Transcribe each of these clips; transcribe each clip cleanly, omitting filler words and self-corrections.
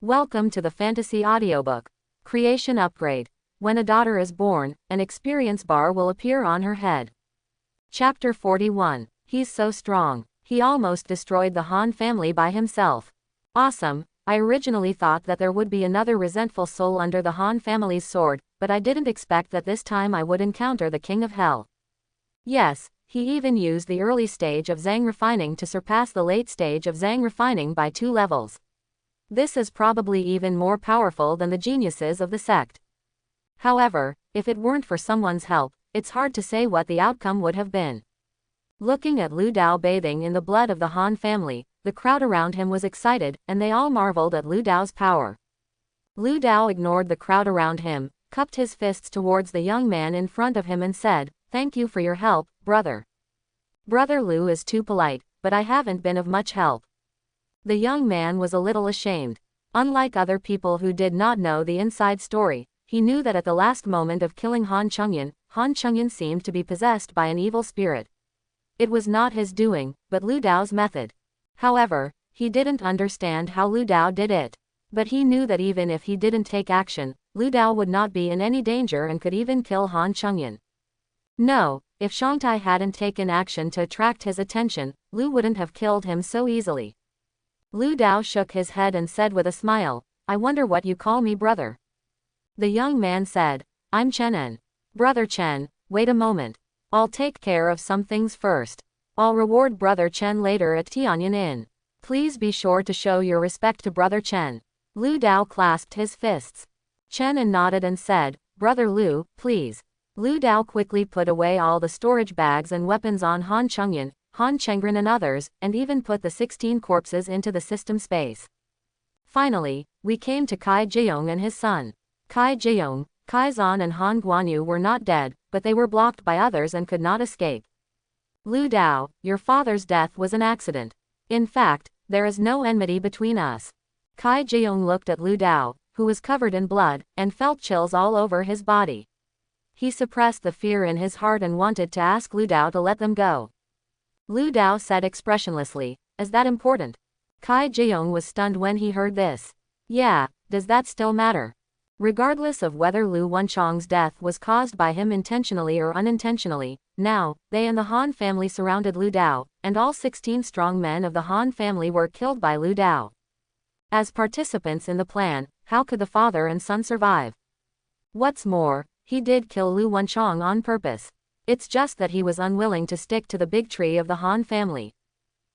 Welcome to the Fantasy Audiobook. Creation Upgrade. When a daughter is born, an experience bar will appear on her head. Chapter 41. He's so strong. He almost destroyed the Han family by himself. Awesome. I originally thought that there would be another resentful soul under the Han family's sword, but I didn't expect that this time I would encounter the King of Hell. Yes, he even used the early stage of Zhang refining to surpass the late stage of Zhang refining by 2 levels. This is probably even more powerful than the geniuses of the sect. However, if it weren't for someone's help, it's hard to say what the outcome would have been. Looking at Lu Dao bathing in the blood of the Han family, the crowd around him was excited, and they all marveled at Lu Dao's power. Lu Dao ignored the crowd around him, cupped his fists towards the young man in front of him and said, "Thank you for your help, brother. Brother Lu is too polite, but I haven't been of much help." The young man was a little ashamed. Unlike other people who did not know the inside story, he knew that at the last moment of killing Han Chengyan seemed to be possessed by an evil spirit. It was not his doing, but Lu Dao's method. However, he didn't understand how Lu Dao did it. But he knew that even if he didn't take action, Lu Dao would not be in any danger and could even kill Han Chengyan. No, if Shangtai hadn't taken action to attract his attention, Lu wouldn't have killed him so easily. Lu Dao shook his head and said with a smile, "I wonder what you call me, brother." The young man said, "I'm Chen En. Brother Chen, wait a moment. I'll take care of some things first. I'll reward Brother Chen later at Tianyan Inn. Please be sure to show your respect to Brother Chen." Lu Dao clasped his fists. Chen En nodded and said, "Brother Lu, please." Lu Dao quickly put away all the storage bags and weapons on Han Chengren and others, and even put the 16 corpses into the system space. Finally, we came to Kai Jiong and his son. Kai Jiong, Kai Zan and Han Guanyu were not dead, but they were blocked by others and could not escape. Lu Dao, your father's death was an accident. In fact, there is no enmity between us. Kai Jiong looked at Lu Dao, who was covered in blood, and felt chills all over his body. He suppressed the fear in his heart and wanted to ask Lu Dao to let them go. Lu Dao said expressionlessly, "Is that important?" Kai Jiong was stunned when he heard this. "Yeah, does that still matter?" Regardless of whether Lu Wenchong's death was caused by him intentionally or unintentionally, now, they and the Han family surrounded Lu Dao, and all 16 strong men of the Han family were killed by Lu Dao. As participants in the plan, how could the father and son survive? What's more, he did kill Lu Wenchong on purpose. It's just that he was unwilling to stick to the big tree of the Han family.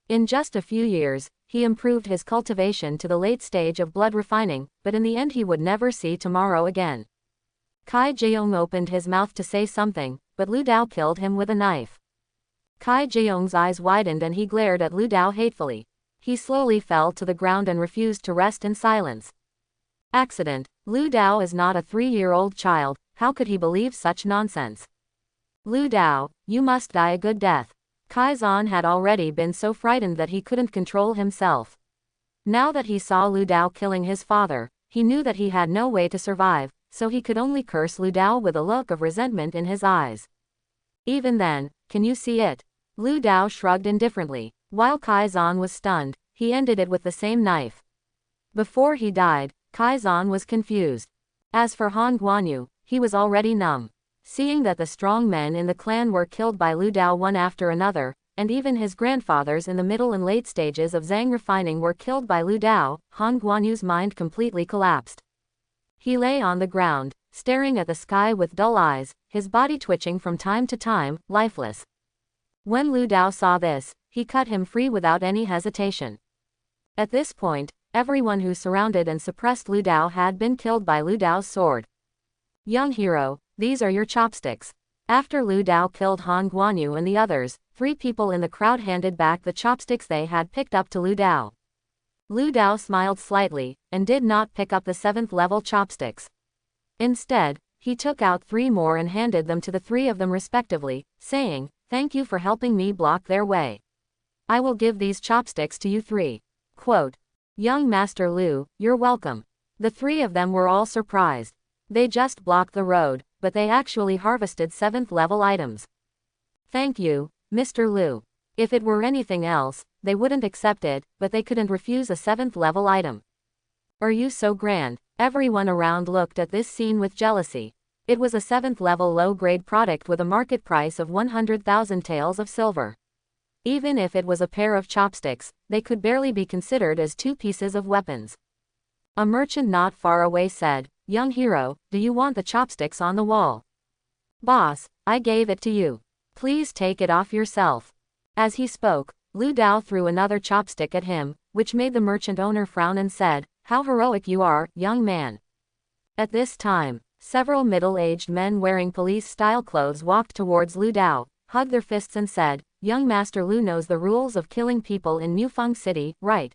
In just a few years, he improved his cultivation to the late stage of blood refining, but in the end he would never see tomorrow again. Kai Jiong opened his mouth to say something, but Lu Dao killed him with a knife. Kai Jiong's eyes widened and he glared at Lu Dao hatefully. He slowly fell to the ground and refused to rest in silence. Accident. Lu Dao is not a 3-year-old child, how could he believe such nonsense? Lu Dao, you must die a good death. Kai Zan had already been so frightened that he couldn't control himself. Now that he saw Lu Dao killing his father, he knew that he had no way to survive, so he could only curse Lu Dao with a look of resentment in his eyes. Even then, can you see it? Lu Dao shrugged indifferently. While Kai Zan was stunned, he ended it with the same knife. Before he died, Kai Zan was confused. As for Han Guanyu, he was already numb. Seeing that the strong men in the clan were killed by Lu Dao one after another, and even his grandfathers in the middle and late stages of Zhang refining were killed by Lu Dao, Han Guanyu's mind completely collapsed. He lay on the ground, staring at the sky with dull eyes, his body twitching from time to time, lifeless. When Lu Dao saw this, he cut him free without any hesitation. At this point, everyone who surrounded and suppressed Lu Dao had been killed by Lu Dao's sword. "Young hero, these are your chopsticks." After Lu Dao killed Han Guanyu and the others, 3 people in the crowd handed back the chopsticks they had picked up to Lu Dao. Lu Dao smiled slightly, and did not pick up the 7th level chopsticks. Instead, he took out 3 more and handed them to the 3 of them respectively, saying, "Thank you for helping me block their way. I will give these chopsticks to you 3. Quote, "Young Master Lu, you're welcome." The 3 of them were all surprised. They just blocked the road, but they actually harvested 7th level items. "Thank you, Mr. Lu. If it were anything else, they wouldn't accept it, but they couldn't refuse a 7th level item." Are you so grand? Everyone around looked at this scene with jealousy. It was a 7th level low-grade product with a market price of 100,000 taels of silver. Even if it was a pair of chopsticks, they could barely be considered as 2 pieces of weapons. A merchant not far away said, "Young hero, do you want the chopsticks on the wall?" "Boss, I gave it to you. Please take it off yourself." As he spoke, Lu Dao threw another chopstick at him, which made the merchant owner frown and said, "How heroic you are, young man." At this time, several middle-aged men wearing police-style clothes walked towards Lu Dao, hugged their fists and said, "Young Master Lu knows the rules of killing people in Mufeng City, right?"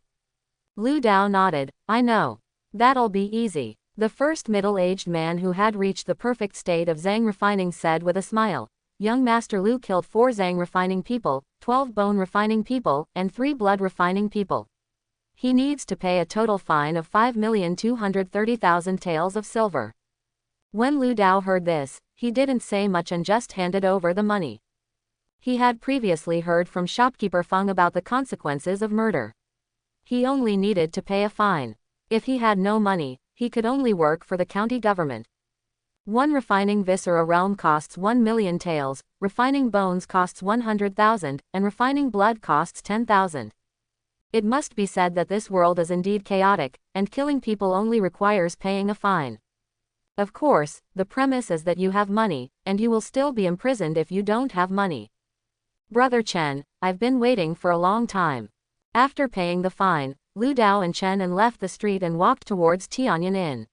Lu Dao nodded, "I know. That'll be easy." The first middle-aged man who had reached the perfect state of Zhang refining said with a smile, "Young Master Lu killed 4 Zhang refining people, 12 bone refining people, and 3 blood refining people. He needs to pay a total fine of 5,230,000 taels of silver." When Lu Dao heard this, he didn't say much and just handed over the money. He had previously heard from shopkeeper Feng about the consequences of murder. He only needed to pay a fine. If he had no money, he could only work for the county government. 1 refining viscera realm costs 1 million taels, refining bones costs 100,000, and refining blood costs 10,000. It must be said that this world is indeed chaotic, and killing people only requires paying a fine. Of course, the premise is that you have money, and you will still be imprisoned if you don't have money. "Brother Chen, I've been waiting for a long time." After paying the fine, Lu Dao and Chen left the street and walked towards Tianyan Inn.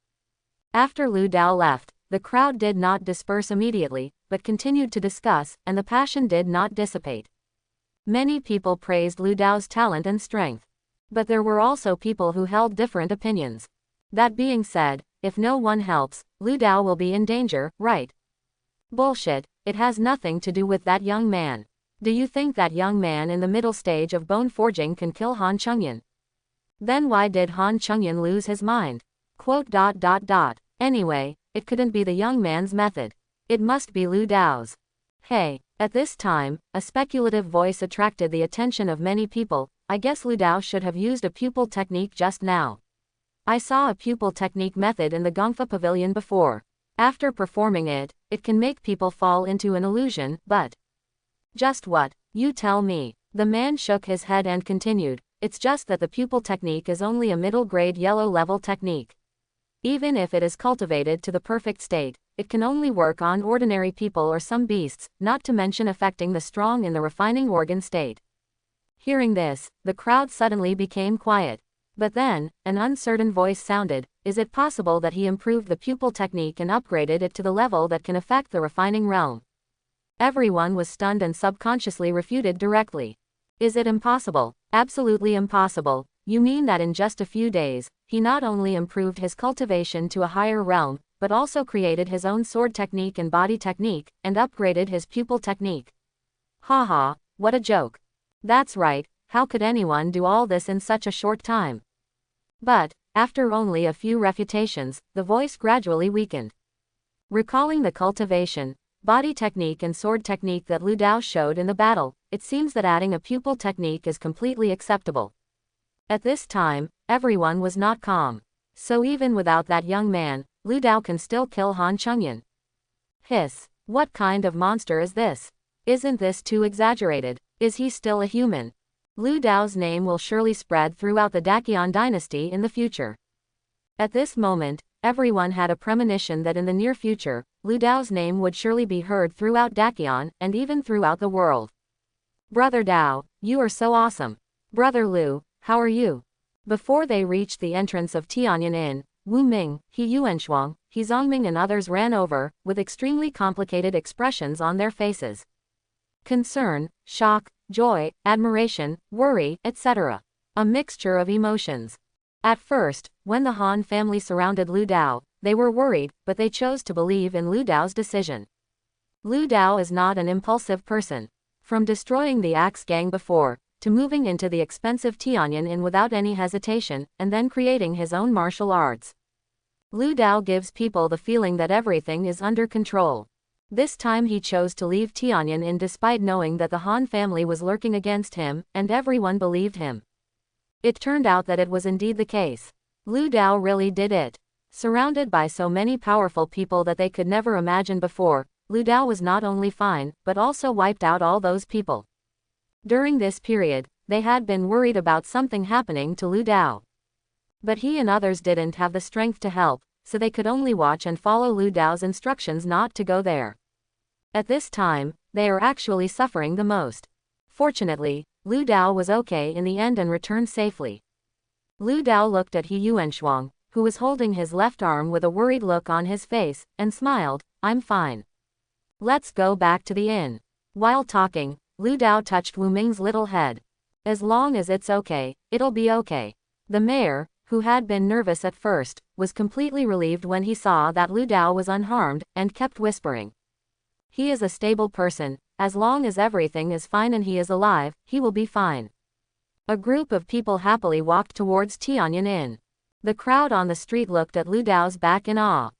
After Lu Dao left, the crowd did not disperse immediately, but continued to discuss, and the passion did not dissipate. Many people praised Lu Dao's talent and strength. But there were also people who held different opinions. That being said, if no one helps, Lu Dao will be in danger, right? Bullshit, it has nothing to do with that young man. Do you think that young man in the middle stage of bone forging can kill Han Chengyan? Then why did Han Chengyan lose his mind? Anyway, it couldn't be the young man's method. It must be Lu Dao's. Hey, at this time, a speculative voice attracted the attention of many people. "I guess Lu Dao should have used a pupil technique just now. I saw a pupil technique method in the Gongfa Pavilion before. After performing it, it can make people fall into an illusion, but..." "Just what? You tell me." The man shook his head and continued, "It's just that the pupil technique is only a middle-grade yellow-level technique. Even if it is cultivated to the perfect state, it can only work on ordinary people or some beasts, not to mention affecting the strong in the refining organ state." Hearing this, the crowd suddenly became quiet. But then, an uncertain voice sounded, "Is it possible that he improved the pupil technique and upgraded it to the level that can affect the refining realm?" Everyone was stunned and subconsciously refuted directly. "Is it impossible?" "Absolutely impossible. You mean that in just a few days, he not only improved his cultivation to a higher realm, but also created his own sword technique and body technique, and upgraded his pupil technique?" Haha, what a joke. That's right, how could anyone do all this in such a short time? But, after only a few refutations, the voice gradually weakened. Recalling the cultivation, body technique and sword technique that Lu Dao showed in the battle, it seems that adding a pupil technique is completely acceptable. At this time, everyone was not calm. So even without that young man, Lu Dao can still kill Han Chengyan. Hiss, what kind of monster is this? Isn't this too exaggerated? Is he still a human? Lu Dao's name will surely spread throughout the Daqian dynasty in the future. At this moment, everyone had a premonition that in the near future, Lu Dao's name would surely be heard throughout Daqian and even throughout the world. "Brother Dao, you are so awesome. Brother Lu, how are you?" Before they reached the entrance of Tianyan Inn, Wu Ming, He Yuanshuang, He Zongming and others ran over, with extremely complicated expressions on their faces. Concern, shock, joy, admiration, worry, etc. A mixture of emotions. At first, when the Han family surrounded Lu Dao, they were worried, but they chose to believe in Lu Dao's decision. Lu Dao is not an impulsive person. From destroying the Axe Gang before, to moving into the expensive Tianyan Inn without any hesitation, and then creating his own martial arts. Lu Dao gives people the feeling that everything is under control. This time he chose to leave Tianyan Inn despite knowing that the Han family was lurking against him, and everyone believed him. It turned out that it was indeed the case. Lu Dao really did it. Surrounded by so many powerful people that they could never imagine before, Lu Dao was not only fine, but also wiped out all those people. During this period, they had been worried about something happening to Lu Dao. But he and others didn't have the strength to help, so they could only watch and follow Lu Dao's instructions not to go there. At this time, they are actually suffering the most. Fortunately, Lu Dao was okay in the end and returned safely. Lu Dao looked at He Yuanshuang, who was holding his left arm with a worried look on his face, and smiled, "I'm fine. Let's go back to the inn." While talking, Lu Dao touched Wu Ming's little head. "As long as it's okay, it'll be okay." The mayor, who had been nervous at first, was completely relieved when he saw that Lu Dao was unharmed, and kept whispering. "He is a stable person. As long as everything is fine and he is alive, he will be fine." A group of people happily walked towards Tianyan Inn. The crowd on the street looked at Lu Dao's back in awe.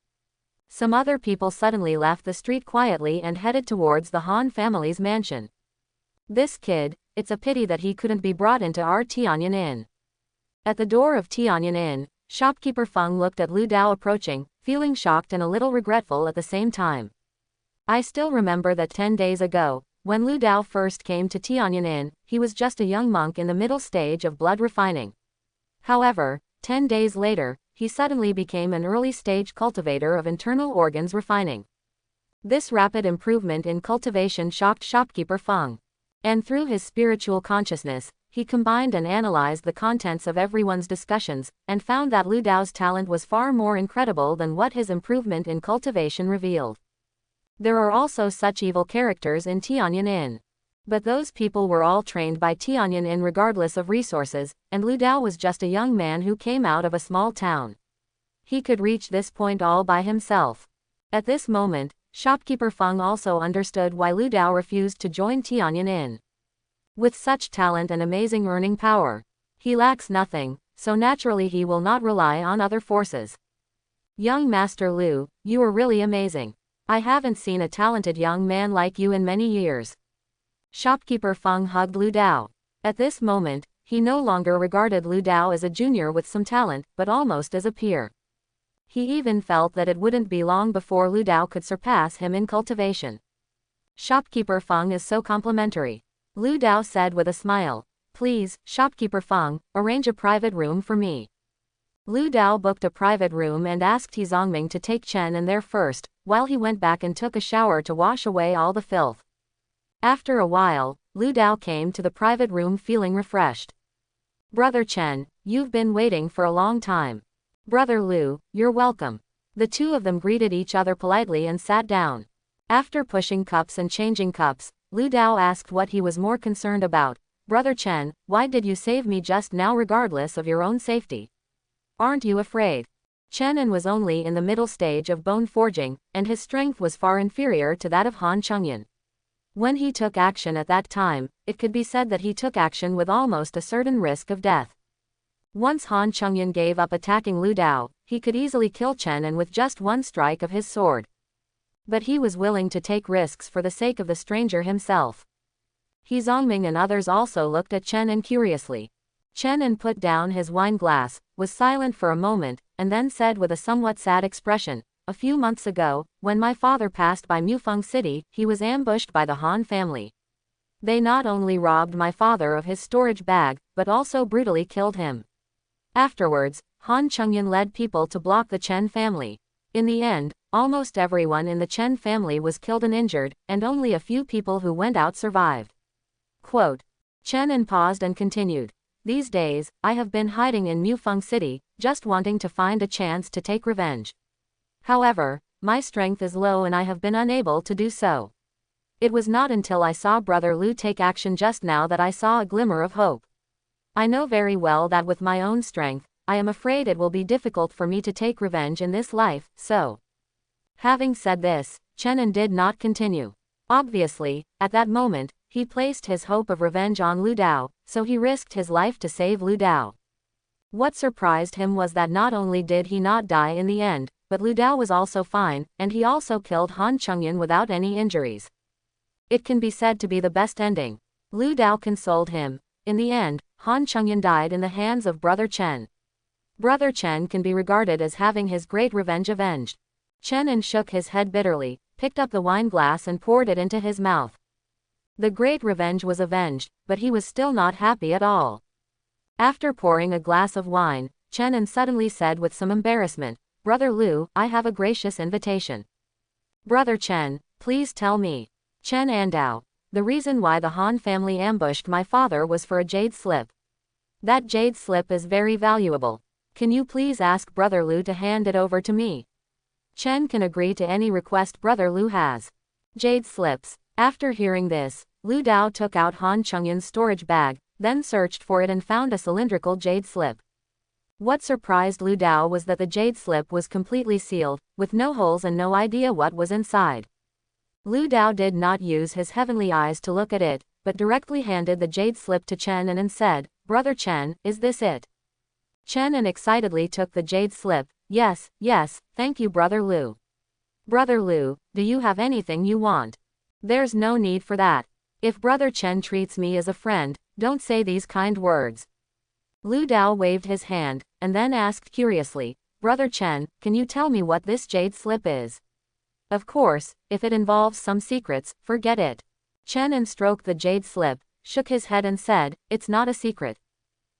Some other people suddenly left the street quietly and headed towards the Han family's mansion. "This kid, it's a pity that he couldn't be brought into our Tianyan Inn." At the door of Tianyan Inn, shopkeeper Feng looked at Lu Dao approaching, feeling shocked and a little regretful at the same time. "I still remember that 10 days ago, when Lu Dao first came to Tianyan Inn, he was just a young monk in the middle stage of blood refining. However, 10 days later, he suddenly became an early-stage cultivator of internal organs refining." This rapid improvement in cultivation shocked shopkeeper Feng. And through his spiritual consciousness, he combined and analyzed the contents of everyone's discussions, and found that Lu Dao's talent was far more incredible than what his improvement in cultivation revealed. There are also such evil characters in Tianyan Inn. But those people were all trained by Tianyan Inn regardless of resources, and Lu Dao was just a young man who came out of a small town. He could reach this point all by himself. At this moment, shopkeeper Feng also understood why Lu Dao refused to join Tianyan Inn. With such talent and amazing earning power, he lacks nothing, so naturally he will not rely on other forces. "Young Master Lu, you are really amazing. I haven't seen a talented young man like you in many years." Shopkeeper Feng hugged Lu Dao. At this moment, he no longer regarded Lu Dao as a junior with some talent, but almost as a peer. He even felt that it wouldn't be long before Lu Dao could surpass him in cultivation. "Shopkeeper Feng is so complimentary," Lu Dao said with a smile. "Please, Shopkeeper Feng, arrange a private room for me." Lu Dao booked a private room and asked He Zongming to take Chen in there first, while he went back and took a shower to wash away all the filth. After a while, Lu Dao came to the private room feeling refreshed. "Brother Chen, you've been waiting for a long time." "Brother Lu, you're welcome." The two of them greeted each other politely and sat down. After pushing cups and changing cups, Lu Dao asked what he was more concerned about. "Brother Chen, why did you save me just now regardless of your own safety? Aren't you afraid?" Chen was only in the middle stage of bone forging, and his strength was far inferior to that of Han Chengyan. When he took action at that time, it could be said that he took action with almost a certain risk of death. Once Han Chengyan gave up attacking Lu Dao, he could easily kill Chen with just one strike of his sword. But he was willing to take risks for the sake of the stranger himself. He Zongming and others also looked at Chen curiously. Chen put down his wine glass, was silent for a moment, and then said with a somewhat sad expression, "A few months ago, when my father passed by Mufeng City, he was ambushed by the Han family. They not only robbed my father of his storage bag, but also brutally killed him. Afterwards, Han Chengyan led people to block the Chen family. In the end, almost everyone in the Chen family was killed and injured, and only a few people who went out survived." Quote. Chen paused and continued. "These days, I have been hiding in Mufeng City, just wanting to find a chance to take revenge. However, my strength is low and I have been unable to do so. It was not until I saw Brother Lu take action just now that I saw a glimmer of hope. I know very well that with my own strength, I am afraid it will be difficult for me to take revenge in this life, so." Having said this, Chen did not continue. Obviously, at that moment, he placed his hope of revenge on Lu Dao, so he risked his life to save Lu Dao. What surprised him was that not only did he not die in the end, but Lu Dao was also fine, and he also killed Han Chengyan without any injuries. It can be said to be the best ending. Lu Dao consoled him. In the end, Han Chengyan died in the hands of Brother Chen. Brother Chen can be regarded as having his great revenge avenged. Chen shook his head bitterly, picked up the wine glass and poured it into his mouth. The great revenge was avenged, but he was still not happy at all. After pouring a glass of wine, Chen suddenly said with some embarrassment, "Brother Lu, I have a gracious invitation." "Brother Chen, please tell me." "Chen Andao, the reason why the Han family ambushed my father was for a jade slip. That jade slip is very valuable. Can you please ask Brother Lu to hand it over to me? Chen can agree to any request Brother Lu has." Jade slips. After hearing this, Lu Dao took out Han Chungyun's storage bag, then searched for it and found a cylindrical jade slip. What surprised Lu Dao was that the jade slip was completely sealed, with no holes and no idea what was inside. Lu Dao did not use his heavenly eyes to look at it, but directly handed the jade slip to Chen and said, "Brother Chen, is this it?" Chen excitedly took the jade slip. "Yes, yes, thank you Brother Lu." "Brother Lu, do you have anything you want?" "There's no need for that. If Brother Chen treats me as a friend, don't say these kind words." Lu Dao waved his hand, and then asked curiously, "Brother Chen, can you tell me what this jade slip is?" "Of course, if it involves some secrets, forget it." Chen stroked the jade slip, shook his head and said, "It's not a secret.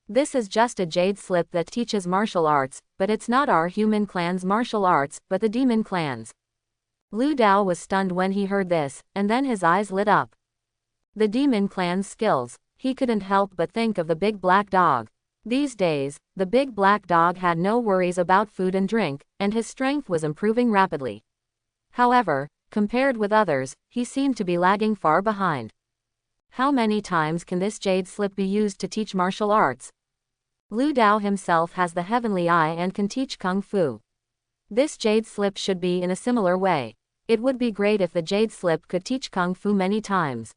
This is just a jade slip that teaches martial arts, but it's not our human clan's martial arts, but the demon clan's." Lu Dao was stunned when he heard this, and then his eyes lit up. The demon clan's skills. He couldn't help but think of the big black dog. These days, the big black dog had no worries about food and drink, and his strength was improving rapidly. However, compared with others, he seemed to be lagging far behind. How many times can this jade slip be used to teach martial arts? Lu Dao himself has the heavenly eye and can teach kung fu. This jade slip should be in a similar way. It would be great if the jade slip could teach kung fu many times.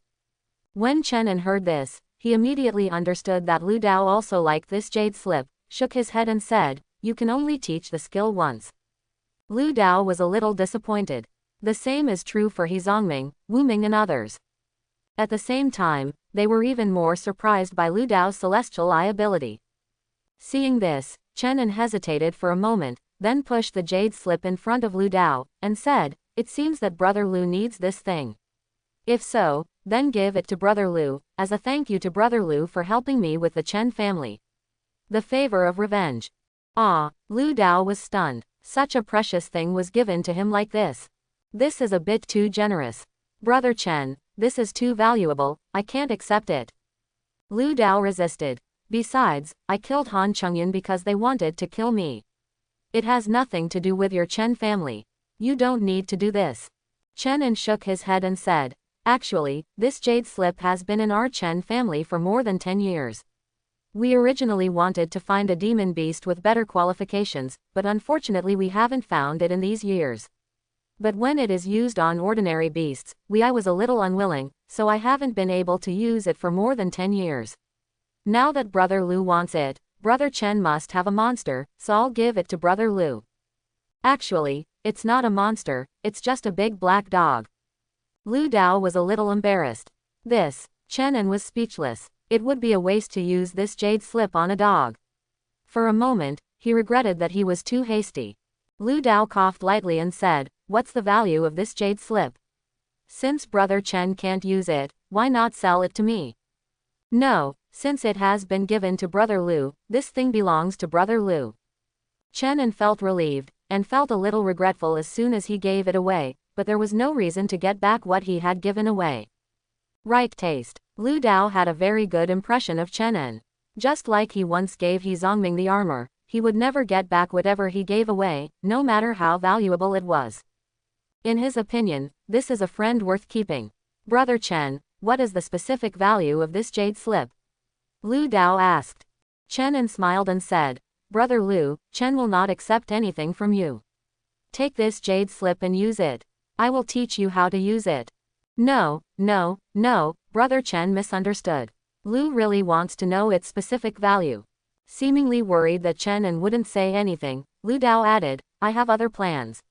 When Chen heard this, he immediately understood that Lu Dao also liked this jade slip, shook his head and said, "You can only teach the skill once." Lu Dao was a little disappointed. The same is true for He Zongming, Wu Ming and others. At the same time, they were even more surprised by Lu Dao's celestial eye ability. Seeing this, Chen hesitated for a moment, then pushed the jade slip in front of Lu Dao, and said, "It seems that Brother Lu needs this thing. If so, then give it to Brother Lu, as a thank you to Brother Lu for helping me with the Chen family. The favor of revenge." Ah, Lu Dao was stunned. Such a precious thing was given to him like this. This is a bit too generous. Brother Chen, this is too valuable, I can't accept it. Lu Dao resisted. Besides, I killed Han Chungyun because they wanted to kill me. It has nothing to do with your Chen family. You don't need to do this. Chen shook his head and said, "Actually, this jade slip has been in our Chen family for more than 10 years. We originally wanted to find a demon beast with better qualifications, but unfortunately we haven't found it in these years. But when it is used on ordinary beasts, I was a little unwilling, so I haven't been able to use it for more than 10 years. Now that Brother Lu wants it, Brother Chen must have a monster, so I'll give it to Brother Lu. Actually, it's not a monster, it's just a big black dog." Lu Dao was a little embarrassed. Chen was speechless. It would be a waste to use this jade slip on a dog. For a moment, he regretted that he was too hasty. Lu Dao coughed lightly and said, "What's the value of this jade slip? Since Brother Chen can't use it, why not sell it to me?" "No, since it has been given to Brother Lu, this thing belongs to Brother Lu." Chen felt relieved, and felt a little regretful as soon as he gave it away, but there was no reason to get back what he had given away. Right taste. Lu Dao had a very good impression of Chen. Just like he once gave He Zongming the armor, he would never get back whatever he gave away, no matter how valuable it was. In his opinion, this is a friend worth keeping. "Brother Chen, what is the specific value of this jade slip?" Lu Dao asked. Chen smiled and said, "Brother Lu, Chen will not accept anything from you. Take this jade slip and use it. I will teach you how to use it." No, Brother Chen misunderstood. Lu really wants to know its specific value. Seemingly worried that Chen wouldn't say anything, Lu Dao added, "I have other plans."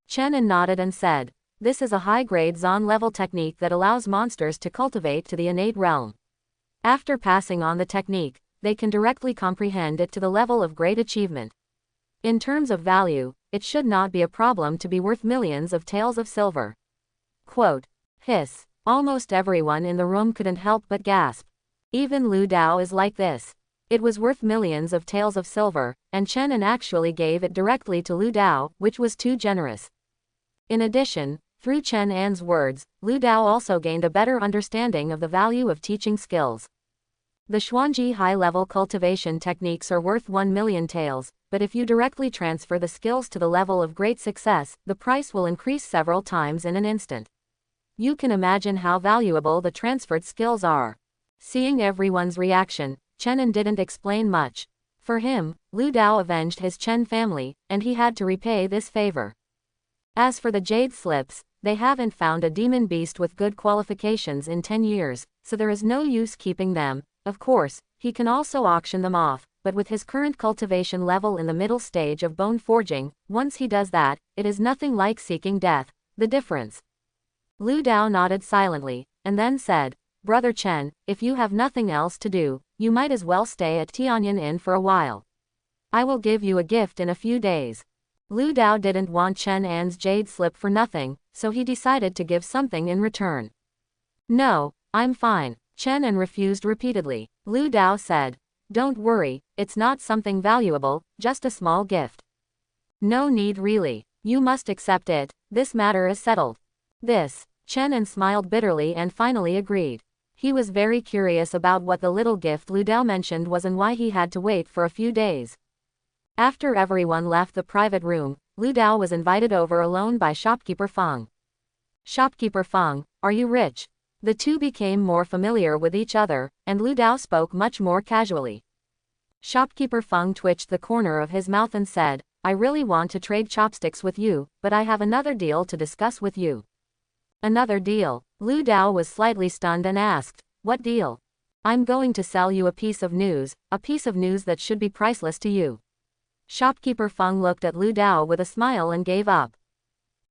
Chen nodded and said, "This is a high-grade Zon level technique that allows monsters to cultivate to the innate realm. After passing on the technique, they can directly comprehend it to the level of great achievement. In terms of value, it should not be a problem to be worth millions of taels of silver. Quote. Hiss. Almost everyone in the room couldn't help but gasp. Even Lu Dao is like this. It was worth millions of taels of silver, and Chen An actually gave it directly to Lu Dao, which was too generous. In addition, through Chen An's words, Lu Dao also gained a better understanding of the value of teaching skills. The Xuanji high-level cultivation techniques are worth 1 million taels, but if you directly transfer the skills to the level of great success, the price will increase several times in an instant. You can imagine how valuable the transferred skills are. Seeing everyone's reaction, Chen An didn't explain much. For him, Lu Dao avenged his Chen family, and he had to repay this favor. As for the jade slips, they haven't found a demon beast with good qualifications in 10 years, so there is no use keeping them. Of course, he can also auction them off, but with his current cultivation level in the middle stage of bone forging, once he does that, it is nothing like seeking death. The difference. Lu Dao nodded silently, and then said, Brother Chen, if you have nothing else to do, you might as well stay at Tianyan Inn for a while. I will give you a gift in a few days. Lu Dao didn't want Chen An's jade slip for nothing, so he decided to give something in return. No, I'm fine. Chen An refused repeatedly. Lu Dao said, Don't worry, it's not something valuable, just a small gift. No need really. You must accept it, this matter is settled. This. Chen An smiled bitterly and finally agreed. He was very curious about what the little gift Lu Dao mentioned was and why he had to wait for a few days. After everyone left the private room, Lu Dao was invited over alone by shopkeeper Feng. Shopkeeper Feng, are you rich? The two became more familiar with each other, and Lu Dao spoke much more casually. Shopkeeper Feng twitched the corner of his mouth and said, I really want to trade chopsticks with you, but I have another deal to discuss with you. Another deal? Lu Dao was slightly stunned and asked, What deal? I'm going to sell you a piece of news that should be priceless to you. Shopkeeper Feng looked at Lu Dao with a smile and gave up.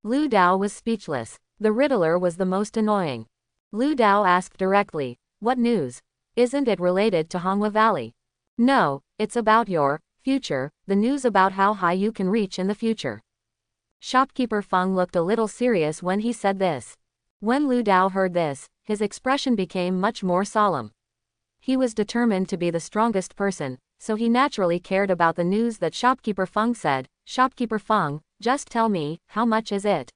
Lu Dao was speechless. The riddler was the most annoying. Lu Dao asked directly, What news? Isn't it related to Honghua Valley? No, it's about your future, the news about how high you can reach in the future. Shopkeeper Feng looked a little serious when he said this. When Lu Dao heard this, his expression became much more solemn. He was determined to be the strongest person, so he naturally cared about the news that Shopkeeper Feng said. Shopkeeper Feng, just tell me, how much is it?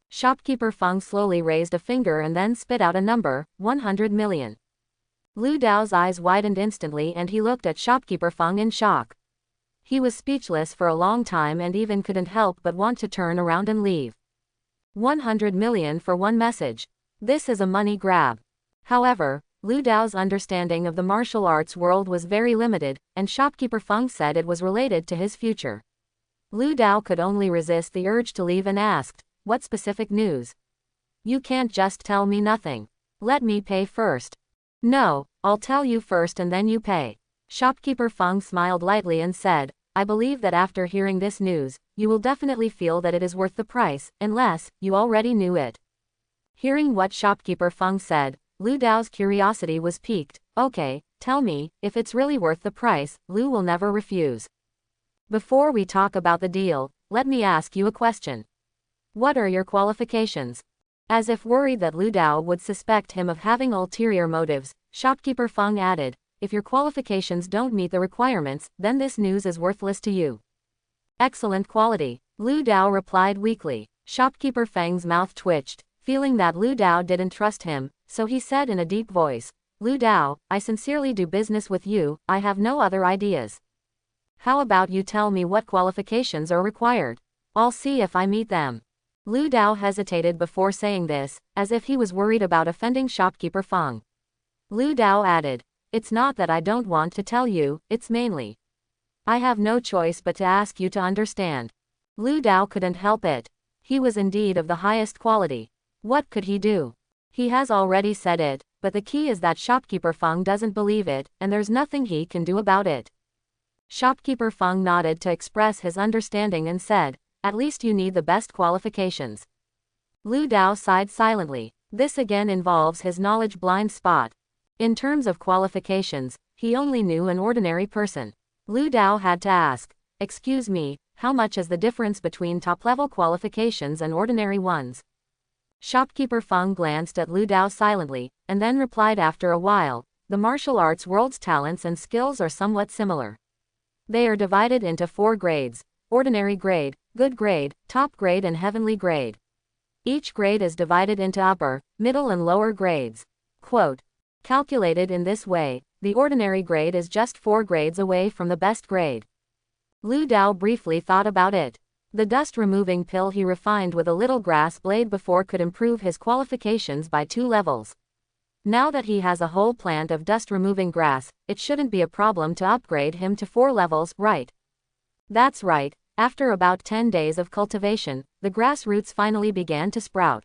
Shopkeeper Feng slowly raised a finger and then spit out a number, 100 million. Lu Dao's eyes widened instantly and he looked at Shopkeeper Feng in shock. He was speechless for a long time and even couldn't help but want to turn around and leave. 100 million for one message. This is a money grab. However, Lu Dao's understanding of the martial arts world was very limited, and Shopkeeper Feng said it was related to his future. Lu Dao could only resist the urge to leave and asked, What specific news? You can't just tell me nothing. Let me pay first. No, I'll tell you first and then you pay. Shopkeeper Feng smiled lightly and said, I believe that after hearing this news, you will definitely feel that it is worth the price, unless you already knew it. Hearing what Shopkeeper Feng said, Lu Dao's curiosity was piqued. Okay, tell me, if it's really worth the price, Lu will never refuse. Before we talk about the deal, let me ask you a question. What are your qualifications? As if worried that Lu Dao would suspect him of having ulterior motives, Shopkeeper Feng added, If your qualifications don't meet the requirements, then this news is worthless to you. Excellent quality, Lu Dao replied weakly. Shopkeeper Feng's mouth twitched, feeling that Lu Dao didn't trust him, so he said in a deep voice, Lu Dao, I sincerely do business with you, I have no other ideas. How about you tell me what qualifications are required? I'll see if I meet them. Lu Dao hesitated before saying this, as if he was worried about offending Shopkeeper Feng. Lu Dao added, It's not that I don't want to tell you, it's mainly. I have no choice but to ask you to understand. Lu Dao couldn't help it. He was indeed of the highest quality. What could he do? He has already said it, but the key is that Shopkeeper Feng doesn't believe it, and there's nothing he can do about it. Shopkeeper Feng nodded to express his understanding and said, At least you need the best qualifications. Lu Dao sighed silently. This again involves his knowledge blind spot. In terms of qualifications, he only knew an ordinary person. Lu Dao had to ask, "Excuse me, how much is the difference between top-level qualifications and ordinary ones?" Shopkeeper Feng glanced at Lu Dao silently, and then replied after a while, "The martial arts world's talents and skills are somewhat similar. They are divided into 4 grades: ordinary grade, good grade, top grade and heavenly grade. Each grade is divided into upper, middle and lower grades. Quote, calculated in this way, the ordinary grade is just 4 grades away from the best grade." Lu Dao briefly thought about it. The dust-removing pill he refined with a little grass blade before could improve his qualifications by 2 levels. Now that he has a whole plant of dust-removing grass, it shouldn't be a problem to upgrade him to 4 levels, right? That's right. After about 10 days of cultivation, the grass roots finally began to sprout.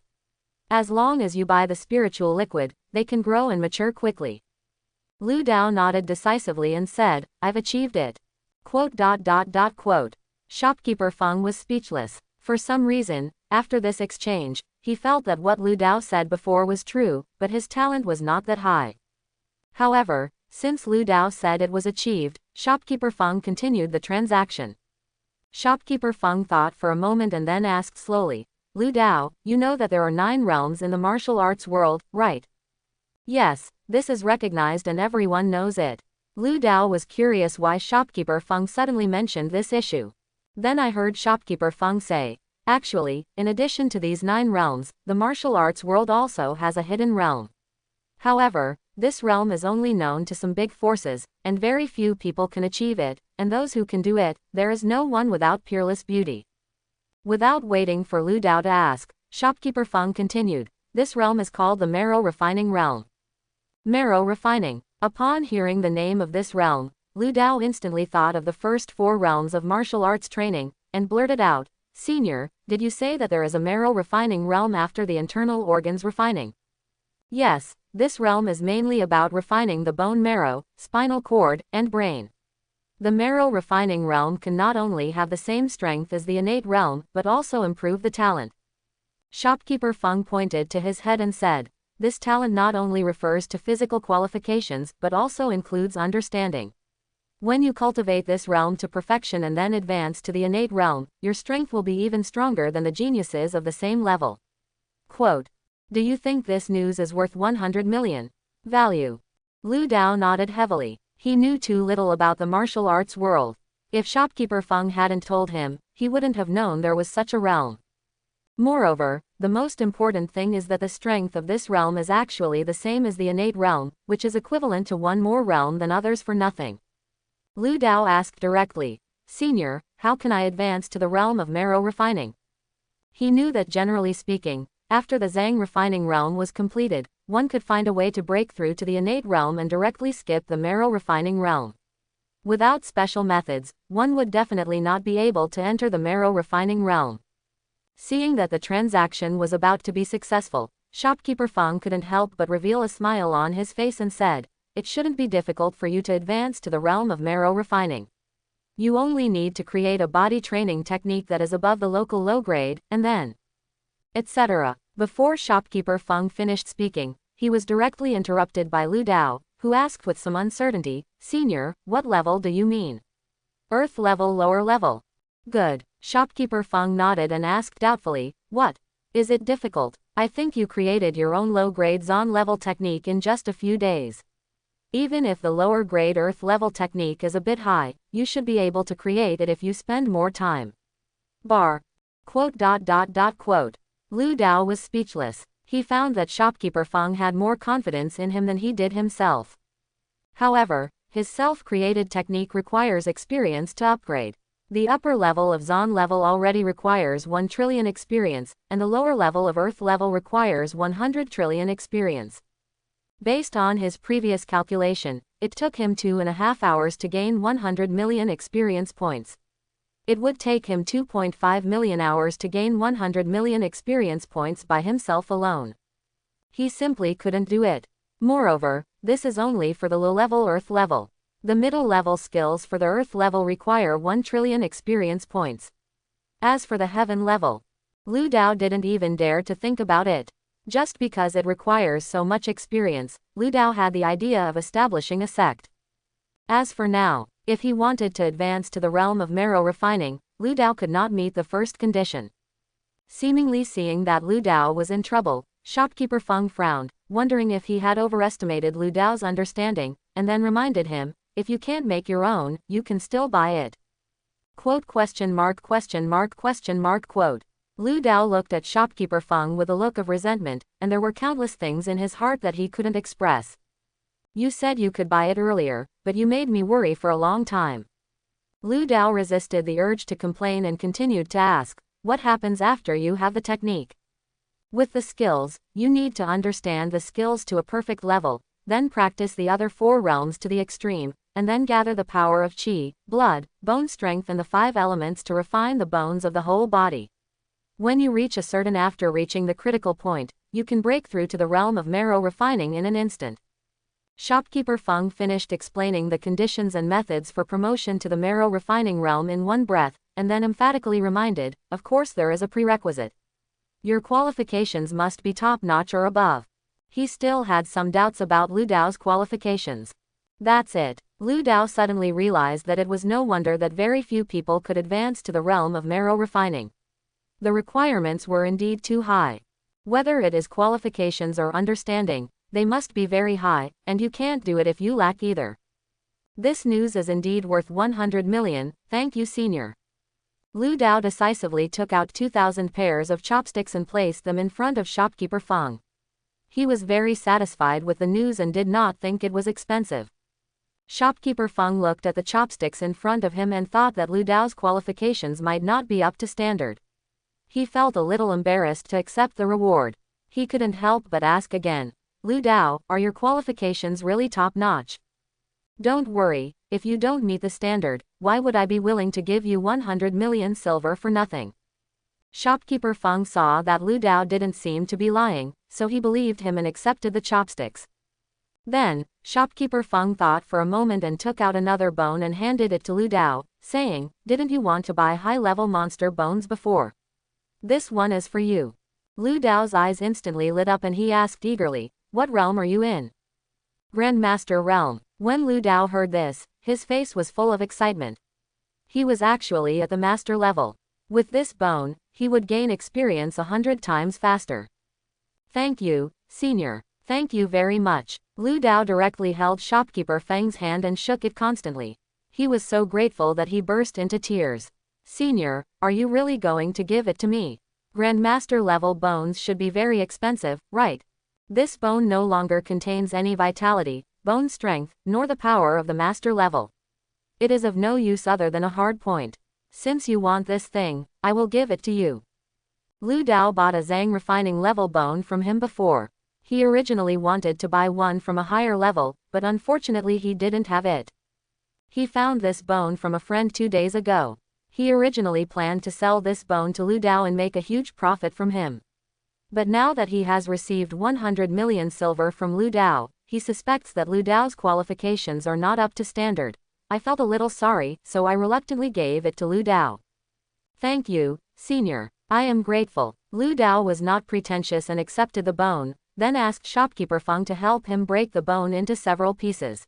As long as you buy the spiritual liquid, they can grow and mature quickly. Lu Dao nodded decisively and said, "I've achieved it." Quote. Shopkeeper Feng was speechless. For some reason, after this exchange, he felt that what Lu Dao said before was true, but his talent was not that high. However, since Lu Dao said it was achieved, Shopkeeper Feng continued the transaction. Shopkeeper Feng thought for a moment and then asked slowly, "Lu Dao, you know that there are 9 realms in the martial arts world, right?" "Yes, this is recognized and everyone knows it." Lu Dao was curious why Shopkeeper Feng suddenly mentioned this issue. Then I heard Shopkeeper Feng say, "Actually, in addition to these 9 realms, the martial arts world also has a hidden realm. However, this realm is only known to some big forces, and very few people can achieve it, and those who can do it, there is no one without peerless beauty." Without waiting for Lu Dao to ask, Shopkeeper Feng continued, "This realm is called the Marrow Refining Realm." Marrow Refining. Upon hearing the name of this realm, Lu Dao instantly thought of the first 4 realms of martial arts training, and blurted out, "Senior, did you say that there is a marrow refining realm after the internal organs refining?" "Yes, this realm is mainly about refining the bone marrow, spinal cord, and brain. The marrow refining realm can not only have the same strength as the innate realm, but also improve the talent." Shopkeeper Feng pointed to his head and said, "This talent not only refers to physical qualifications, but also includes understanding. When you cultivate this realm to perfection and then advance to the innate realm, your strength will be even stronger than the geniuses of the same level." Quote, "Do you think this news is worth 100 million? Value?" Lu Dao nodded heavily. He knew too little about the martial arts world. If Shopkeeper Feng hadn't told him, he wouldn't have known there was such a realm. Moreover, the most important thing is that the strength of this realm is actually the same as the innate realm, which is equivalent to 1 more realm than others for nothing. Lu Dao asked directly, "Senior, how can I advance to the realm of marrow refining?" He knew that generally speaking, after the Zhang refining realm was completed, one could find a way to break through to the innate realm and directly skip the marrow refining realm. Without special methods, one would definitely not be able to enter the marrow refining realm. Seeing that the transaction was about to be successful, Shopkeeper Feng couldn't help but reveal a smile on his face and said, "It shouldn't be difficult for you to advance to the realm of marrow refining. You only need to create a body training technique that is above the local low grade, and then," etc. Before Shopkeeper Feng finished speaking, he was directly interrupted by Lu Dao, who asked with some uncertainty, "Senior, what level do you mean?" "Earth level, lower level." "Good." Shopkeeper Feng nodded and asked doubtfully, "What? Is it difficult? I think you created your own low-grade Zon level technique in just a few days. Even if the lower grade Earth level technique is a bit high, you should be able to create it if you spend more time." Bar. Quote. Lu Dao was speechless. He found that Shopkeeper Feng had more confidence in him than he did himself. However, his self-created technique requires experience to upgrade. The upper level of Zon level already requires 1 trillion experience, and the lower level of Earth level requires 100 trillion experience. Based on his previous calculation, it took him 2.5 hours to gain 100 million experience points. It would take him 2.5 million hours to gain 100 million experience points by himself alone. He simply couldn't do it. Moreover, this is only for the low-level Earth level. The middle-level skills for the Earth level require 1 trillion experience points. As for the Heaven level, Lu Dao didn't even dare to think about it. Just because it requires so much experience, Lu Dao had the idea of establishing a sect. As for now, if he wanted to advance to the realm of marrow refining, Lu Dao could not meet the first condition. Seemingly seeing that Lu Dao was in trouble, shopkeeper Feng frowned, wondering if he had overestimated Lu Dao's understanding, and then reminded him, if you can't make your own, you can still buy it. Quote question mark question mark question mark quote. Lu Dao looked at shopkeeper Feng with a look of resentment, and there were countless things in his heart that he couldn't express. You said you could buy it earlier, but you made me worry for a long time. Lu Dao resisted the urge to complain and continued to ask, what happens after you have the technique? With the skills, you need to understand the skills to a perfect level, then practice the other 4 realms to the extreme, and then gather the power of qi, blood, bone strength and the 5 elements to refine the bones of the whole body. When you reach a certain after reaching the critical point, you can break through to the realm of marrow refining in an instant. Shopkeeper Feng finished explaining the conditions and methods for promotion to the marrow refining realm in one breath, and then emphatically reminded, of course there is a prerequisite. Your qualifications must be top-notch or above. He still had some doubts about Lu Dao's qualifications. That's it. Lu Dao suddenly realized that it was no wonder that very few people could advance to the realm of marrow refining. The requirements were indeed too high. Whether it is qualifications or understanding, they must be very high, and you can't do it if you lack either. This news is indeed worth 100 million, thank you senior. Lu Dao decisively took out 2,000 pairs of chopsticks and placed them in front of shopkeeper Feng. He was very satisfied with the news and did not think it was expensive. Shopkeeper Feng looked at the chopsticks in front of him and thought that Lu Dao's qualifications might not be up to standard. He felt a little embarrassed to accept the reward. He couldn't help but ask again, Lu Dao, are your qualifications really top-notch? Don't worry, if you don't meet the standard, why would I be willing to give you 100 million silver for nothing? Shopkeeper Feng saw that Lu Dao didn't seem to be lying, so he believed him and accepted the chopsticks. Then, shopkeeper Feng thought for a moment and took out another bone and handed it to Lu Dao, saying, didn't you want to buy high-level monster bones before? This one is for you. Lu Dao's eyes instantly lit up and he asked eagerly, what realm are you in? Grandmaster realm. When Lu Dao heard this, his face was full of excitement. He was actually at the master level. With this bone, he would gain experience 100 times faster. Thank you, senior. Thank you very much. Lu Dao directly held shopkeeper Feng's hand and shook it constantly. He was so grateful that he burst into tears. Senior, are you really going to give it to me? Grandmaster level bones should be very expensive, right? This bone no longer contains any vitality, bone strength, nor the power of the master level. It is of no use other than a hard point. Since you want this thing, I will give it to you. Lu Dao bought a Zhang refining level bone from him before. He originally wanted to buy one from a higher level, but unfortunately he didn't have it. He found this bone from a friend 2 days ago. He originally planned to sell this bone to Lu Dao and make a huge profit from him. But now that he has received 100 million silver from Lu Dao, he suspects that Lu Dao's qualifications are not up to standard. I felt a little sorry, so I reluctantly gave it to Lu Dao. Thank you, senior. I am grateful. Lu Dao was not pretentious and accepted the bone, then asked shopkeeper Feng to help him break the bone into several pieces.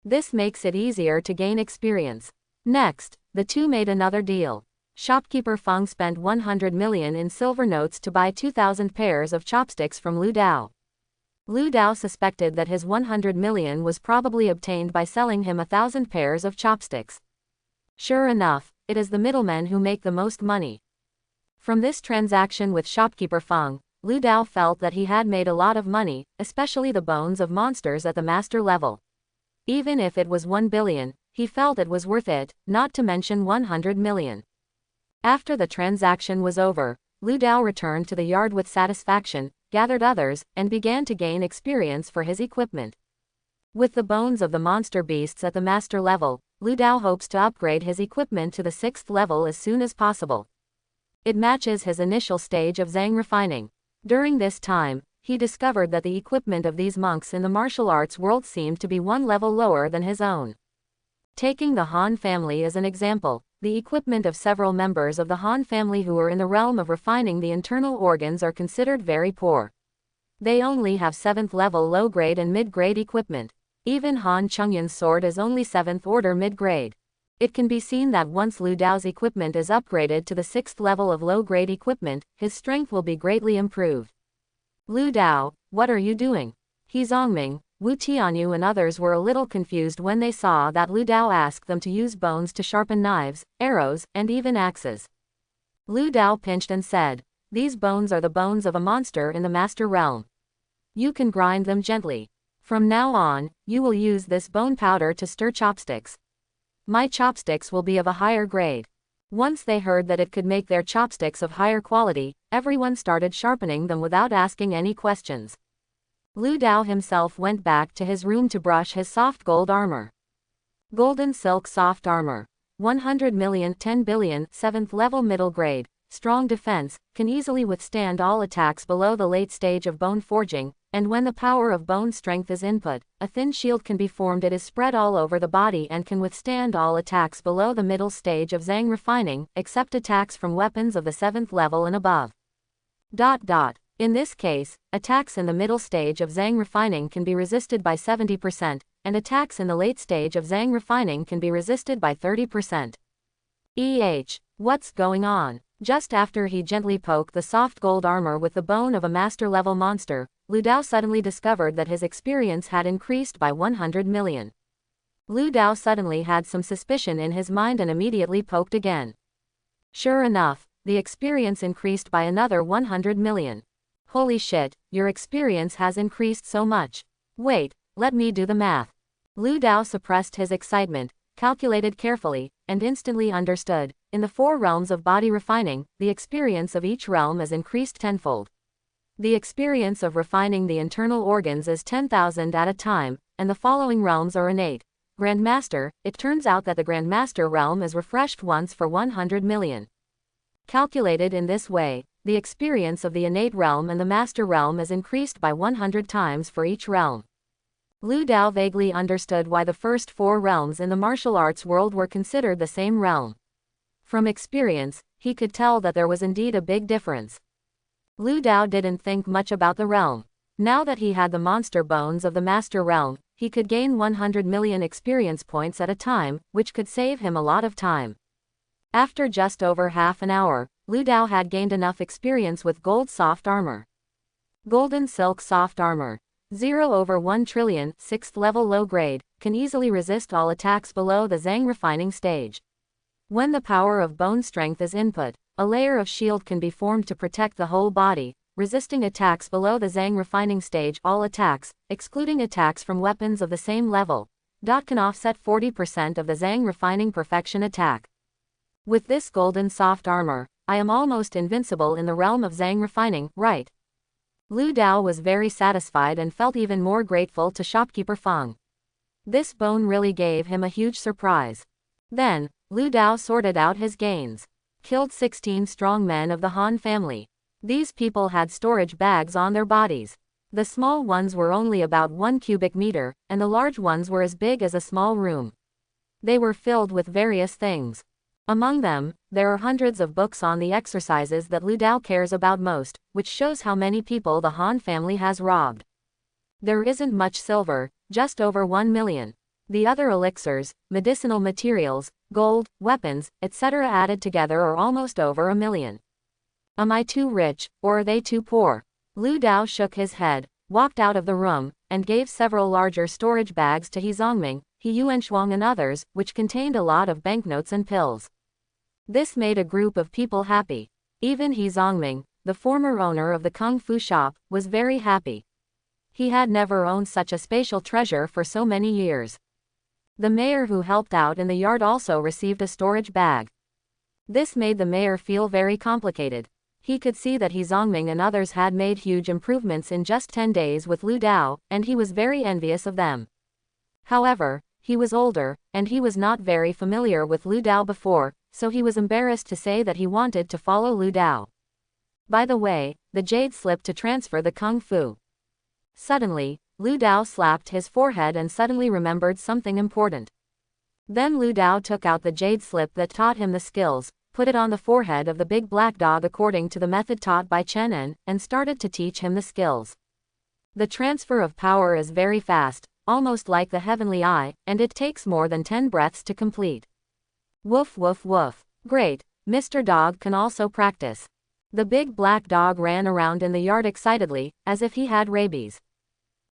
This makes it easier to gain experience. Next, the two made another deal. Shopkeeper Feng spent 100 million in silver notes to buy 2,000 pairs of chopsticks from Lu Dao. Lu Dao suspected that his 100 million was probably obtained by selling him 1,000 pairs of chopsticks. Sure enough, it is the middlemen who make the most money. From this transaction with shopkeeper Feng, Lu Dao felt that he had made a lot of money, especially the bones of monsters at the master level. Even if it was 1 billion, he felt it was worth it, not to mention 100 million. After the transaction was over, Lu Dao returned to the yard with satisfaction, gathered others, and began to gain experience for his equipment. With the bones of the monster beasts at the master level, Lu Dao hopes to upgrade his equipment to the 6th level as soon as possible. It matches his initial stage of Zhang refining. During this time, he discovered that the equipment of these monks in the martial arts world seemed to be one level lower than his own. Taking the Han family as an example, the equipment of several members of the Han family who are in the realm of refining the internal organs are considered very poor. They only have 7th level low-grade and mid-grade equipment. Even Han Chungyun's sword is only 7th order mid-grade. It can be seen that once Lu Dao's equipment is upgraded to the 6th level of low-grade equipment, his strength will be greatly improved. Lu Dao, what are you doing? He Zongming, Wu Tianyu and others were a little confused when they saw that Lu Dao asked them to use bones to sharpen knives, arrows, and even axes. Lu Dao pinched and said, "These bones are the bones of a monster in the Master Realm. You can grind them gently. From now on, you will use this bone powder to stir chopsticks. My chopsticks will be of a higher grade." Once they heard that it could make their chopsticks of higher quality, everyone started sharpening them without asking any questions. Lu Dao himself went back to his room to brush his soft gold armor. Golden silk soft armor. 100 million 10 billion 7th level middle grade. Strong defense, can easily withstand all attacks below the late stage of bone forging, and when the power of bone strength is input, a thin shield can be formed. It is spread all over the body and can withstand all attacks below the middle stage of Zhang refining, except attacks from weapons of the 7th level and above. In this case, attacks in the middle stage of Zhang refining can be resisted by 70%, and attacks in the late stage of Zhang refining can be resisted by 30%. What's going on? Just after he gently poked the soft gold armor with the bone of a master-level monster, Lu Dao suddenly discovered that his experience had increased by 100 million. Lu Dao suddenly had some suspicion in his mind and immediately poked again. Sure enough, the experience increased by another 100 million. Holy shit, your experience has increased so much. Wait, let me do the math. Lu Dao suppressed his excitement, calculated carefully, and instantly understood. In the 4 realms of body refining, the experience of each realm is increased tenfold. The experience of refining the internal organs is 10,000 at a time, and the following realms are innate. Grandmaster, it turns out that the Grandmaster realm is refreshed once for 100 million. Calculated in this way, the experience of the innate realm and the Master realm is increased by 100 times for each realm. Lu Dao vaguely understood why the first 4 realms in the martial arts world were considered the same realm. From experience, he could tell that there was indeed a big difference. Lu Dao didn't think much about the realm. Now that he had the monster bones of the Master realm, he could gain 100 million experience points at a time, which could save him a lot of time. After just over half an hour, Lu Dao had gained enough experience with gold soft armor. Golden silk soft armor. 0/1 trillion, 6th level low grade, can easily resist all attacks below the Zhang refining stage. When the power of bone strength is input, a layer of shield can be formed to protect the whole body, resisting attacks below the Zhang refining stage. All attacks, excluding attacks from weapons of the same level, can offset 40% of the Zhang refining perfection attack. With this golden soft armor, I am almost invincible in the realm of Zhang refining, right? Lu Dao was very satisfied and felt even more grateful to shopkeeper Feng. This bone really gave him a huge surprise. Then, Lu Dao sorted out his gains. Killed 16 strong men of the Han family. These people had storage bags on their bodies. The small ones were only about 1 cubic meter, and the large ones were as big as a small room. They were filled with various things. Among them, there are hundreds of books on the exercises that Lu Dao cares about most, which shows how many people the Han family has robbed. There isn't much silver, just over 1 million. The other elixirs, medicinal materials, gold, weapons, etc. added together are almost over 1 million. Am I too rich, or are they too poor? Lu Dao shook his head, walked out of the room, and gave several larger storage bags to He Zongming, He Yuanshuang and others, which contained a lot of banknotes and pills. This made a group of people happy. Even He Zongming, the former owner of the Kung Fu shop, was very happy. He had never owned such a spatial treasure for so many years. The mayor who helped out in the yard also received a storage bag. This made the mayor feel very complicated. He could see that He Zongming and others had made huge improvements in just 10 days with Lu Dao, and he was very envious of them. However, he was older, and he was not very familiar with Lu Dao before, so he was embarrassed to say that he wanted to follow Lu Dao. By the way, the jade slip to transfer the Kung Fu. Suddenly, Lu Dao slapped his forehead and suddenly remembered something important. Then Lu Dao took out the jade slip that taught him the skills, put it on the forehead of the big black dog according to the method taught by Chen En, and started to teach him the skills. The transfer of power is very fast. almost like the heavenly eye, and it takes more than 10 breaths to complete. Woof woof woof. Great, Mr. Dog can also practice. The big black dog ran around in the yard excitedly, as if he had rabies.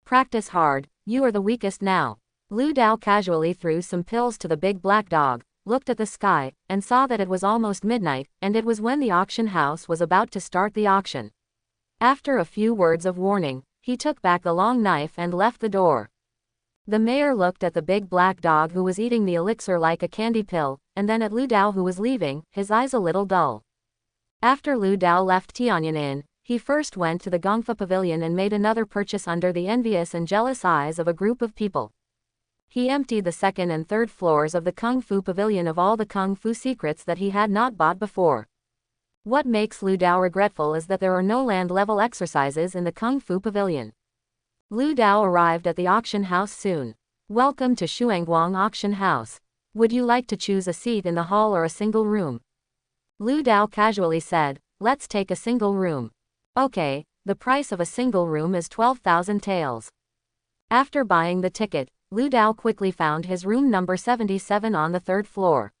Practice hard, you are the weakest now. Lu Dao casually threw some pills to the big black dog, looked at the sky, and saw that it was almost midnight, and it was when the auction house was about to start the auction. After a few words of warning, he took back the long knife and left the door. The mayor looked at the big black dog who was eating the elixir like a candy pill, and then at Lu Dao who was leaving, his eyes a little dull. After Lu Dao left Tianyan, he first went to the Gongfa Pavilion and made another purchase under the envious and jealous eyes of a group of people. He emptied the second and third floors of the Kung Fu Pavilion of all the Kung Fu secrets that he had not bought before. What makes Lu Dao regretful is that there are no land-level exercises in the Kung Fu Pavilion. Lu Dao arrived at the auction house soon. Welcome to Shuangguang Auction House. Would you like to choose a seat in the hall or a single room? Lu Dao casually said, let's take a single room. Okay, the price of a single room is 12,000 taels. After buying the ticket, Lu Dao quickly found his room number 77 on the third floor.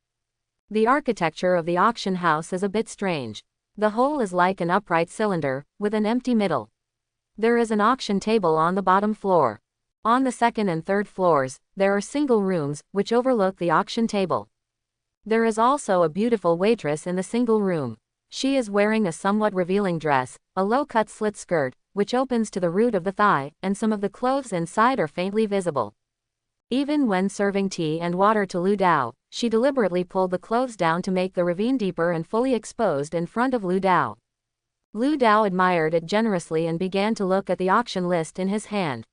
The architecture of the auction house is a bit strange. The whole is like an upright cylinder, with an empty middle. There is an auction table on the bottom floor. On the second and third floors, there are single rooms, which overlook the auction table. There is also a beautiful waitress in the single room. She is wearing a somewhat revealing dress, a low-cut slit skirt, which opens to the root of the thigh, and some of the clothes inside are faintly visible. Even when serving tea and water to Lu Dao, she deliberately pulled the clothes down to make the ravine deeper and fully exposed in front of Lu Dao. Lu Dao admired it generously and began to look at the auction list in his hand.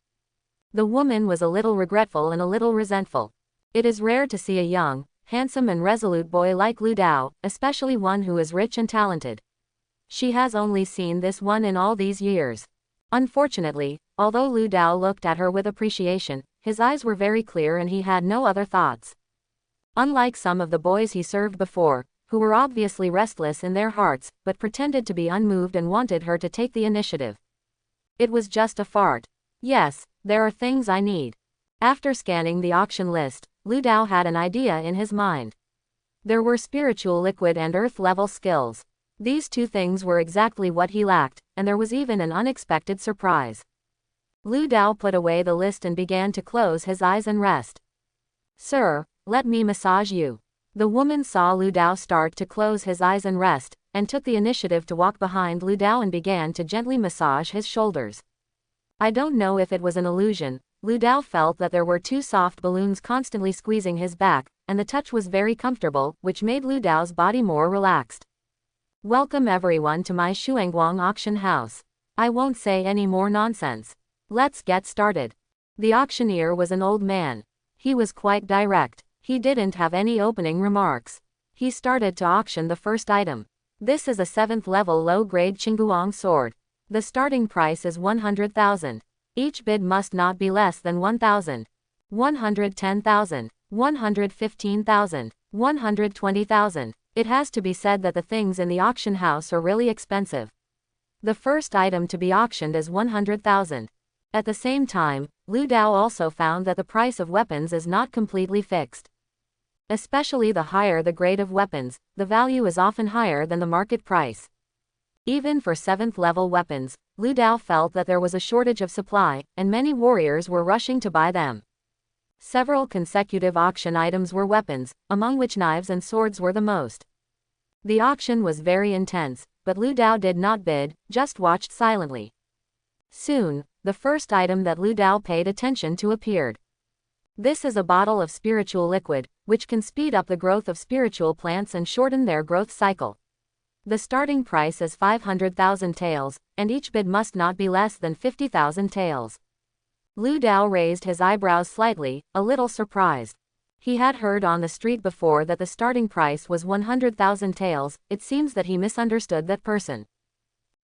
The woman was a little regretful and a little resentful. It is rare to see a young, handsome and resolute boy like Lu Dao, especially one who is rich and talented. She has only seen this one in all these years. Unfortunately, although Lu Dao looked at her with appreciation, his eyes were very clear and he had no other thoughts. Unlike some of the boys he served before, who were obviously restless in their hearts, but pretended to be unmoved and wanted her to take the initiative. It was just a fart. Yes, there are things I need. After scanning the auction list, Lu Dao had an idea in his mind. There were spiritual liquid and earth-level skills. These two things were exactly what he lacked, and there was even an unexpected surprise. Lu Dao put away the list and began to close his eyes and rest. Sir, let me massage you. The woman saw Lu Dao start to close his eyes and rest, and took the initiative to walk behind Lu Dao and began to gently massage his shoulders. I don't know if it was an illusion, Lu Dao felt that there were two soft balloons constantly squeezing his back, and the touch was very comfortable, which made Lu Dao's body more relaxed. Welcome everyone to my Shuangguang auction house. I won't say any more nonsense. Let's get started. The auctioneer was an old man. He was quite direct. He didn't have any opening remarks. He started to auction the first item. This is a 7th level low-grade Qingguang sword. The starting price is 100,000. Each bid must not be less than 1,000. 110,000. 115,000. 120,000. It has to be said that the things in the auction house are really expensive. The first item to be auctioned is 100,000. At the same time, Lu Dao also found that the price of weapons is not completely fixed. Especially the higher the grade of weapons, the value is often higher than the market price. Even for 7th level weapons, Lu Dao felt that there was a shortage of supply, and many warriors were rushing to buy them. Several consecutive auction items were weapons, among which knives and swords were the most. The auction was very intense, but Lu Dao did not bid, just watched silently. Soon, the first item that Lu Dao paid attention to appeared. This is a bottle of spiritual liquid, which can speed up the growth of spiritual plants and shorten their growth cycle. The starting price is 500,000 taels, and each bid must not be less than 50,000 taels. Lu Dao raised his eyebrows slightly, a little surprised. He had heard on the street before that the starting price was 100,000 taels. It seems that he misunderstood that person.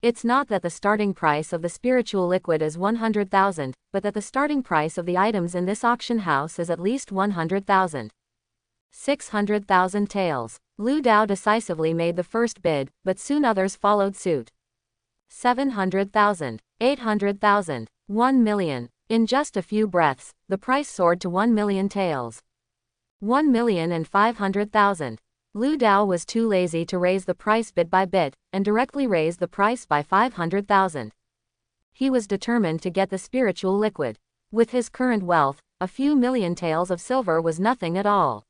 It's not that the starting price of the spiritual liquid is 100,000, but that the starting price of the items in this auction house is at least 100,000. 600,000 taels. Lu Dao decisively made the first bid, but soon others followed suit. 700,000. 800,000. 1 million. In just a few breaths, the price soared to 1,000,000 taels. 1,500,000. Lu Dao was too lazy to raise the price bit by bit, and directly raised the price by 500,000. He was determined to get the spiritual liquid. With his current wealth, a few million taels of silver was nothing at all.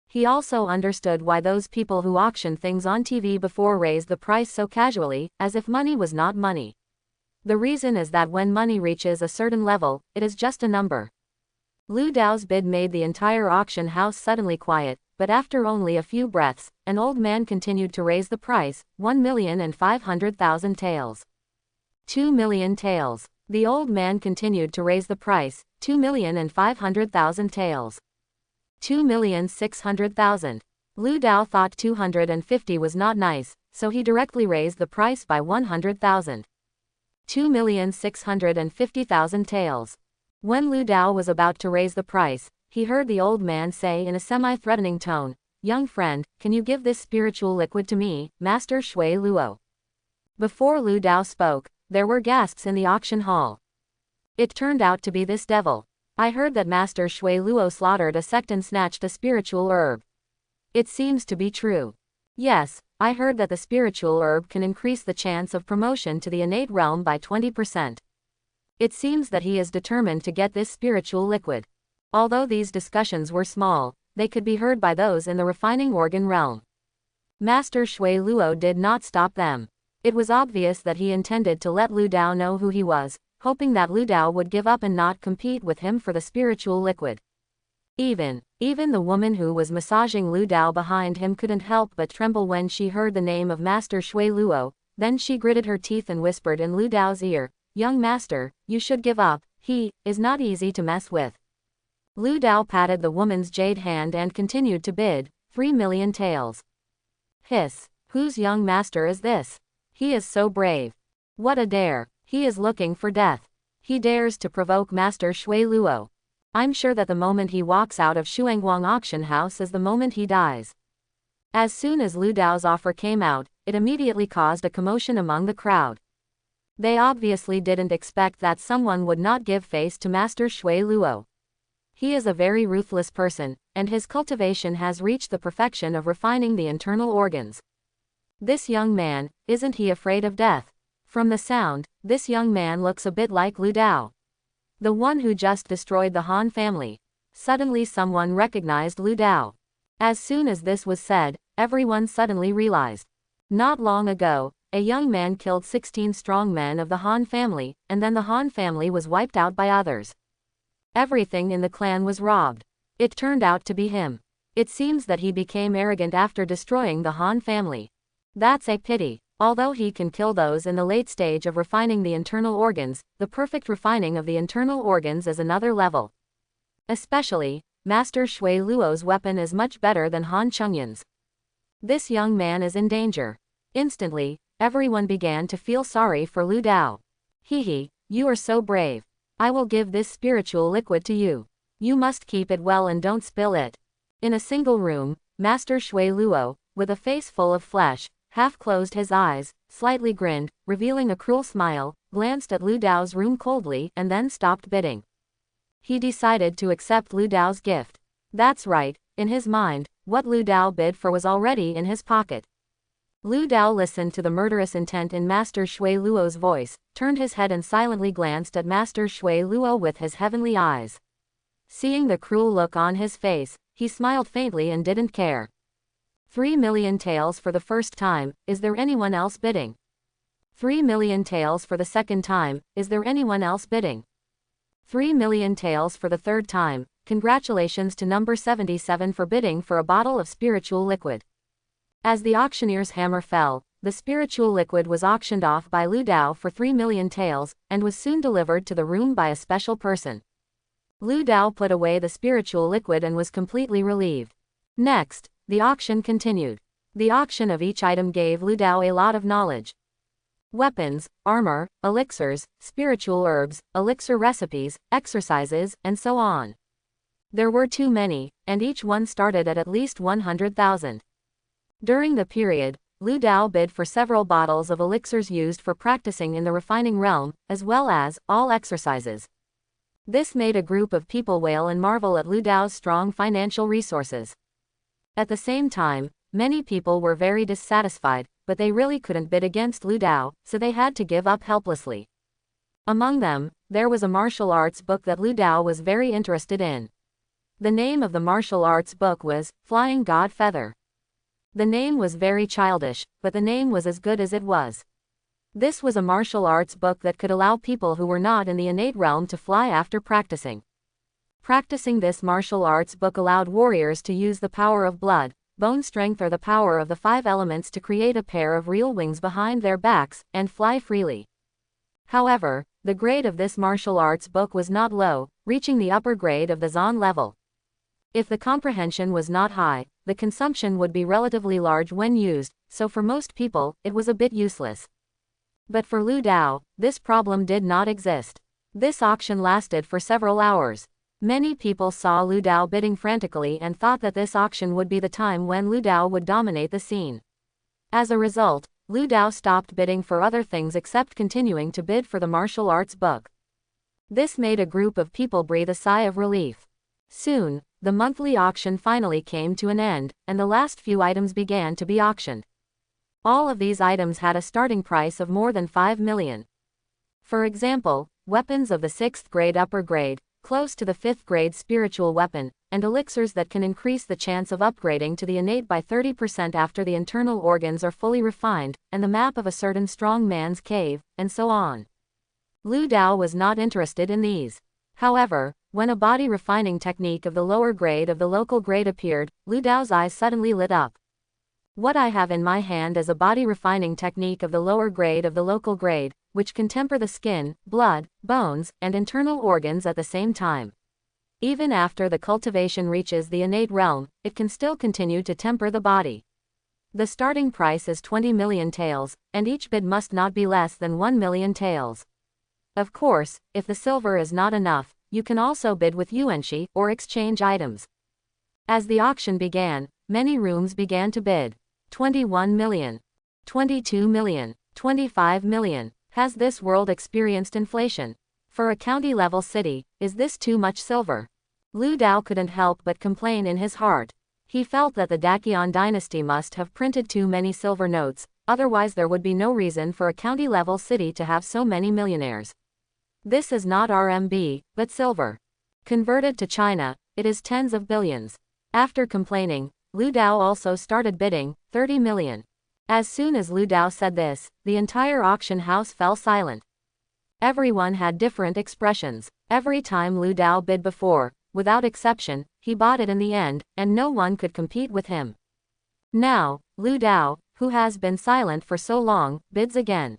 He also understood why those people who auction things on TV before raised the price so casually, as if money was not money. The reason is that when money reaches a certain level, it is just a number. Lu Dao's bid made the entire auction house suddenly quiet, but after only a few breaths, an old man continued to raise the price, 1,500,000 taels. 2,000,000 taels. The old man continued to raise the price, 2,500,000 taels. 2,600,000. Lu Dao thought 250 was not nice, so he directly raised the price by 100,000. 2,650,000 taels. When Lu Dao was about to raise the price, he heard the old man say in a semi-threatening tone, "Young friend, can you give this spiritual liquid to me, Master Shui Luo?" Before Lu Dao spoke, there were gasps in the auction hall. It turned out to be this devil. I heard that Master Shui Luo slaughtered a sect and snatched a spiritual herb. It seems to be true. Yes, I heard that the spiritual herb can increase the chance of promotion to the innate realm by 20%. It seems that he is determined to get this spiritual liquid. Although these discussions were small, they could be heard by those in the refining organ realm. Master Shui Luo did not stop them. It was obvious that he intended to let Lu Dao know who he was, hoping that Lu Dao would give up and not compete with him for the spiritual liquid. Even the woman who was massaging Lu Dao behind him couldn't help but tremble when she heard the name of Master Shui Luo. Then she gritted her teeth and whispered in Lu Dao's ear, "Young master, you should give up, he is not easy to mess with." Lu Dao patted the woman's jade hand and continued to bid, 3,000,000 taels. Hiss, whose young master is this? He is so brave. What a dare, he is looking for death. He dares to provoke Master Shui Luo. I'm sure that the moment he walks out of Shuangguang auction house is the moment he dies. As soon as Lu Dao's offer came out, it immediately caused a commotion among the crowd. They obviously didn't expect that someone would not give face to Master Shui Luo. He is a very ruthless person, and his cultivation has reached the perfection of refining the internal organs. This young man, isn't he afraid of death? From the sound, this young man looks a bit like Lu Dao, the one who just destroyed the Han family. Suddenly someone recognized Lu Dao. As soon as this was said, everyone suddenly realized. Not long ago, a young man killed 16 strong men of the Han family, and then the Han family was wiped out by others. Everything in the clan was robbed. It turned out to be him. It seems that he became arrogant after destroying the Han family. That's a pity. Although he can kill those in the late stage of refining the internal organs, the perfect refining of the internal organs is another level. Especially, Master Shui Luo's weapon is much better than Han Chengyan's. This young man is in danger. Instantly, everyone began to feel sorry for Lu Dao. Hehe, you are so brave. I will give this spiritual liquid to you. You must keep it well and don't spill it. In a single room, Master Shui Luo, with a face full of flesh, half closed his eyes, slightly grinned, revealing a cruel smile, glanced at Lu Dao's room coldly and then stopped bidding. He decided to accept Lu Dao's gift. That's right, in his mind, what Lu Dao bid for was already in his pocket. Lu Dao listened to the murderous intent in Master Shui Luo's voice, turned his head and silently glanced at Master Shui Luo with his heavenly eyes. Seeing the cruel look on his face, he smiled faintly and didn't care. 3,000,000 taels for the first time, is there anyone else bidding? 3,000,000 taels for the second time, is there anyone else bidding? 3,000,000 taels for the third time, congratulations to number 77 for bidding for a bottle of spiritual liquid. As the auctioneer's hammer fell, the spiritual liquid was auctioned off by Lu Dao for 3,000,000 taels, and was soon delivered to the room by a special person. Lu Dao put away the spiritual liquid and was completely relieved. Next, the auction continued. The auction of each item gave Lu Dao a lot of knowledge. Weapons, armor, elixirs, spiritual herbs, elixir recipes, exercises, and so on. There were too many, and each one started at least 100,000. During the period, Lu Dao bid for several bottles of elixirs used for practicing in the refining realm, as well as all exercises. This made a group of people wail and marvel at Lu Dao's strong financial resources. At the same time, many people were very dissatisfied, but they really couldn't bid against Lu Dao, so they had to give up helplessly. Among them, there was a martial arts book that Lu Dao was very interested in. The name of the martial arts book was Flying God Feather. The name was very childish, but the name was as good as it was. This was a martial arts book that could allow people who were not in the innate realm to fly after practicing. Practicing this martial arts book allowed warriors to use the power of blood, bone strength or the power of the 5 elements to create a pair of real wings behind their backs, and fly freely. However, the grade of this martial arts book was not low, reaching the upper grade of the Zan level. If the comprehension was not high, the consumption would be relatively large when used, so for most people, it was a bit useless. But for Lu Dao, this problem did not exist. This auction lasted for several hours. Many people saw Lu Dao bidding frantically and thought that this auction would be the time when Lu Dao would dominate the scene. As a result, Lu Dao stopped bidding for other things except continuing to bid for the martial arts book. This made a group of people breathe a sigh of relief. Soon, the monthly auction finally came to an end, and the last few items began to be auctioned. All of these items had a starting price of more than 5 million. For example, weapons of the 6th grade upper grade, close to the 5th grade spiritual weapon, and elixirs that can increase the chance of upgrading to the innate by 30% after the internal organs are fully refined, and the map of a certain strong man's cave, and so on. Lu Dao was not interested in these. However, when a body refining technique of the lower grade of the local grade appeared, Lu Dao's eyes suddenly lit up. What I have in my hand is a body refining technique of the lower grade of the local grade, which can temper the skin, blood, bones, and internal organs at the same time. Even after the cultivation reaches the innate realm, it can still continue to temper the body. The starting price is 20 million taels, and each bid must not be less than 1 million taels. Of course, if the silver is not enough, you can also bid with yuanxi or exchange items. As the auction began, many rooms began to bid. 21 million. 22 million. 25 million. Has this world experienced inflation? For a county-level city, is this too much silver? Lu Dao couldn't help but complain in his heart. He felt that the Daqian dynasty must have printed too many silver notes, otherwise there would be no reason for a county-level city to have so many millionaires. This is not RMB, but silver. Converted to China, it is tens of billions. After complaining, Lu Dao also started bidding, 30 million. As soon as Lu Dao said this, the entire auction house fell silent. Everyone had different expressions. Every time Lu Dao bid before, without exception, he bought it in the end, and no one could compete with him. Now, Lu Dao, who has been silent for so long, bids again.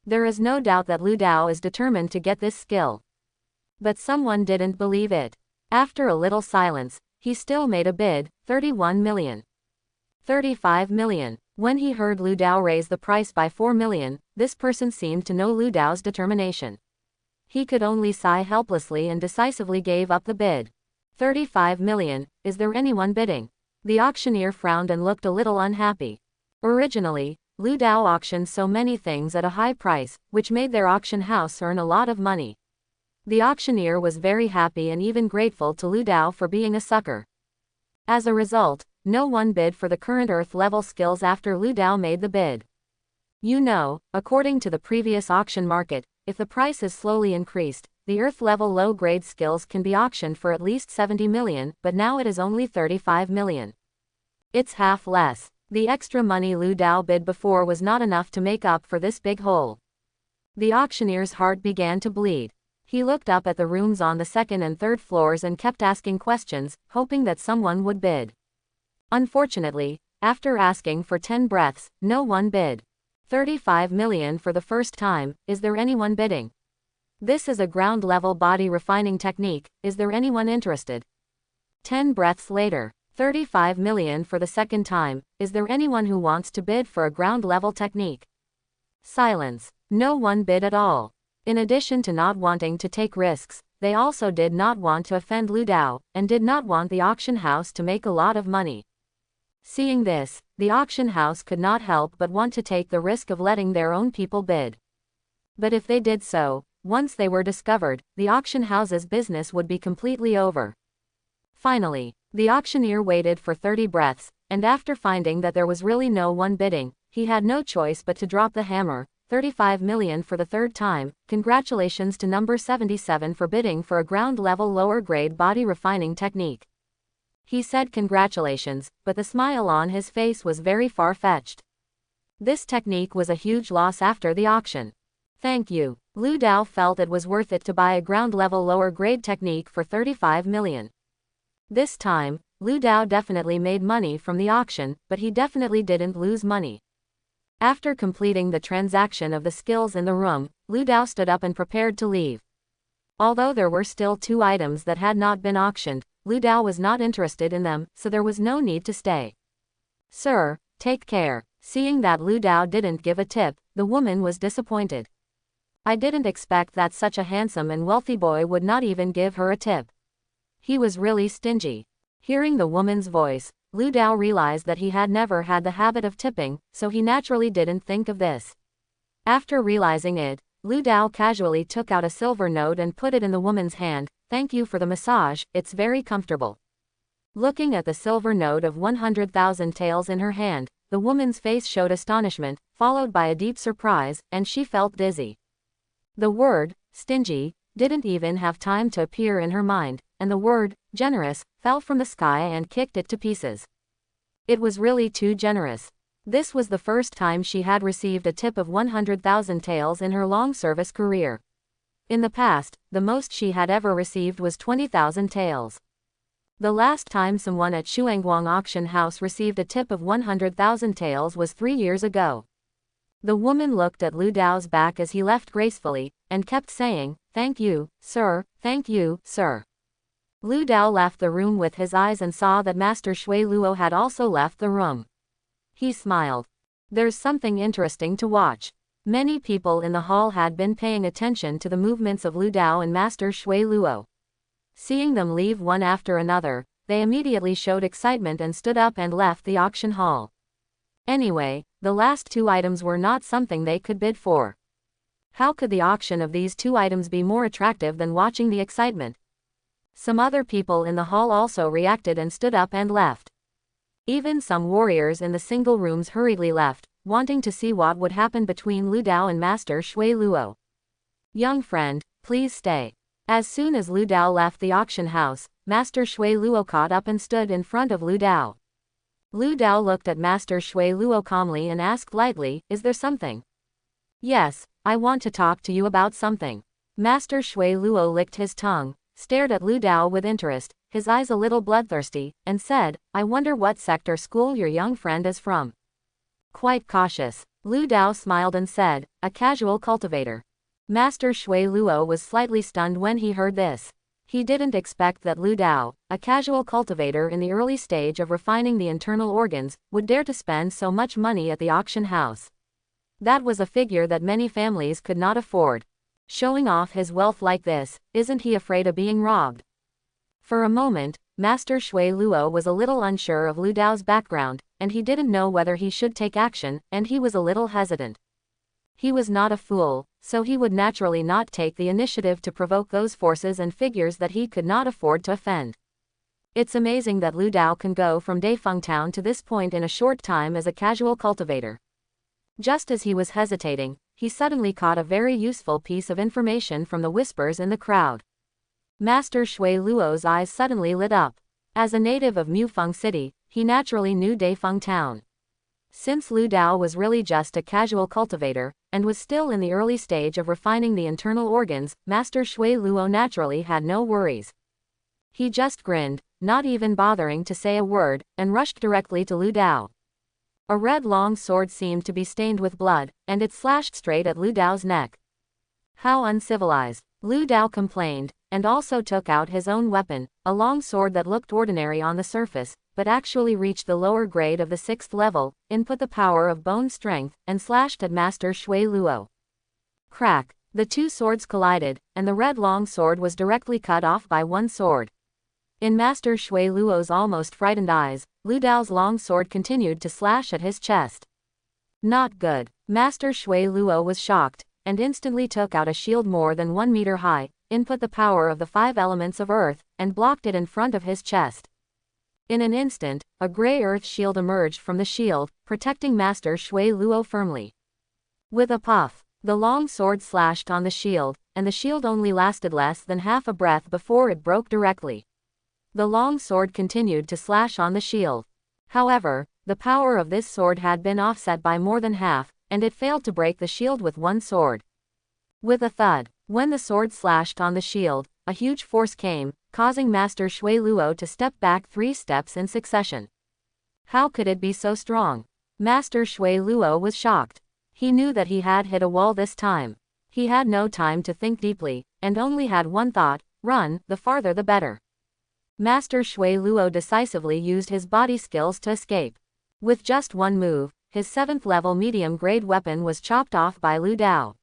There is no doubt that Lu Dao is determined to get this skill. But someone didn't believe it. After a little silence, he still made a bid, 31 million. 35 million. When he heard Lu Dao raise the price by 4 million, this person seemed to know Lu Dao's determination. He could only sigh helplessly and decisively gave up the bid. 35 million, is there anyone bidding? The auctioneer frowned and looked a little unhappy. Originally, Lu Dao auctioned so many things at a high price, which made their auction house earn a lot of money. The auctioneer was very happy and even grateful to Lu Dao for being a sucker. As a result, no one bid for the current Earth level skills after Lu Dao made the bid. You know, according to the previous auction market, if the price is slowly increased, the Earth level low grade skills can be auctioned for at least 70 million, but now it is only 35 million. It's half less. The extra money Lu Dao bid before was not enough to make up for this big hole. The auctioneer's heart began to bleed. He looked up at the rooms on the 2nd and 3rd floors and kept asking questions, hoping that someone would bid. Unfortunately, after asking for 10 breaths, no one bid. 35 million for the first time, is there anyone bidding? This is a ground-level body refining technique, is there anyone interested? 10 breaths later, 35 million for the second time, is there anyone who wants to bid for a ground-level technique? Silence. No one bid at all. In addition to not wanting to take risks, they also did not want to offend Lu Dao, and did not want the auction house to make a lot of money. Seeing this, the auction house could not help but want to take the risk of letting their own people bid. But if they did so, once they were discovered, the auction house's business would be completely over. Finally, the auctioneer waited for 30 breaths, and after finding that there was really no one bidding, he had no choice but to drop the hammer. 35 million for the third time. Congratulations to number 77 for bidding for a ground-level lower-grade body refining technique. He said congratulations, but the smile on his face was very far-fetched. This technique was a huge loss after the auction. Thank you. Lu Dao felt it was worth it to buy a ground-level lower-grade technique for 35 million. This time, Lu Dao definitely made money from the auction, but he definitely didn't lose money. After completing the transaction of the skills in the room, Lu Dao stood up and prepared to leave. Although there were still 2 items that had not been auctioned, Lu Dao was not interested in them, so there was no need to stay. Sir, take care. Seeing that Lu Dao didn't give a tip, the woman was disappointed. I didn't expect that such a handsome and wealthy boy would not even give her a tip. He was really stingy. Hearing the woman's voice, Lu Dao realized that he had never had the habit of tipping, so he naturally didn't think of this. After realizing it, Lu Dao casually took out a silver note and put it in the woman's hand. Thank you for the massage, it's very comfortable. Looking at the silver note of 100,000 taels in her hand, the woman's face showed astonishment, followed by a deep surprise, and she felt dizzy. The word, stingy, didn't even have time to appear in her mind, and the word, generous, fell from the sky and kicked it to pieces. It was really too generous. This was the first time she had received a tip of 100,000 taels in her long service career. In the past, the most she had ever received was 20,000 taels. The last time someone at Shuangguang auction house received a tip of 100,000 taels was 3 years ago. The woman looked at Lu Dao's back as he left gracefully, and kept saying, "Thank you, sir, thank you, sir." Lu Dao left the room with his eyes and saw that Master Shui Luo had also left the room. He smiled. There's something interesting to watch. Many people in the hall had been paying attention to the movements of Lu Dao and Master Shui Luo. Seeing them leave one after another, they immediately showed excitement and stood up and left the auction hall. Anyway, the last 2 items were not something they could bid for. How could the auction of these 2 items be more attractive than watching the excitement? Some other people in the hall also reacted and stood up and left. Even some warriors in the single rooms hurriedly left, wanting to see what would happen between Lu Dao and Master Shui Luo. Young friend, please stay. As soon as Lu Dao left the auction house, Master Shui Luo caught up and stood in front of Lu Dao. Lu Dao looked at Master Shui Luo calmly and asked lightly, "Is there something?" "Yes, I want to talk to you about something." Master Shui Luo licked his tongue, stared at Lu Dao with interest, his eyes a little bloodthirsty, and said, "I wonder what sector school your young friend is from." Quite cautious, Lu Dao smiled and said, "A casual cultivator." Master Shui Luo was slightly stunned when he heard this. He didn't expect that Lu Dao, a casual cultivator in the early stage of refining the internal organs, would dare to spend so much money at the auction house. That was a figure that many families could not afford. Showing off his wealth like this, isn't he afraid of being robbed? For a moment, Master Shui Luo was a little unsure of Lu Dao's background, and he didn't know whether he should take action, and he was a little hesitant. He was not a fool, so he would naturally not take the initiative to provoke those forces and figures that he could not afford to offend. It's amazing that Lu Dao can go from Dafeng Town to this point in a short time as a casual cultivator. Just as he was hesitating, he suddenly caught a very useful piece of information from the whispers in the crowd. Master Shui Luo's eyes suddenly lit up. As a native of Mufeng City, he naturally knew Dafeng Town. Since Lu Dao was really just a casual cultivator, and was still in the early stage of refining the internal organs, Master Shui Luo naturally had no worries. He just grinned, not even bothering to say a word, and rushed directly to Lu Dao. A red long sword seemed to be stained with blood, and it slashed straight at Lu Dao's neck. How uncivilized, Lu Dao complained, and also took out his own weapon, a long sword that looked ordinary on the surface, but actually reached the lower grade of the 6th level, input the power of bone strength, and slashed at Master Shui Luo. Crack! The 2 swords collided, and the red long sword was directly cut off by one sword. In Master Shui Luo's almost frightened eyes, Lu Dao's long sword continued to slash at his chest. Not good. Master Shui Luo was shocked, and instantly took out a shield more than 1 meter high, input the power of the 5 elements of earth, and blocked it in front of his chest. In an instant, a gray earth shield emerged from the shield, protecting Master Shui Luo firmly. With a puff, the long sword slashed on the shield, and the shield only lasted less than half a breath before it broke directly. The long sword continued to slash on the shield. However, the power of this sword had been offset by more than half, and it failed to break the shield with one sword. With a thud, when the sword slashed on the shield, a huge force came, causing Master Shui Luo to step back 3 steps in succession. How could it be so strong? Master Shui Luo was shocked. He knew that he had hit a wall this time. He had no time to think deeply, and only had one thought: run, the farther the better. Master Shui Luo decisively used his body skills to escape. With just one move, his 7th level medium-grade weapon was chopped off by Lu Dao.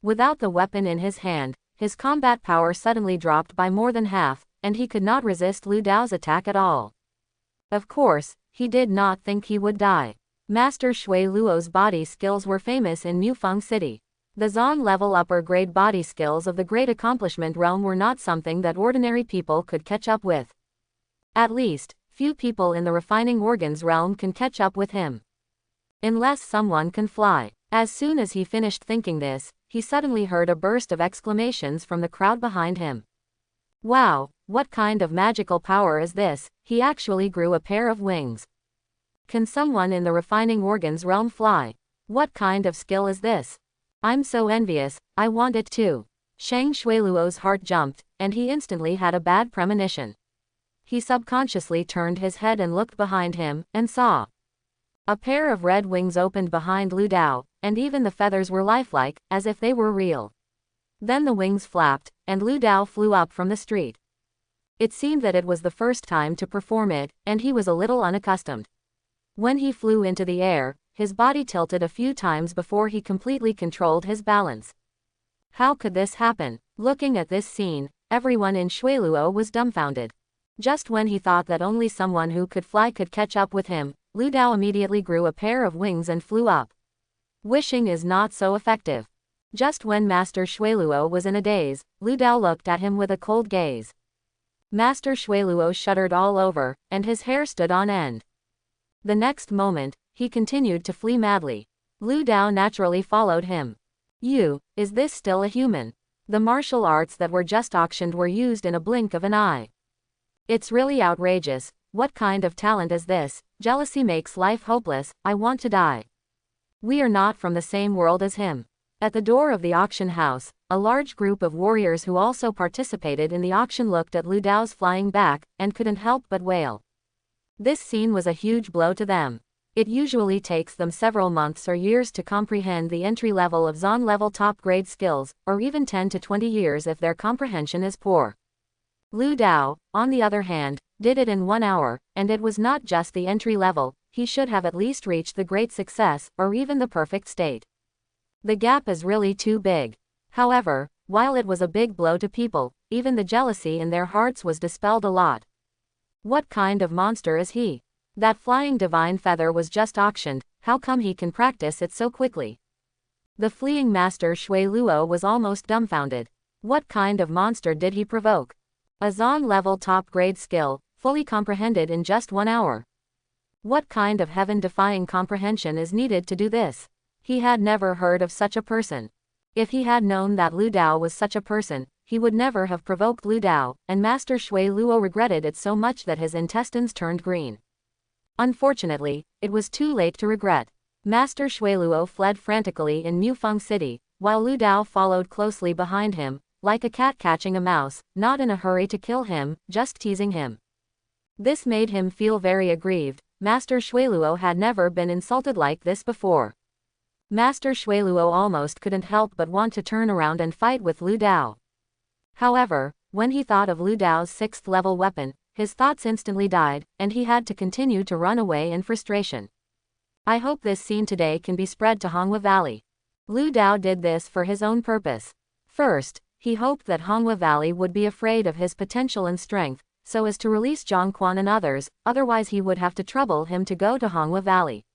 Without the weapon in his hand, his combat power suddenly dropped by more than half, and he could not resist Lu Dao's attack at all. Of course, he did not think he would die. Master Shui Luo's body skills were famous in Mufeng City. The Zon level upper grade body skills of the Great Accomplishment realm were not something that ordinary people could catch up with. At least, few people in the refining organs realm can catch up with him. Unless someone can fly. As soon as he finished thinking this, he suddenly heard a burst of exclamations from the crowd behind him. Wow, what kind of magical power is this? He actually grew a pair of wings. Can someone in the refining organs realm fly? What kind of skill is this? I'm so envious, I want it too. Shang Shuiluo's heart jumped, and he instantly had a bad premonition. He subconsciously turned his head and looked behind him, and saw a pair of red wings opened behind Lu Dao, and even the feathers were lifelike, as if they were real. Then the wings flapped, and Lu Dao flew up from the street. It seemed that it was the first time to perform it, and he was a little unaccustomed. When he flew into the air, his body tilted a few times before he completely controlled his balance. How could this happen? Looking at this scene, everyone in Shuiluo was dumbfounded. Just when he thought that only someone who could fly could catch up with him, Lu Dao immediately grew a pair of wings and flew up. Wishing is not so effective. Just when Master Shuiluo was in a daze, Lu Dao looked at him with a cold gaze. Master Shuiluo shuddered all over, and his hair stood on end. The next moment, he continued to flee madly. Lu Dao naturally followed him. Is this still a human? The martial arts that were just auctioned were used in a blink of an eye. It's really outrageous. What kind of talent is this? Jealousy makes life hopeless. I want to die. We are not from the same world as him. At the door of the auction house, a large group of warriors who also participated in the auction looked at Lu Dao's flying back, and couldn't help but wail. This scene was a huge blow to them. It usually takes them several months or years to comprehend the entry level of Zon level top grade skills, or even 10 to 20 years if their comprehension is poor. Lu Dao, on the other hand, did it in 1 hour, and it was not just the entry level, he should have at least reached the great success, or even the perfect state. The gap is really too big. However, while it was a big blow to people, even the jealousy in their hearts was dispelled a lot. What kind of monster is he? That flying divine feather was just auctioned, how come he can practice it so quickly? The fleeing Master Shui Luo was almost dumbfounded. What kind of monster did he provoke? A Zon level top grade skill, fully comprehended in just 1 hour. What kind of heaven-defying comprehension is needed to do this? He had never heard of such a person. If he had known that Lu Dao was such a person, he would never have provoked Lu Dao, and Master Shui Luo regretted it so much that his intestines turned green. Unfortunately, it was too late to regret. Master Shui Luo fled frantically in Mufeng City, while Lu Dao followed closely behind him, like a cat catching a mouse, not in a hurry to kill him, just teasing him. This made him feel very aggrieved. Master Shuiluo had never been insulted like this before. Master Shuiluo almost couldn't help but want to turn around and fight with Lu Dao. However, when he thought of Lu Dao's 6th level weapon, his thoughts instantly died, and he had to continue to run away in frustration. I hope this scene today can be spread to Honghua Valley. Lu Dao did this for his own purpose. First, he hoped that Honghua Valley would be afraid of his potential and strength, so as to release Zhang Quan and others, otherwise he would have to trouble him to go to Honghua Valley.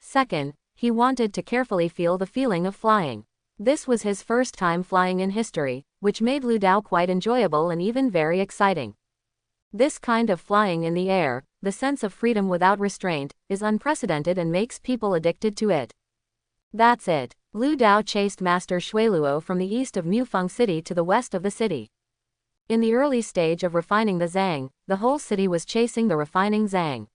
Second, he wanted to carefully feel the feeling of flying. This was his first time flying in history, which made Lu Dao quite enjoyable and even very exciting. This kind of flying in the air, the sense of freedom without restraint, is unprecedented and makes people addicted to it. That's it. Lu Dao chased Master Shuiluo from the east of Mufeng City to the west of the city. In the early stage of refining the Zhang, the whole city was chasing the refining Zhang.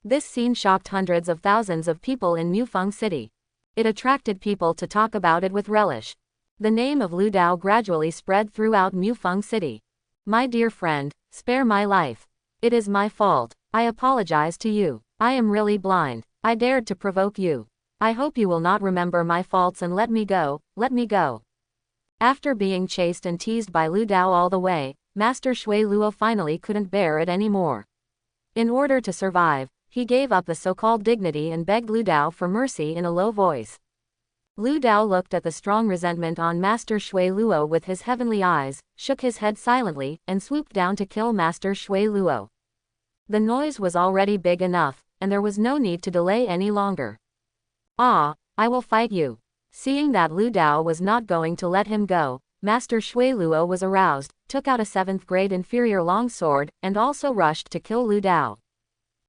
This scene shocked hundreds of thousands of people in Mufeng City. It attracted people to talk about it with relish. The name of Lu Dao gradually spread throughout Mufeng City. My dear friend, spare my life. It is my fault. I apologize to you. I am really blind. I dared to provoke you. I hope you will not remember my faults and let me go, let me go. After being chased and teased by Lu Dao all the way, Master Shuiluo finally couldn't bear it anymore. In order to survive, he gave up the so-called dignity and begged Lu Dao for mercy in a low voice. Lu Dao looked at the strong resentment on Master Shuiluo with his heavenly eyes, shook his head silently, and swooped down to kill Master Shuiluo. The noise was already big enough, and there was no need to delay any longer. Ah, I will fight you. Seeing that Lu Dao was not going to let him go, Master Shuiluo was aroused, took out a 7th grade inferior long sword, and also rushed to kill Lu Dao.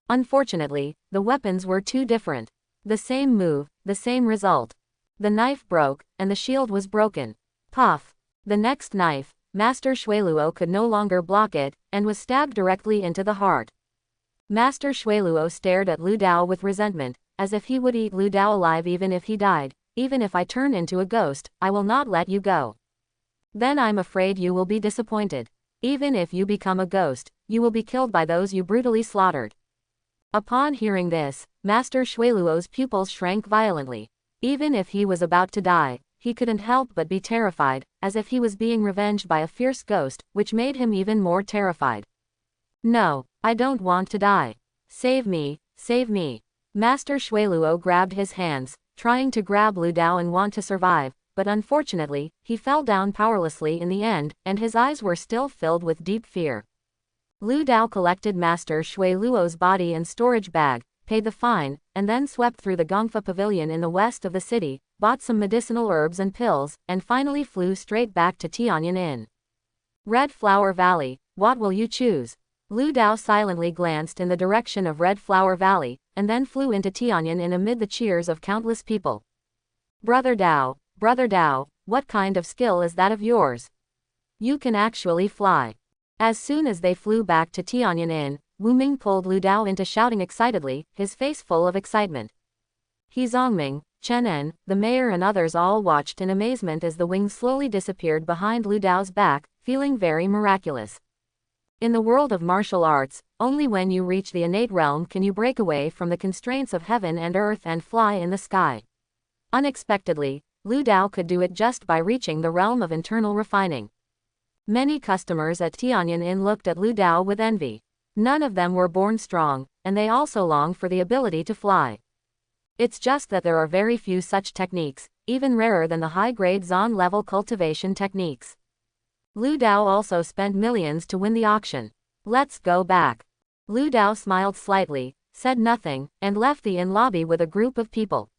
Unfortunately, the weapons were too different. The same move, the same result. The knife broke, and the shield was broken. Puff! The next knife, Master Shuiluo could no longer block it, and was stabbed directly into the heart. Master Shuiluo stared at Lu Dao with resentment, as if he would eat Lu Dao alive even if he died. Even if I turn into a ghost, I will not let you go. Then I'm afraid you will be disappointed. Even if you become a ghost, you will be killed by those you brutally slaughtered. Upon hearing this, Master Shuiluo's pupils shrank violently. Even if he was about to die, he couldn't help but be terrified, as if he was being revenged by a fierce ghost, which made him even more terrified. No, I don't want to die. Save me, save me. Master Shuiluo grabbed his hands, trying to grab Lu Dao and want to survive, but unfortunately, he fell down powerlessly in the end, and his eyes were still filled with deep fear. Lu Dao collected Master Shuiluo's body and storage bag, paid the fine, and then swept through the Gongfa Pavilion in the west of the city, bought some medicinal herbs and pills, and finally flew straight back to Tianyan Inn. Red Flower Valley, what will you choose? Lu Dao silently glanced in the direction of Red Flower Valley, and then flew into Tianyan Inn amid the cheers of countless people. Brother Dao, what kind of skill is that of yours? You can actually fly. As soon as they flew back to Tianyan Inn, Wu Ming pulled Lu Dao into shouting excitedly, his face full of excitement. He Zongming, Chen En, the mayor and others all watched in amazement as the wings slowly disappeared behind Lu Dao's back, feeling very miraculous. In the world of martial arts, only when you reach the innate realm can you break away from the constraints of heaven and earth and fly in the sky. Unexpectedly, Lu Dao could do it just by reaching the realm of internal refining. Many customers at Tianyan Inn looked at Lu Dao with envy. None of them were born strong, and they also longed for the ability to fly. It's just that there are very few such techniques, even rarer than the high-grade Zon level cultivation techniques. Lu Dao also spent millions to win the auction. Let's go back. Lu Dao smiled slightly, said nothing, and left the inn lobby with a group of people.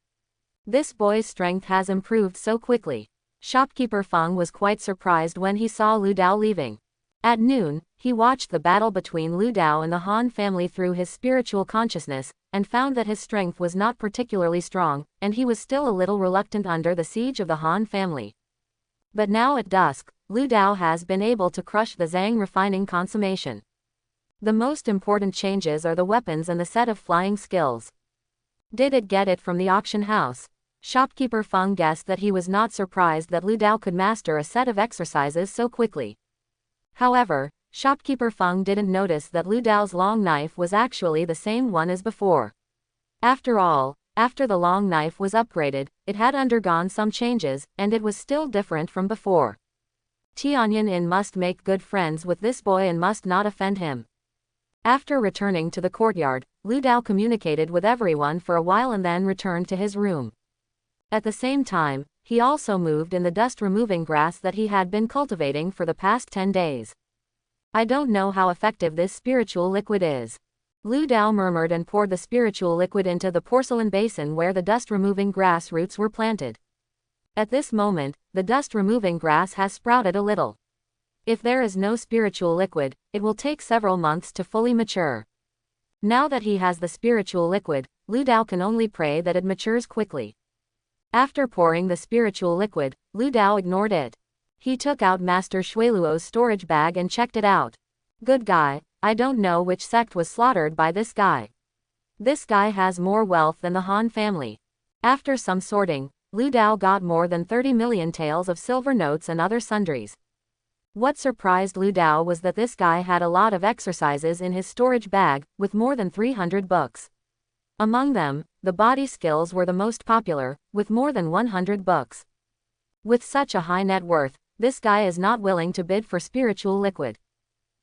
This boy's strength has improved so quickly. Shopkeeper Feng was quite surprised when he saw Lu Dao leaving. At noon, he watched the battle between Lu Dao and the Han family through his spiritual consciousness, and found that his strength was not particularly strong, and he was still a little reluctant under the siege of the Han family. But now at dusk, Lu Dao has been able to crush the Zhang refining consummation. The most important changes are the weapons and the set of flying skills. Did it get it from the auction house? Shopkeeper Feng guessed that he was not surprised that Lu Dao could master a set of exercises so quickly. However, Shopkeeper Feng didn't notice that Lu Dao's long knife was actually the same one as before. After all, after the long knife was upgraded, it had undergone some changes, and it was still different from before. Tianyan Inn must make good friends with this boy and must not offend him. After returning to the courtyard, Lu Dao communicated with everyone for a while and then returned to his room. At the same time, he also moved in the dust-removing grass that he had been cultivating for the past 10 days. I don't know how effective this spiritual liquid is. Lu Dao murmured and poured the spiritual liquid into the porcelain basin where the dust-removing grass roots were planted. At this moment, the dust-removing grass has sprouted a little. If there is no spiritual liquid, it will take several months to fully mature. Now that he has the spiritual liquid, Lu Dao can only pray that it matures quickly. After pouring the spiritual liquid, Lu Dao ignored it. He took out Master Shuiluo's storage bag and checked it out. Good guy, I don't know which sect was slaughtered by this guy. This guy has more wealth than the Han family. After some sorting, Lu Dao got more than 30 million taels of silver notes and other sundries. What surprised Lu Dao was that this guy had a lot of exercises in his storage bag, with more than 300 books. Among them, the body skills were the most popular, with more than 100 books. With such a high net worth, this guy is not willing to bid for spiritual liquid.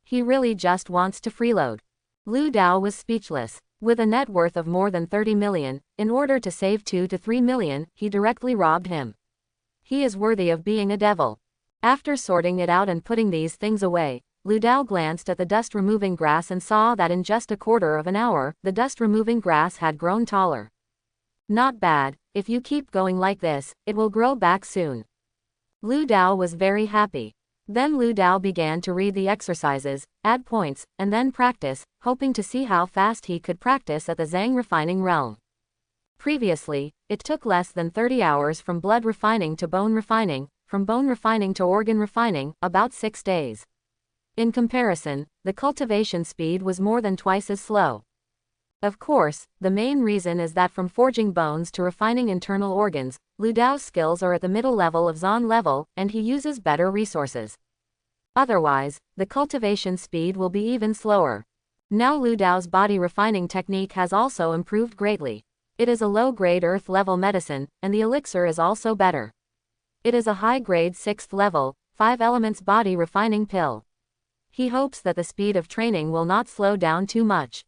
He really just wants to freeload. Lu Dao was speechless. With a net worth of more than 30 million, in order to save 2 to 3 million, he directly robbed him. He is worthy of being a devil. After sorting it out and putting these things away, Lu Dao glanced at the dust-removing grass and saw that in just a quarter of an hour, the dust-removing grass had grown taller. Not bad, if you keep going like this, it will grow back soon. Lu Dao was very happy. Then Lu Dao began to read the exercises, add points, and then practice, hoping to see how fast he could practice at the Zhang refining realm. Previously, it took less than 30 hours from blood refining to bone refining, from bone refining to organ refining, about 6 days. In comparison, the cultivation speed was more than twice as slow. Of course, the main reason is that from forging bones to refining internal organs, Lu Dao's skills are at the middle level of Zhan level, and he uses better resources. Otherwise, the cultivation speed will be even slower. Now Lu Dao's body refining technique has also improved greatly. It is a low-grade earth-level medicine, and the elixir is also better. It is a high-grade 6th level, 5 elements body refining pill. He hopes that the speed of training will not slow down too much.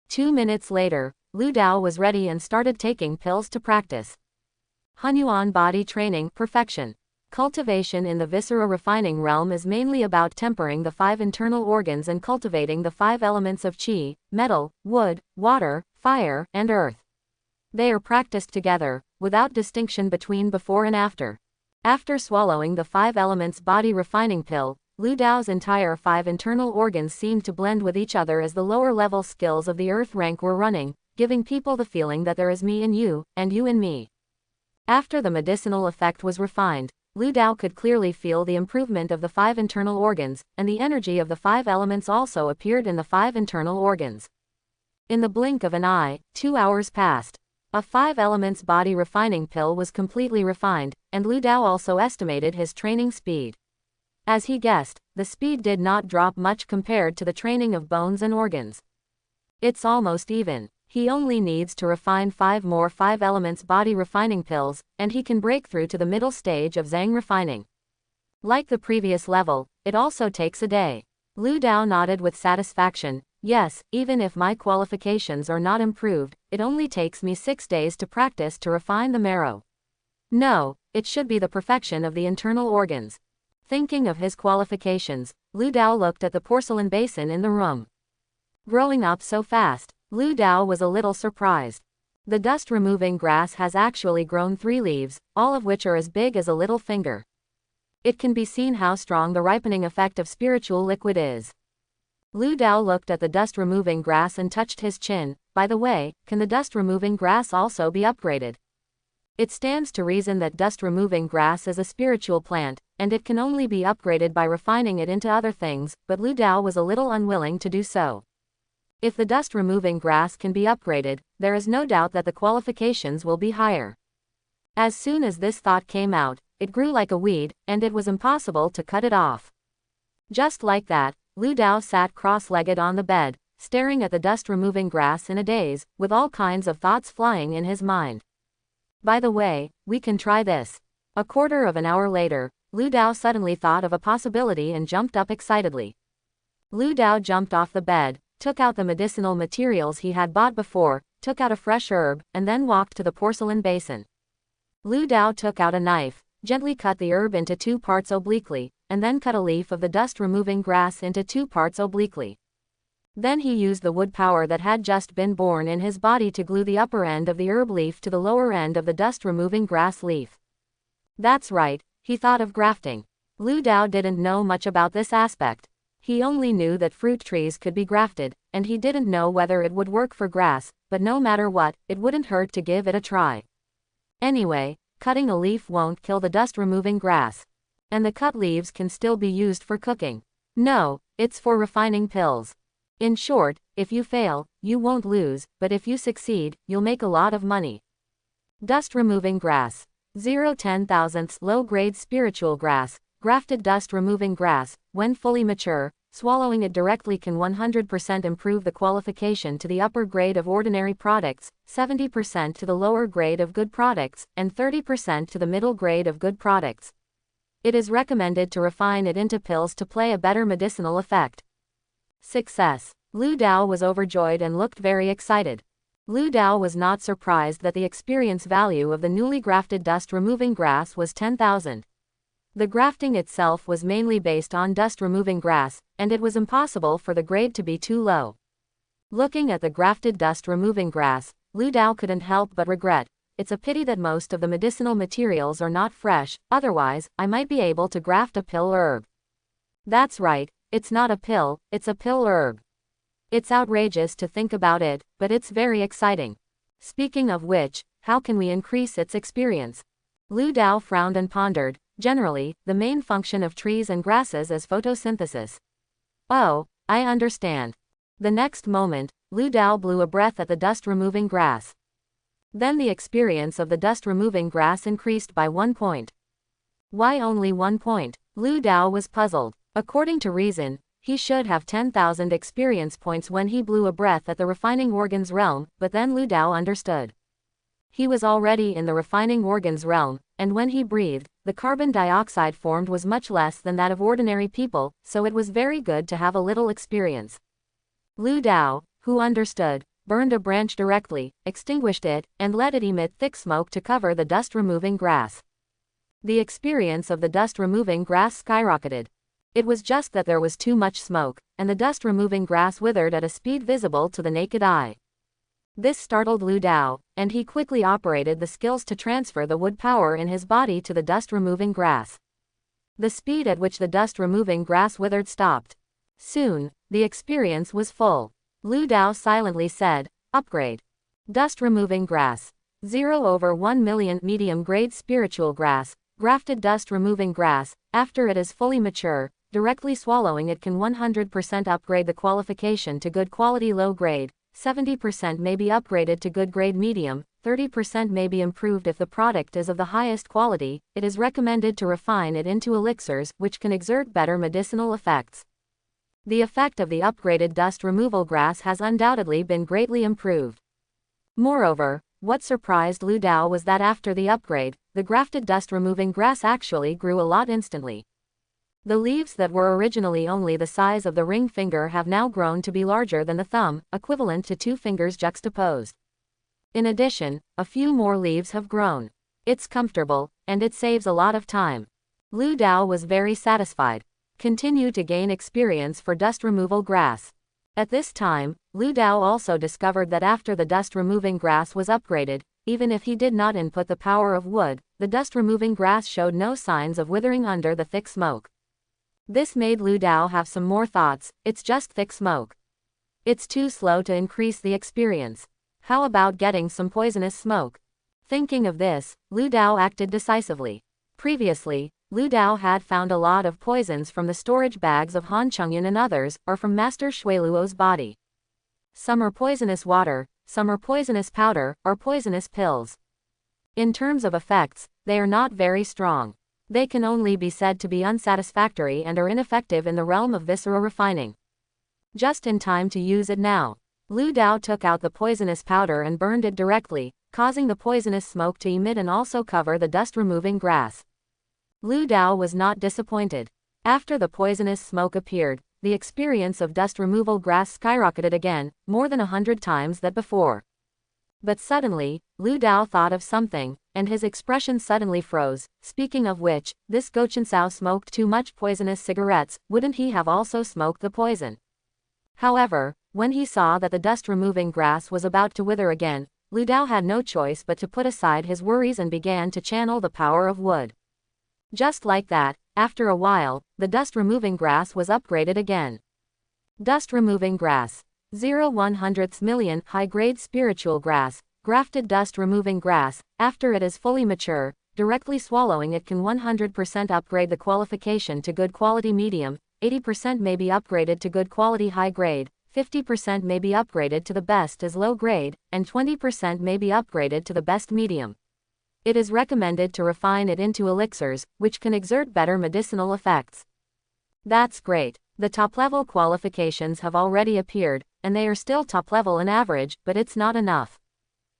2 minutes later, Lu Dao was ready and started taking pills to practice. Hunyuan body training perfection. Cultivation in the viscera refining realm is mainly about tempering the 5 internal organs and cultivating the 5 elements of qi, metal, wood, water, fire, and earth. They are practiced together, without distinction between before and after. After swallowing the 5 elements body refining pill, Lu Dao's entire 5 internal organs seemed to blend with each other as the lower level skills of the earth rank were running, giving people the feeling that there is me in you, and you in me. After the medicinal effect was refined, Lu Dao could clearly feel the improvement of the 5 internal organs, and the energy of the 5 elements also appeared in the 5 internal organs. In the blink of an eye, 2 hours passed. A 5 elements body refining pill was completely refined, and Lu Dao also estimated his training speed. As he guessed, the speed did not drop much compared to the training of bones and organs. It's almost even. He only needs to refine 5 more 5 elements body refining pills, and he can break through to the middle stage of Zhang refining. Like the previous level, it also takes a day. Lu Dao nodded with satisfaction. Yes, even if my qualifications are not improved, it only takes me 6 days to practice to refine the marrow. No, it should be the perfection of the internal organs. Thinking of his qualifications, Lu Dao looked at the porcelain basin in the room. Growing up so fast, Lu Dao was a little surprised. The dust-removing grass has actually grown 3 leaves, all of which are as big as a little finger. It can be seen how strong the ripening effect of spiritual liquid is. Lu Dao looked at the dust-removing grass and touched his chin. By the way, can the dust-removing grass also be upgraded? It stands to reason that dust-removing grass is a spiritual plant, and it can only be upgraded by refining it into other things, but Lu Dao was a little unwilling to do so. If the dust-removing grass can be upgraded, there is no doubt that the qualifications will be higher. As soon as this thought came out, it grew like a weed, and it was impossible to cut it off. Just like that, Lu Dao sat cross-legged on the bed, staring at the dust-removing grass in a daze, with all kinds of thoughts flying in his mind. By the way, we can try this. A quarter of an hour later, Lu Dao suddenly thought of a possibility and jumped up excitedly. Lu Dao jumped off the bed, took out the medicinal materials he had bought before, took out a fresh herb, and then walked to the porcelain basin. Lu Dao took out a knife, gently cut the herb into 2 parts obliquely, and then cut a leaf of the dust-removing grass into 2 parts obliquely. Then he used the wood power that had just been born in his body to glue the upper end of the herb leaf to the lower end of the dust-removing grass leaf. That's right, he thought of grafting. Lu Dao didn't know much about this aspect. He only knew that fruit trees could be grafted, and he didn't know whether it would work for grass, but no matter what, it wouldn't hurt to give it a try. Anyway, cutting a leaf won't kill the dust-removing grass. And the cut leaves can still be used for cooking. No, it's for refining pills. In short, if you fail, you won't lose, but if you succeed, you'll make a lot of money. Dust-removing grass. 0.10 low-grade spiritual grass. Grafted dust-removing grass, when fully mature, swallowing it directly can 100% improve the qualification to the upper grade of ordinary products, 70% to the lower grade of good products, and 30% to the middle grade of good products. It is recommended to refine it into pills to play a better medicinal effect. Success. Lu Dao was overjoyed and looked very excited. Lu Dao was not surprised that the experience value of the newly grafted dust-removing grass was 10,000. The grafting itself was mainly based on dust-removing grass, and it was impossible for the grade to be too low. Looking at the grafted dust-removing grass, Lu Dao couldn't help but regret. It's a pity that most of the medicinal materials are not fresh, otherwise, I might be able to graft a pill herb. That's right, it's not a pill, it's a pill herb. It's outrageous to think about it, but it's very exciting. Speaking of which, how can we increase its experience? Lu Dao frowned and pondered. Generally, the main function of trees and grasses is photosynthesis. Oh, I understand. The next moment, Lu Dao blew a breath at the dust-removing grass. Then the experience of the dust-removing grass increased by 1 point. Why only 1 point? Lu Dao was puzzled. According to reason, he should have 10,000 experience points when he blew a breath at the refining organs realm, but then Lu Dao understood. He was already in the refining organs realm, and when he breathed, the carbon dioxide formed was much less than that of ordinary people, so it was very good to have a little experience. Lu Dao, who understood, burned a branch directly, extinguished it, and let it emit thick smoke to cover the dust-removing grass. The experience of the dust-removing grass skyrocketed. It was just that there was too much smoke, and the dust-removing grass withered at a speed visible to the naked eye. This startled Lu Dao, and he quickly operated the skills to transfer the wood power in his body to the dust-removing grass. The speed at which the dust-removing grass withered stopped. Soon, the experience was full. Lu Dao silently said, "Upgrade. Dust-removing grass. 0/1 million medium-grade spiritual grass, grafted dust-removing grass, after it is fully mature, directly swallowing it can 100% upgrade the qualification to good quality low grade. 70% may be upgraded to good grade medium, 30% may be improved if the product is of the highest quality. It is recommended to refine it into elixirs, which can exert better medicinal effects." The effect of the upgraded dust removal grass has undoubtedly been greatly improved. Moreover, what surprised Lu Dao was that after the upgrade, the grafted dust removing grass actually grew a lot instantly. The leaves that were originally only the size of the ring finger have now grown to be larger than the thumb, equivalent to 2 fingers juxtaposed. In addition, a few more leaves have grown. It's comfortable, and it saves a lot of time. Lu Dao was very satisfied. Continue to gain experience for dust removal grass. At this time, Lu Dao also discovered that after the dust removing grass was upgraded, even if he did not input the power of wood, the dust removing grass showed no signs of withering under the thick smoke. This made Lu Dao have some more thoughts. It's just thick smoke. It's too slow to increase the experience. How about getting some poisonous smoke? Thinking of this, Lu Dao acted decisively. Previously, Lu Dao had found a lot of poisons from the storage bags of Han Chongyun and others, or from Master Shuiluo's body. Some are poisonous water, some are poisonous powder, or poisonous pills. In terms of effects, they are not very strong. They can only be said to be unsatisfactory and are ineffective in the realm of viscera refining. Just in time to use it now. Lu Dao took out the poisonous powder and burned it directly, causing the poisonous smoke to emit and also cover the dust-removing grass. Lu Dao was not disappointed. After the poisonous smoke appeared, the experience of dust removal grass skyrocketed again, more than 100 times that before. But suddenly, Lu Dao thought of something, and his expression suddenly froze. Speaking of which, this Gochinsao smoked too much poisonous cigarettes, wouldn't he have also smoked the poison? However, when he saw that the dust-removing grass was about to wither again, Lu Dao had no choice but to put aside his worries and began to channel the power of wood. Just like that, after a while, the dust-removing grass was upgraded again. Dust-removing grass. 0/100 million high-grade spiritual grass, grafted dust-removing grass. After it is fully mature, directly swallowing it can 100% upgrade the qualification to good quality medium, 80% may be upgraded to good quality high grade, 50% may be upgraded to the best as low grade, and 20% may be upgraded to the best medium. It is recommended to refine it into elixirs, which can exert better medicinal effects. That's great. The top-level qualifications have already appeared, and they are still top-level in average, but it's not enough.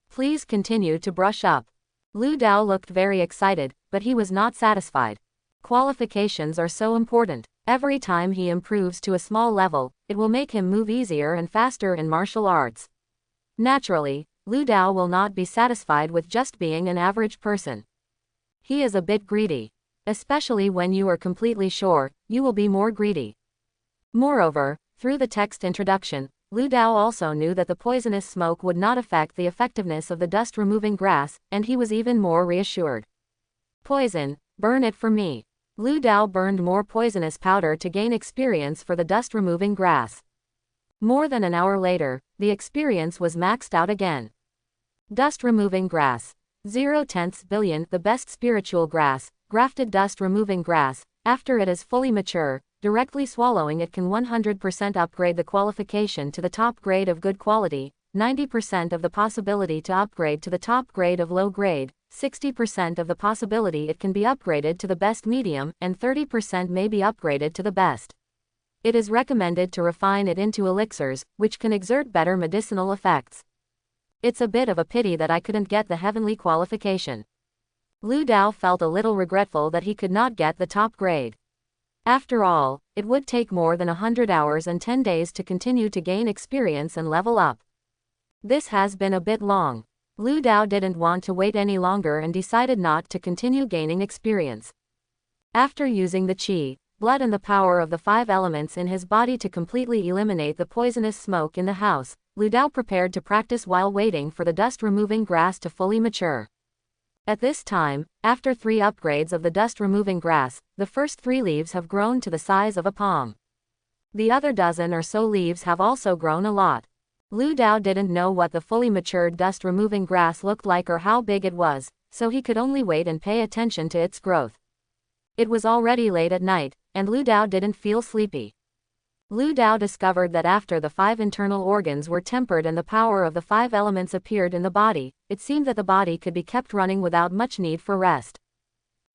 Please continue to brush up. Lu Dao looked very excited, but he was not satisfied. Qualifications are so important. Every time he improves to a small level, it will make him move easier and faster in martial arts. Naturally, Lu Dao will not be satisfied with just being an average person. He is a bit greedy. Especially when you are completely sure, you will be more greedy. Moreover, through the text introduction, Lu Dao also knew that the poisonous smoke would not affect the effectiveness of the dust-removing grass, and he was even more reassured. Poison, burn it for me. Lu Dao burned more poisonous powder to gain experience for the dust-removing grass. More than an hour later, the experience was maxed out again. Dust-removing grass. 0/10 billion the best spiritual grass, grafted dust-removing grass. After it is fully mature, directly swallowing it can 100% upgrade the qualification to the top grade of good quality, 90% of the possibility to upgrade to the top grade of low grade, 60% of the possibility it can be upgraded to the best medium, and 30% may be upgraded to the best. It is recommended to refine it into elixirs, which can exert better medicinal effects. It's a bit of a pity that I couldn't get the heavenly qualification. Lu Dao felt a little regretful that he could not get the top grade. After all, it would take more than 100 hours and 10 days to continue to gain experience and level up. This has been a bit long. Lu Dao didn't want to wait any longer and decided not to continue gaining experience. After using the qi, blood and the power of the 5 elements in his body to completely eliminate the poisonous smoke in the house, Lu Dao prepared to practice while waiting for the dust-removing grass to fully mature. At this time, after 3 upgrades of the dust-removing grass, the first 3 leaves have grown to the size of a palm. The other dozen or so leaves have also grown a lot. Lu Dao didn't know what the fully matured dust-removing grass looked like or how big it was, so he could only wait and pay attention to its growth. It was already late at night, and Lu Dao didn't feel sleepy. Lu Dao discovered that after the 5 internal organs were tempered and the power of the 5 elements appeared in the body, it seemed that the body could be kept running without much need for rest.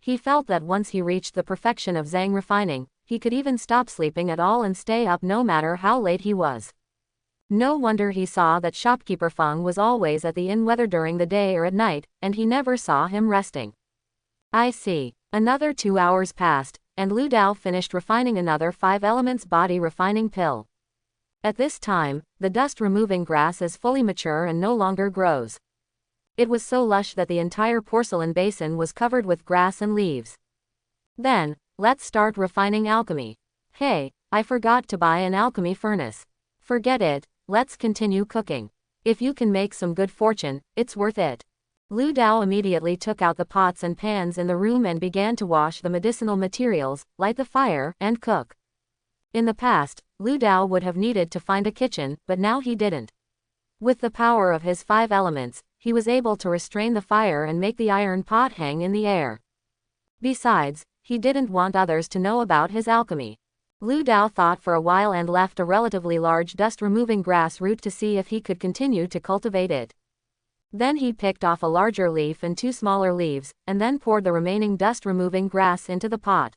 He felt that once he reached the perfection of Zhang refining, he could even stop sleeping at all and stay up no matter how late he was. No wonder he saw that shopkeeper Feng was always at the inn whether during the day or at night, and he never saw him resting. I see. Another 2 hours passed, and Lu Dao finished refining another 5 elements body refining pill. At this time, the dust-removing grass is fully mature and no longer grows. It was so lush that the entire porcelain basin was covered with grass and leaves. Then, let's start refining alchemy. Hey, I forgot to buy an alchemy furnace. Forget it, let's continue cooking. If you can make some good fortune, it's worth it. Lu Dao immediately took out the pots and pans in the room and began to wash the medicinal materials, light the fire, and cook. In the past, Lu Dao would have needed to find a kitchen, but now he didn't. With the power of his 5 elements, he was able to restrain the fire and make the iron pot hang in the air. Besides, he didn't want others to know about his alchemy. Lu Dao thought for a while and left a relatively large dust-removing grass root to see if he could continue to cultivate it. Then he picked off a larger leaf and 2 smaller leaves, and then poured the remaining dust-removing grass into the pot.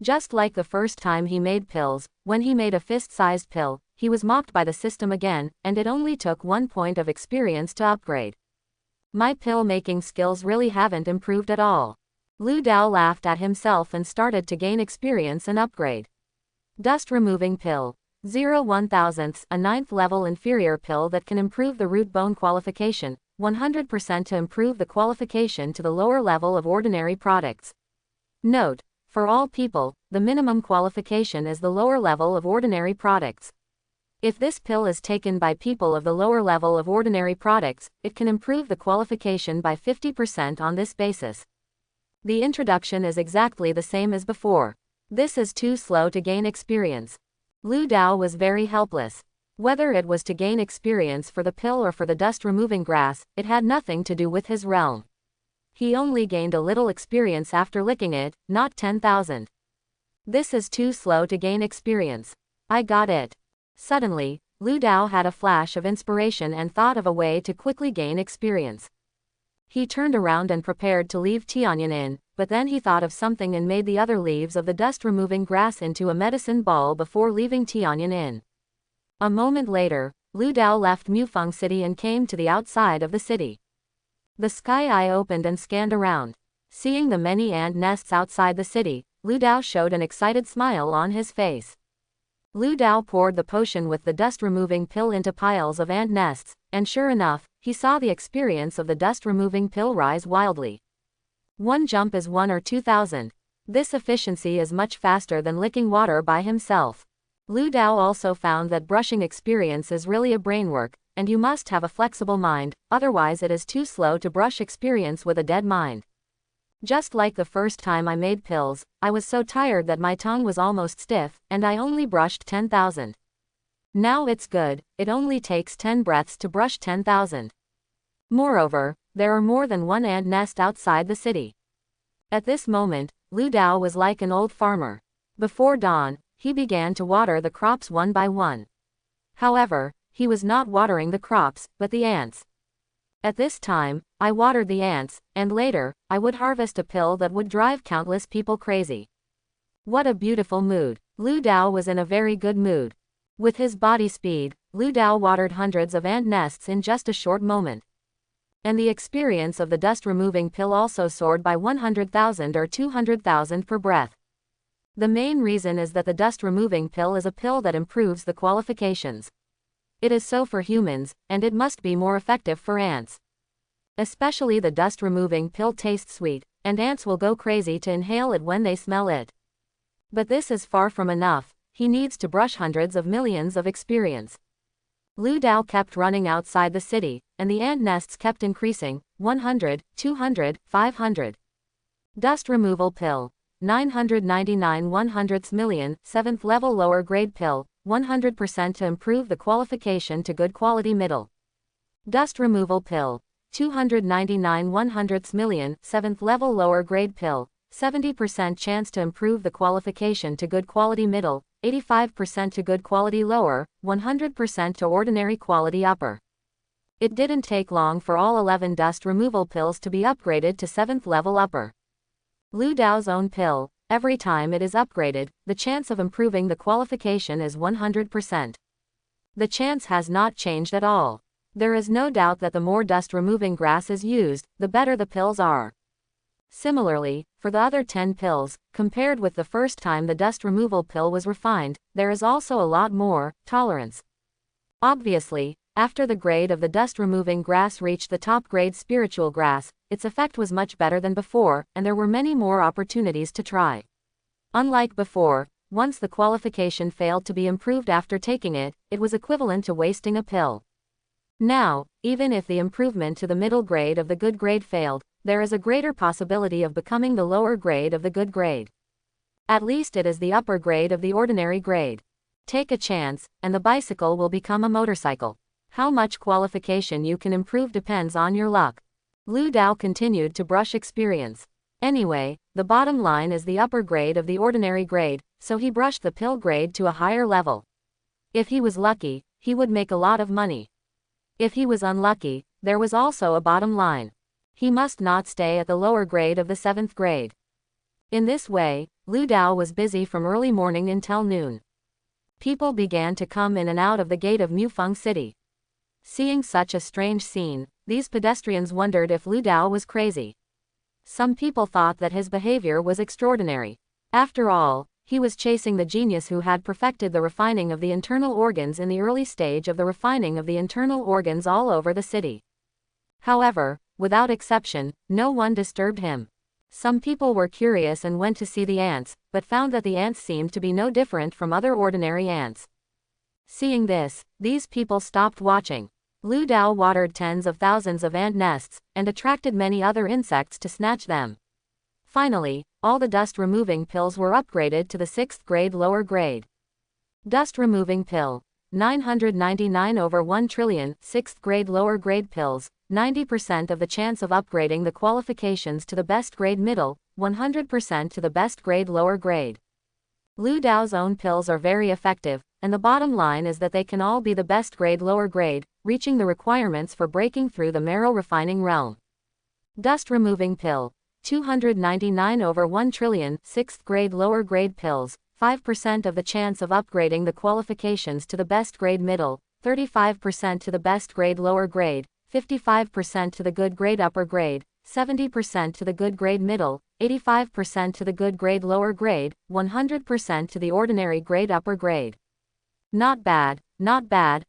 Just like the first time he made pills, when he made a fist-sized pill, he was mocked by the system again, and it only took 1 point of experience to upgrade. My pill-making skills really haven't improved at all. Lu Dao laughed at himself and started to gain experience and upgrade. Dust-removing pill. 0/1000, a 9th level inferior pill that can improve the root bone qualification, 100% to improve the qualification to the lower level of ordinary products. Note, for all people, the minimum qualification is the lower level of ordinary products. If this pill is taken by people of the lower level of ordinary products, it can improve the qualification by 50% on this basis. The introduction is exactly the same as before. This is too slow to gain experience. Lu Dao was very helpless. Whether it was to gain experience for the pill or for the dust-removing grass, it had nothing to do with his realm. He only gained a little experience after licking it, not 10,000. This is too slow to gain experience. I got it. Suddenly, Lu Dao had a flash of inspiration and thought of a way to quickly gain experience. He turned around and prepared to leave Tianyan, but then he thought of something and made the other leaves of the dust-removing grass into a medicine ball before leaving Tianyan. A moment later, Lu Dao left Mufeng City and came to the outside of the city. The sky eye opened and scanned around. Seeing the many ant nests outside the city, Lu Dao showed an excited smile on his face. Lu Dao poured the potion with the dust-removing pill into piles of ant nests, and sure enough, he saw the experience of the dust-removing pill rise wildly. One jump is 1 or 2,000. This efficiency is much faster than licking water by himself. Lu Dao also found that brushing experience is really a brainwork, and you must have a flexible mind, otherwise it is too slow to brush experience with a dead mind. Just like the first time I made pills, I was so tired that my tongue was almost stiff, and I only brushed 10,000. Now it's good, it only takes 10 breaths to brush 10,000. Moreover, there are more than one ant nest outside the city. At this moment, Lu Dao was like an old farmer. Before dawn, he began to water the crops one by one. However, he was not watering the crops, but the ants. At this time, I watered the ants, and later, I would harvest a pill that would drive countless people crazy. What a beautiful mood. Lu Dao was in a very good mood. With his body speed, Lu Dao watered hundreds of ant nests in just a short moment. And the experience of the dust-removing pill also soared by 100,000 or 200,000 per breath. The main reason is that the dust-removing pill is a pill that improves the qualifications. It is so for humans, and it must be more effective for ants. Especially the dust-removing pill tastes sweet, and ants will go crazy to inhale it when they smell it. But this is far from enough, he needs to brush hundreds of millions of experience. Lu Dao kept running outside the city, and the ant nests kept increasing, 100, 200, 500. Dust removal pill. 999 100ths million, 7th level lower grade pill, 100% to improve the qualification to good quality middle. Dust removal pill. 299 100ths million, 7th level lower grade pill, 70% chance to improve the qualification to good quality middle, 85% to good quality lower, 100% to ordinary quality upper. It didn't take long for all 11 dust removal pills to be upgraded to 7th level upper. Lu Dao's own pill, every time it is upgraded, the chance of improving the qualification is 100%. The chance has not changed at all. There is no doubt that the more dust-removing grass is used, the better the pills are. Similarly, for the other 10 pills, compared with the first time the dust removal pill was refined, there is also a lot more tolerance. Obviously, after the grade of the dust-removing grass reached the top grade spiritual grass, its effect was much better than before, and there were many more opportunities to try. Unlike before, once the qualification failed to be improved after taking it, it was equivalent to wasting a pill. Now, even if the improvement to the middle grade of the good grade failed, there is a greater possibility of becoming the lower grade of the good grade. At least it is the upper grade of the ordinary grade. Take a chance, and the bicycle will become a motorcycle. How much qualification you can improve depends on your luck. Lu Dao continued to brush experience. Anyway, the bottom line is the upper grade of the ordinary grade, so he brushed the pill grade to a higher level. If he was lucky, he would make a lot of money. If he was unlucky, there was also a bottom line. He must not stay at the lower grade of the 7th grade. In this way, Lu Dao was busy from early morning until noon. People began to come in and out of the gate of Mufeng City. Seeing such a strange scene, these pedestrians wondered if Lu Dao was crazy. Some people thought that his behavior was extraordinary. After all, he was chasing the genius who had perfected the refining of the internal organs in the early stage of the refining of the internal organs all over the city. However, without exception, no one disturbed him. Some people were curious and went to see the ants, but found that the ants seemed to be no different from other ordinary ants. Seeing this, these people stopped watching. Lu Dao watered tens of thousands of ant nests, and attracted many other insects to snatch them. Finally, all the dust-removing pills were upgraded to the 6th grade lower grade. Dust-removing pill. 999 over 1 trillion, 6th grade lower grade pills, 90% of the chance of upgrading the qualifications to the best grade middle, 100% to the best grade lower grade. Lu Dao's own pills are very effective, and the bottom line is that they can all be the best grade lower grade, reaching the requirements for breaking through the marrow refining realm. Dust removing pill. 299 over 1 trillion, 6th grade lower grade pills, 5% of the chance of upgrading the qualifications to the best grade middle, 35% to the best grade lower grade, 55% to the good grade upper grade, 70% to the good grade middle, 85% to the good grade lower grade, 100% to the ordinary grade upper grade. Not bad,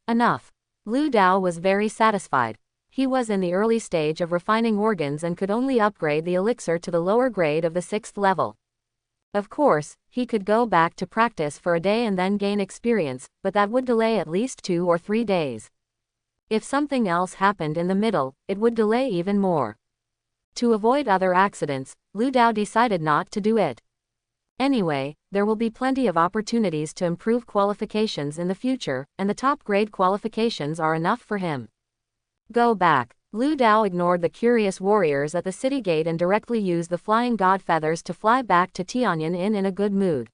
enough. Lu Dao was very satisfied. He was in the early stage of refining organs and could only upgrade the elixir to the lower grade of the 6th level. Of course, he could go back to practice for a day and then gain experience, but that would delay at least 2 or 3 days. If something else happened in the middle, it would delay even more. To avoid other accidents, Lu Dao decided not to do it. Anyway, there will be plenty of opportunities to improve qualifications in the future, and the top grade qualifications are enough for him. Go back. Lu Dao ignored the curious warriors at the city gate and directly used the flying god feathers to fly back to Tianyan Inn in a good mood.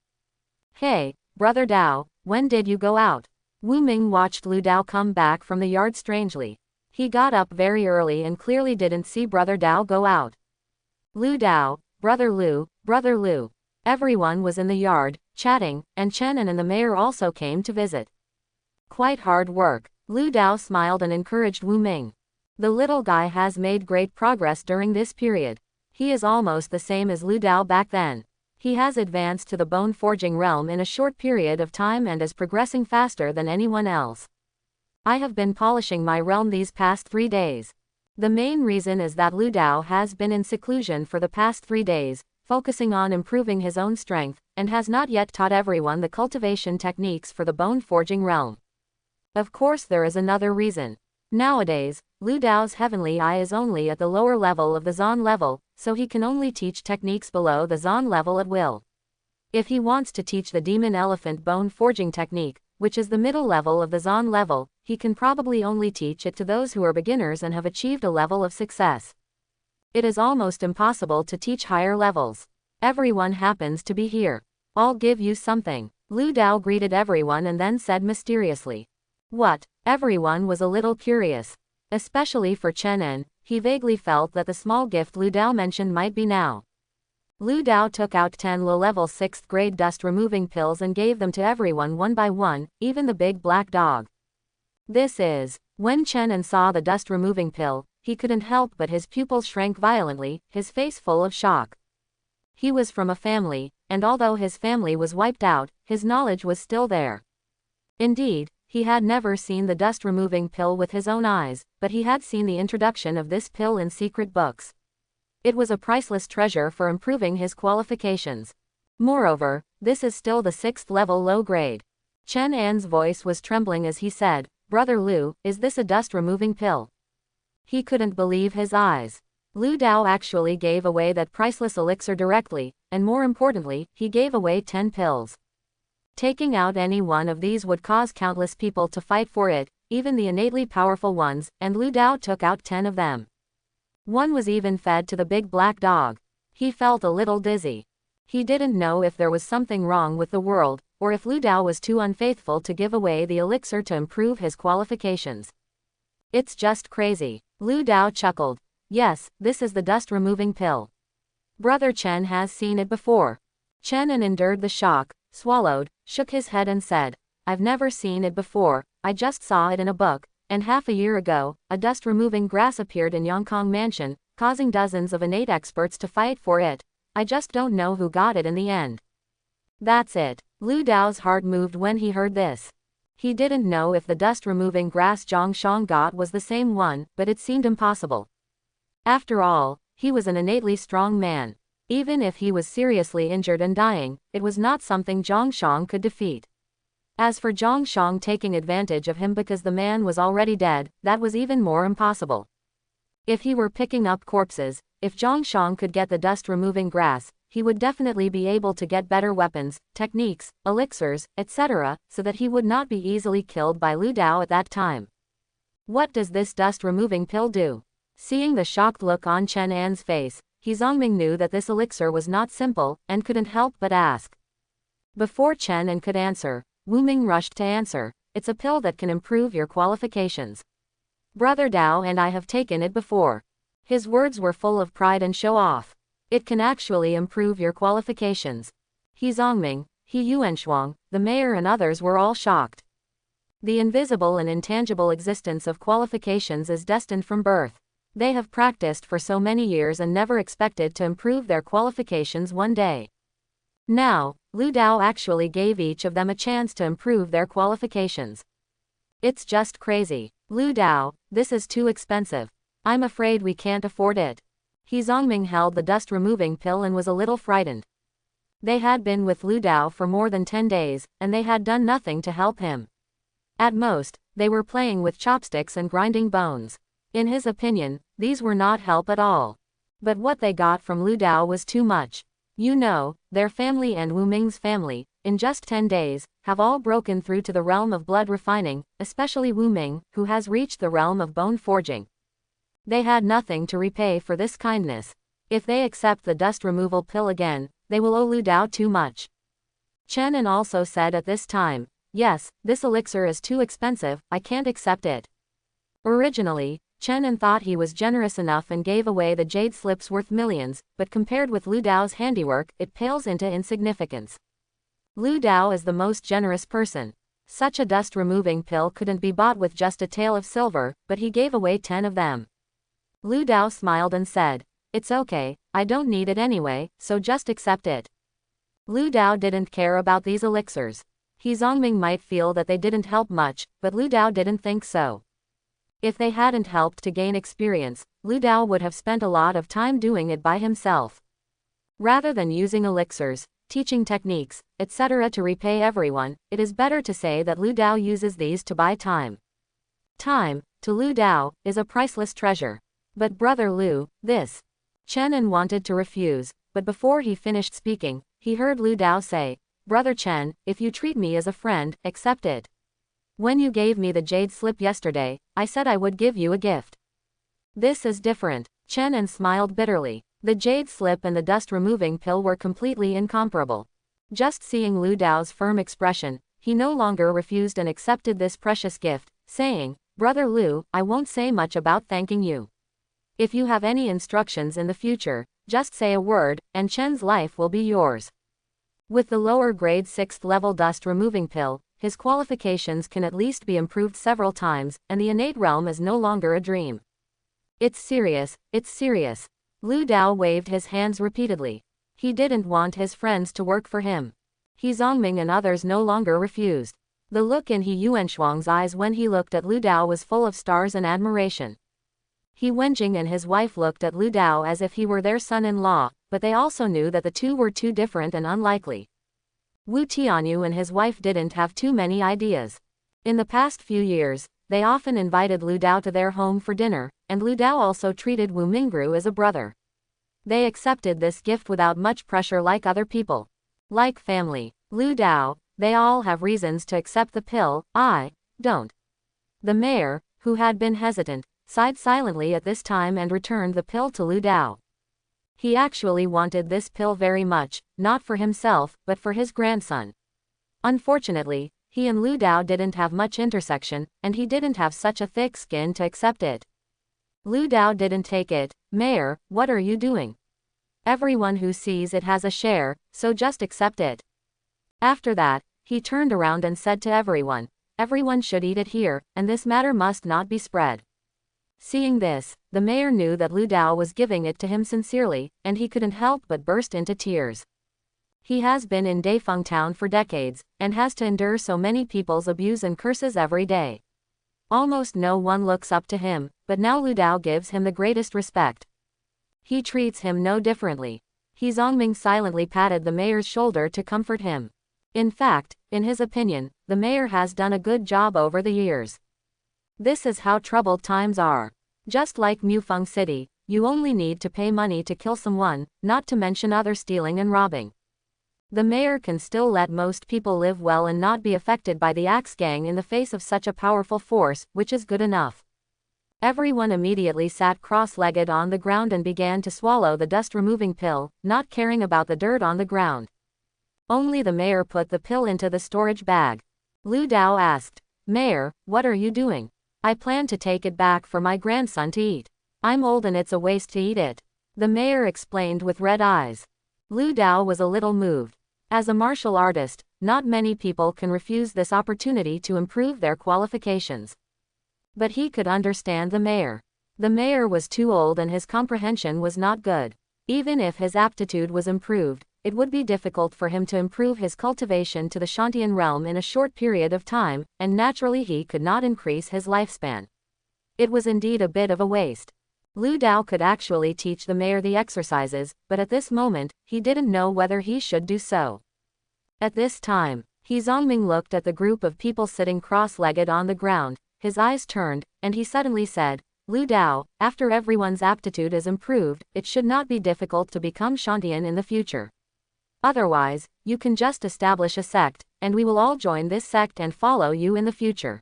Hey, brother Dao, when did you go out? Wu Ming watched Lu Dao come back from the yard strangely. He got up very early and clearly didn't see brother Dao go out. Lu Dao, brother Lu. Everyone was in the yard, chatting, and Chen and the mayor also came to visit. Quite hard work. Lu Dao smiled and encouraged Wu Ming. The little guy has made great progress during this period. He is almost the same as Lu Dao back then. He has advanced to the bone forging realm in a short period of time and is progressing faster than anyone else. I have been polishing my realm these past 3 days. The main reason is that Lu Dao has been in seclusion for the past 3 days, focusing on improving his own strength, and has not yet taught everyone the cultivation techniques for the bone forging realm. Of course there is another reason. Nowadays, Lu Dao's heavenly eye is only at the lower level of the Zan level, so he can only teach techniques below the Zan level at will. If he wants to teach the demon elephant bone forging technique, which is the middle level of the Zan level, he can probably only teach it to those who are beginners and have achieved a level of success. It is almost impossible to teach higher levels. Everyone happens to be here. I'll give you something. Lu Dao greeted everyone and then said mysteriously. What? Everyone was a little curious. Especially for Chen En, he vaguely felt that the small gift Lu Dao mentioned might be now. Lu Dao took out 10 low-level 6th grade dust-removing pills and gave them to everyone one by one, even the big black dog. This is. When Chen En saw the dust-removing pill, he couldn't help but his pupils shrank violently, his face full of shock. He was from a family, and although his family was wiped out, his knowledge was still there. Indeed, he had never seen the dust-removing pill with his own eyes, but he had seen the introduction of this pill in secret books. It was a priceless treasure for improving his qualifications. Moreover, this is still the 6th level low grade. Chen An's voice was trembling as he said, Brother Lu, is this a dust-removing pill? He couldn't believe his eyes. Lu Dao actually gave away that priceless elixir directly, and more importantly, he gave away 10 pills. Taking out any one of these would cause countless people to fight for it, even the innately powerful ones, and Lu Dao took out 10 of them. One was even fed to the big black dog. He felt a little dizzy. He didn't know if there was something wrong with the world, or if Lu Dao was too unfaithful to give away the elixir to improve his qualifications. It's just crazy. Lu Dao chuckled. Yes, this is the dust-removing pill. Brother Chen has seen it before. Chen En endured the shock, swallowed, shook his head and said, I've never seen it before, I just saw it in a book. And half a year ago, a dust-removing grass appeared in Yongkong Mansion, causing dozens of innate experts to fight for it. I just don't know who got it in the end. That's it. Lu Dao's heart moved when he heard this. He didn't know if the dust-removing grass Zhang Shang got was the same one, but it seemed impossible. After all, he was an innately strong man. Even if he was seriously injured and dying, it was not something Zhang Shang could defeat. As for Zhang Shang taking advantage of him because the man was already dead, that was even more impossible. If he were picking up corpses, if Zhongshang could get the dust-removing grass, he would definitely be able to get better weapons, techniques, elixirs, etc., so that he would not be easily killed by Lu Dao at that time. What does this dust-removing pill do? Seeing the shocked look on Chen An's face, He Zongming knew that this elixir was not simple, and couldn't help but ask. Before Chen An could answer, Wu Ming rushed to answer, "It's a pill that can improve your qualifications. Brother Dao and I have taken it before." His words were full of pride and show-off. "It can actually improve your qualifications." He Zongming, He Yuanshuang, the mayor and others were all shocked. The invisible and intangible existence of qualifications is destined from birth. They have practiced for so many years and never expected to improve their qualifications one day. Now, Lu Dao actually gave each of them a chance to improve their qualifications. It's just crazy. Lu Dao, this is too expensive. I'm afraid we can't afford it. He Zongming held the dust-removing pill and was a little frightened. They had been with Lu Dao for more than 10 days, and they had done nothing to help him. At most, they were playing with chopsticks and grinding bones. In his opinion, these were not help at all. But what they got from Lu Dao was too much. You know, their family and Wu Ming's family, in just 10 days, have all broken through to the realm of blood refining, especially Wu Ming, who has reached the realm of bone forging. They had nothing to repay for this kindness. If they accept the dust removal pill again, they will owe Lu Dao too much. Chen An also said at this time, "Yes, this elixir is too expensive, I can't accept it." Originally, Chen An thought he was generous enough and gave away the jade slips worth millions, but compared with Lu Dao's handiwork, it pales into insignificance. Lu Dao is the most generous person. Such a dust-removing pill couldn't be bought with just a tael of silver, but he gave away 10 of them. Lu Dao smiled and said, "It's okay, I don't need it anyway, so just accept it." Lu Dao didn't care about these elixirs. He Zongming might feel that they didn't help much, but Lu Dao didn't think so. If they hadn't helped to gain experience, Lu Dao would have spent a lot of time doing it by himself. Rather than using elixirs, teaching techniques, etc. to repay everyone, it is better to say that Lu Dao uses these to buy time. Time, to Lu Dao, is a priceless treasure. But Brother Lu, this. Chen An wanted to refuse, but before he finished speaking, he heard Lu Dao say, "Brother Chen, if you treat me as a friend, accept it. When you gave me the jade slip yesterday, I said I would give you a gift. This is different." Chen An smiled bitterly. The jade slip and the dust-removing pill were completely incomparable. Just seeing Lu Dao's firm expression, he no longer refused and accepted this precious gift, saying, "Brother Lu, I won't say much about thanking you. If you have any instructions in the future, just say a word, and Chen's life will be yours." With the lower grade 6th level dust-removing pill, his qualifications can at least be improved several times, and the innate realm is no longer a dream. It's serious, it's serious. Lu Dao waved his hands repeatedly. He didn't want his friends to work for him. He Zongming and others no longer refused. The look in He Yuanshuang's eyes when he looked at Lu Dao was full of stars and admiration. He Wenjing and his wife looked at Lu Dao as if he were their son-in-law, but they also knew that the two were too different and unlikely. Wu Tianyu and his wife didn't have too many ideas. In the past few years, they often invited Lu Dao to their home for dinner, and Lu Dao also treated Wu Mingru as a brother. They accepted this gift without much pressure like other people. Like family. Lu Dao, they all have reasons to accept the pill, I don't. The mayor, who had been hesitant, sighed silently at this time and returned the pill to Lu Dao. He actually wanted this pill very much, not for himself, but for his grandson. Unfortunately, he and Lu Dao didn't have much intersection, and he didn't have such a thick skin to accept it. Lu Dao didn't take it. "Mayor, what are you doing? Everyone who sees it has a share, so just accept it." After that, he turned around and said to everyone, "Everyone should eat it here, and this matter must not be spread." Seeing this, the mayor knew that Lu Dao was giving it to him sincerely, and he couldn't help but burst into tears. He has been in Daifeng town for decades, and has to endure so many people's abuse and curses every day. Almost no one looks up to him, but now Lu Dao gives him the greatest respect. He treats him no differently. He Zongming silently patted the mayor's shoulder to comfort him. In fact, in his opinion, the mayor has done a good job over the years. This is how troubled times are. Just like Mufeng City, you only need to pay money to kill someone, not to mention other stealing and robbing. The mayor can still let most people live well and not be affected by the Axe Gang in the face of such a powerful force, which is good enough. Everyone immediately sat cross-legged on the ground and began to swallow the dust-removing pill, not caring about the dirt on the ground. Only the mayor put the pill into the storage bag. Lu Dao asked, "Mayor, what are you doing?" "I plan to take it back for my grandson to eat. I'm old and it's a waste to eat it," the mayor explained with red eyes. Lu Dao was a little moved. As a martial artist, not many people can refuse this opportunity to improve their qualifications. But he could understand the mayor. The mayor was too old and his comprehension was not good. Even if his aptitude was improved, it would be difficult for him to improve his cultivation to the Shantian realm in a short period of time, and naturally he could not increase his lifespan. It was indeed a bit of a waste. Lu Dao could actually teach the mayor the exercises, but at this moment, he didn't know whether he should do so. At this time, He Zongming looked at the group of people sitting cross-legged on the ground, his eyes turned, and he suddenly said, "Lu Dao, after everyone's aptitude is improved, it should not be difficult to become Shantian in the future. Otherwise, you can just establish a sect, and we will all join this sect and follow you in the future.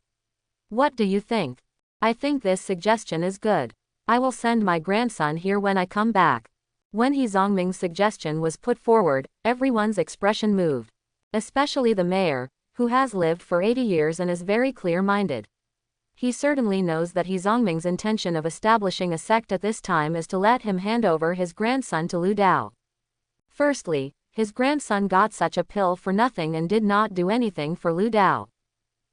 What do you think?" "I think this suggestion is good. I will send my grandson here when I come back." When He Zongming's suggestion was put forward, everyone's expression moved. Especially the mayor, who has lived for 80 years and is very clear-minded. He certainly knows that He Zongming's intention of establishing a sect at this time is to let him hand over his grandson to Lu Dao. Firstly, his grandson got such a pill for nothing and did not do anything for Lu Dao.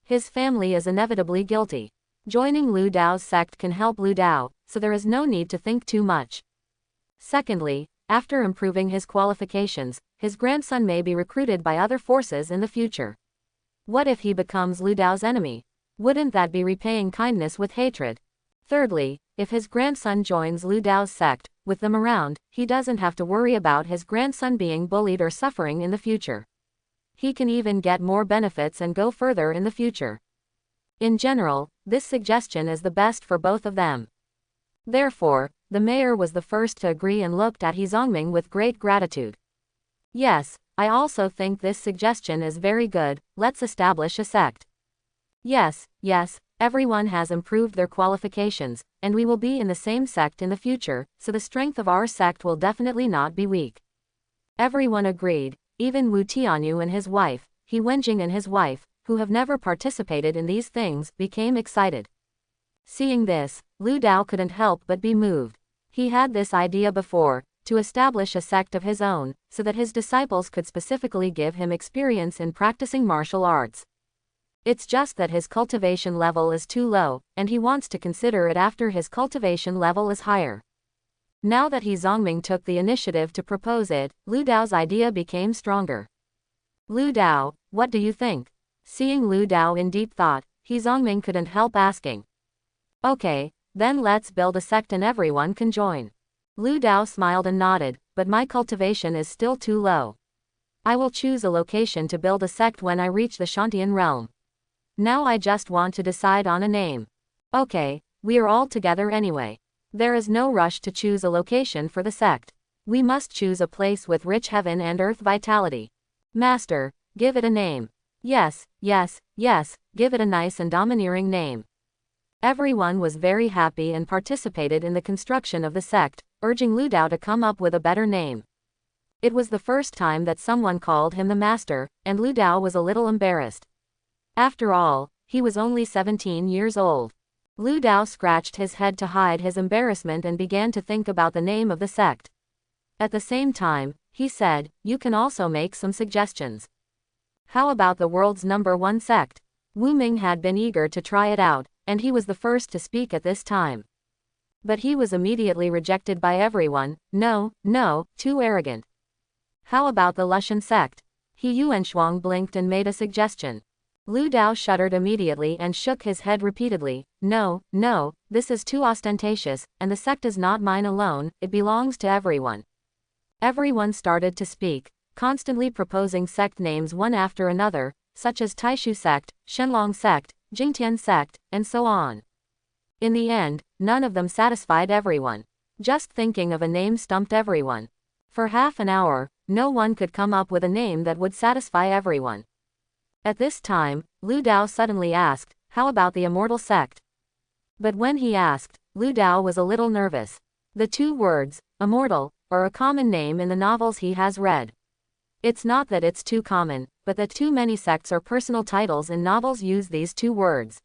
His family is inevitably guilty. Joining Lu Dao's sect can help Lu Dao, so there is no need to think too much. Secondly, after improving his qualifications, his grandson may be recruited by other forces in the future. What if he becomes Lu Dao's enemy? Wouldn't that be repaying kindness with hatred? Thirdly, if his grandson joins Lu Dao's sect, with them around, he doesn't have to worry about his grandson being bullied or suffering in the future. He can even get more benefits and go further in the future. In general, this suggestion is the best for both of them. Therefore, the mayor was the first to agree and looked at He Zongming with great gratitude. "Yes, I also think this suggestion is very good. Let's establish a sect." Yes, everyone has improved their qualifications, and we will be in the same sect in the future, so the strength of our sect will definitely not be weak. Everyone agreed, even Wu Tianyu and his wife, He Wenjing and his wife, who have never participated in these things, became excited. Seeing this, Lu Dao couldn't help but be moved. He had this idea before, to establish a sect of his own, so that his disciples could specifically give him experience in practicing martial arts. It's just that his cultivation level is too low, and he wants to consider it after his cultivation level is higher. Now that He Zongming took the initiative to propose it, Lu Dao's idea became stronger. "Lu Dao, what do you think?" Seeing Lu Dao in deep thought, He Zongming couldn't help asking. "Okay, then let's build a sect and everyone can join." Lu Dao smiled and nodded, "But my cultivation is still too low. I will choose a location to build a sect when I reach the Shantian realm. Now I just want to decide on a name." "Okay, we are all together anyway. There is no rush to choose a location for the sect. We must choose a place with rich heaven and earth vitality. Master, give it a name." Yes, give it a nice and domineering name." Everyone was very happy and participated in the construction of the sect, urging Lu Dao to come up with a better name. It was the first time that someone called him the master, and Lu Dao was a little embarrassed. After all, he was only 17 years old. Lu Dao scratched his head to hide his embarrassment and began to think about the name of the sect. At the same time, he said, "You can also make some suggestions. How about the world's #1 sect?" Wu Ming had been eager to try it out, and he was the first to speak at this time. But he was immediately rejected by everyone. No, too arrogant. "How about the Lushan sect?" He Yuanshuang blinked and made a suggestion. Lu Dao shuddered immediately and shook his head repeatedly. No, this is too ostentatious, and the sect is not mine alone, it belongs to everyone." Everyone started to speak, constantly proposing sect names one after another, such as Taishu sect, Shenlong sect, Jingtian sect, and so on. In the end, none of them satisfied everyone. Just thinking of a name stumped everyone. For half an hour, no one could come up with a name that would satisfy everyone. At this time, Lu Dao suddenly asked, "How about the immortal sect?" But when he asked, Lu Dao was a little nervous. The two words, immortal, are a common name in the novels he has read. It's not that it's too common, but that too many sects or personal titles in novels use these two words.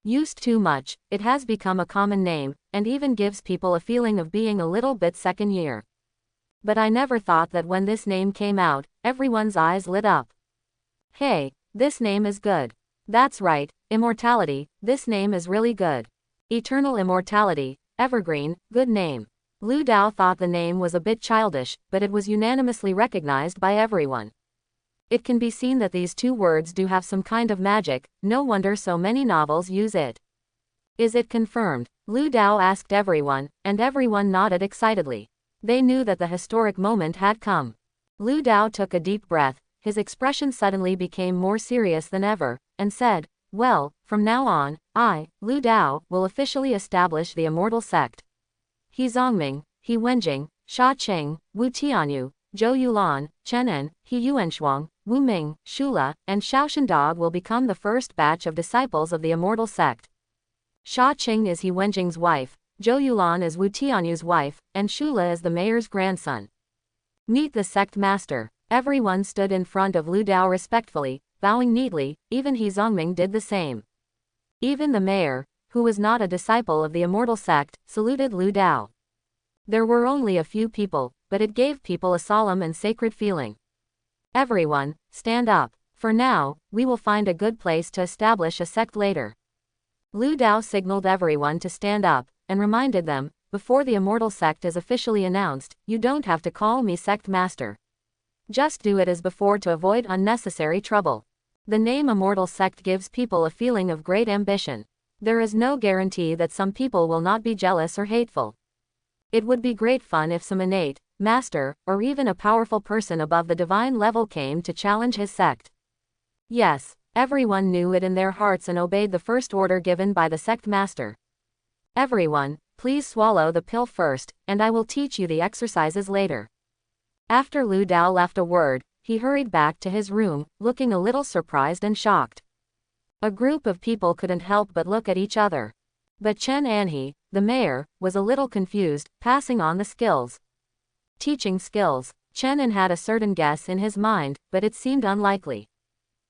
Used too much, it has become a common name, and even gives people a feeling of being a little bit second year. But I never thought that when this name came out, everyone's eyes lit up. Hey, this name is good. That's right, immortality, this name is really good. Eternal immortality, evergreen, good name. Lu Dao thought the name was a bit childish, but it was unanimously recognized by everyone. It can be seen that these two words do have some kind of magic, no wonder so many novels use it. Is it confirmed? Lu Dao asked everyone, and everyone nodded excitedly. They knew that the historic moment had come. Lu Dao took a deep breath, his expression suddenly became more serious than ever, and said, "Well, from now on, I, Lu Dao, will officially establish the immortal sect. He Zongming, He Wenjing, Sha Qing, Wu Tianyu, Zhou Yulan, Chen En, He Yuanshuang, Wu Ming, Shula, and Xiao Shendog will become the first batch of disciples of the immortal sect. Sha Qing is He Wenjing's wife, Zhou Yulan is Wu Tianyu's wife, and Shula is the mayor's grandson. Meet the sect master." Everyone stood in front of Lu Dao respectfully, bowing neatly, even He Zongming did the same. Even the mayor, who was not a disciple of the immortal sect, saluted Lu Dao. There were only a few people, but it gave people a solemn and sacred feeling. "Everyone, stand up. For now, we will find a good place to establish a sect later." Lu Dao signaled everyone to stand up, and reminded them, "Before the immortal sect is officially announced, you don't have to call me sect master. Just do it as before to avoid unnecessary trouble." The name immortal sect gives people a feeling of great ambition. There is no guarantee that some people will not be jealous or hateful. It would be great fun if some innate, master, or even a powerful person above the divine level came to challenge his sect. Yes, everyone knew it in their hearts and obeyed the first order given by the sect master. "Everyone, please swallow the pill first, and I will teach you the exercises later." After Lu Dao left a word, he hurried back to his room, looking a little surprised and shocked. A group of people couldn't help but look at each other. But Chen Anhe, the mayor, was a little confused, passing on the skills. Teaching skills. Chen An had a certain guess in his mind, but it seemed unlikely.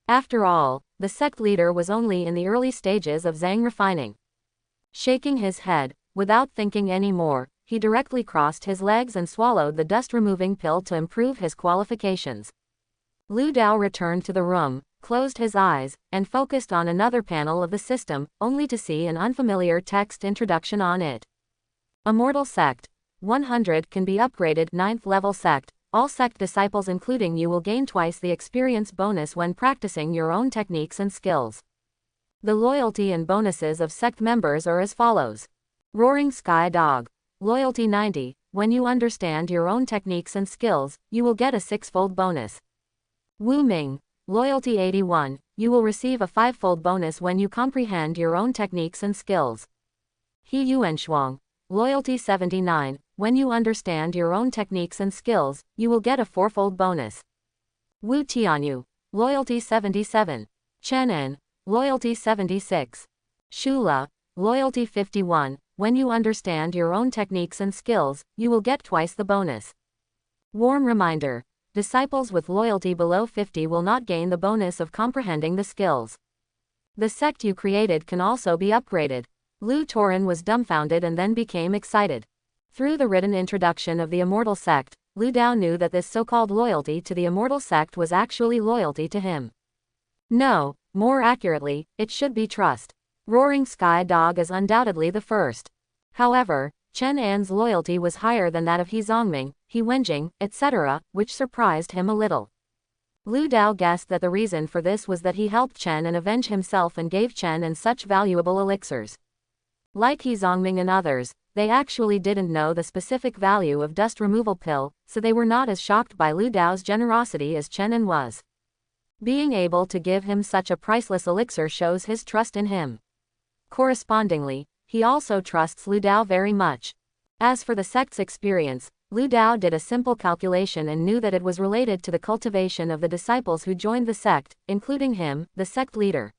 After all, the sect leader was only in the early stages of Zhang refining. Shaking his head, without thinking any more, he directly crossed his legs and swallowed the dust-removing pill to improve his qualifications. Lu Dao returned to the room, closed his eyes, and focused on another panel of the system, only to see an unfamiliar text introduction on it. Immortal Sect. 100 can be upgraded. 9th level sect. All sect disciples including you will gain twice the experience bonus when practicing your own techniques and skills. The loyalty and bonuses of sect members are as follows. Roaring Sky Dog. Loyalty 90. When you understand your own techniques and skills, you will get a 6-fold bonus. Wu Ming. Loyalty 81. You will receive a 5-fold bonus when you comprehend your own techniques and skills. He Yuanshuang. Loyalty 79. When you understand your own techniques and skills, you will get a 4-fold bonus. Wu Tianyu. Loyalty 77. Chen En. Loyalty 76. Shula. Loyalty 51. When you understand your own techniques and skills, you will get twice the bonus. Warm reminder. Disciples with loyalty below 50 will not gain the bonus of comprehending the skills. The sect you created can also be upgraded. Lu Torin was dumbfounded and then became excited. Through the written introduction of the immortal sect, Lu Dao knew that this so-called loyalty to the immortal sect was actually loyalty to him. No, more accurately, it should be trust. Roaring Sky Dog is undoubtedly the first. However, Chen An's loyalty was higher than that of He Zongming, He Wenjing, etc., which surprised him a little. Lu Dao guessed that the reason for this was that he helped Chen An avenge himself and gave Chen An such valuable elixirs. Like He Zongming and others, they actually didn't know the specific value of dust removal pill, so they were not as shocked by Lu Dao's generosity as Chen An was. Being able to give him such a priceless elixir shows his trust in him. Correspondingly, he also trusts Lu Dao very much. As for the sect's experience, Lu Dao did a simple calculation and knew that it was related to the cultivation of the disciples who joined the sect, including him, the sect leader.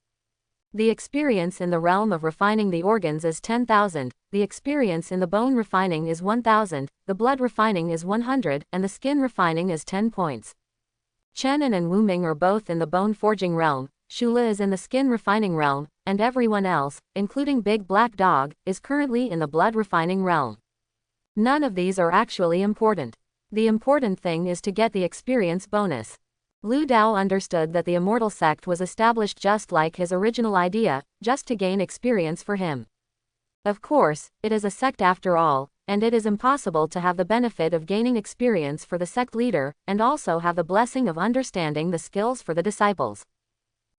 The experience in the realm of refining the organs is 10,000, the experience in the bone refining is 1,000, the blood refining is 100, and the skin refining is 10 points. Chen and Wu Ming are both in the bone forging realm, Shula is in the skin refining realm, and everyone else, including Big Black Dog, is currently in the blood refining realm. None of these are actually important. The important thing is to get the experience bonus. Lu Dao understood that the immortal sect was established just like his original idea, just to gain experience for him. Of course, it is a sect after all, and it is impossible to have the benefit of gaining experience for the sect leader, and also have the blessing of understanding the skills for the disciples.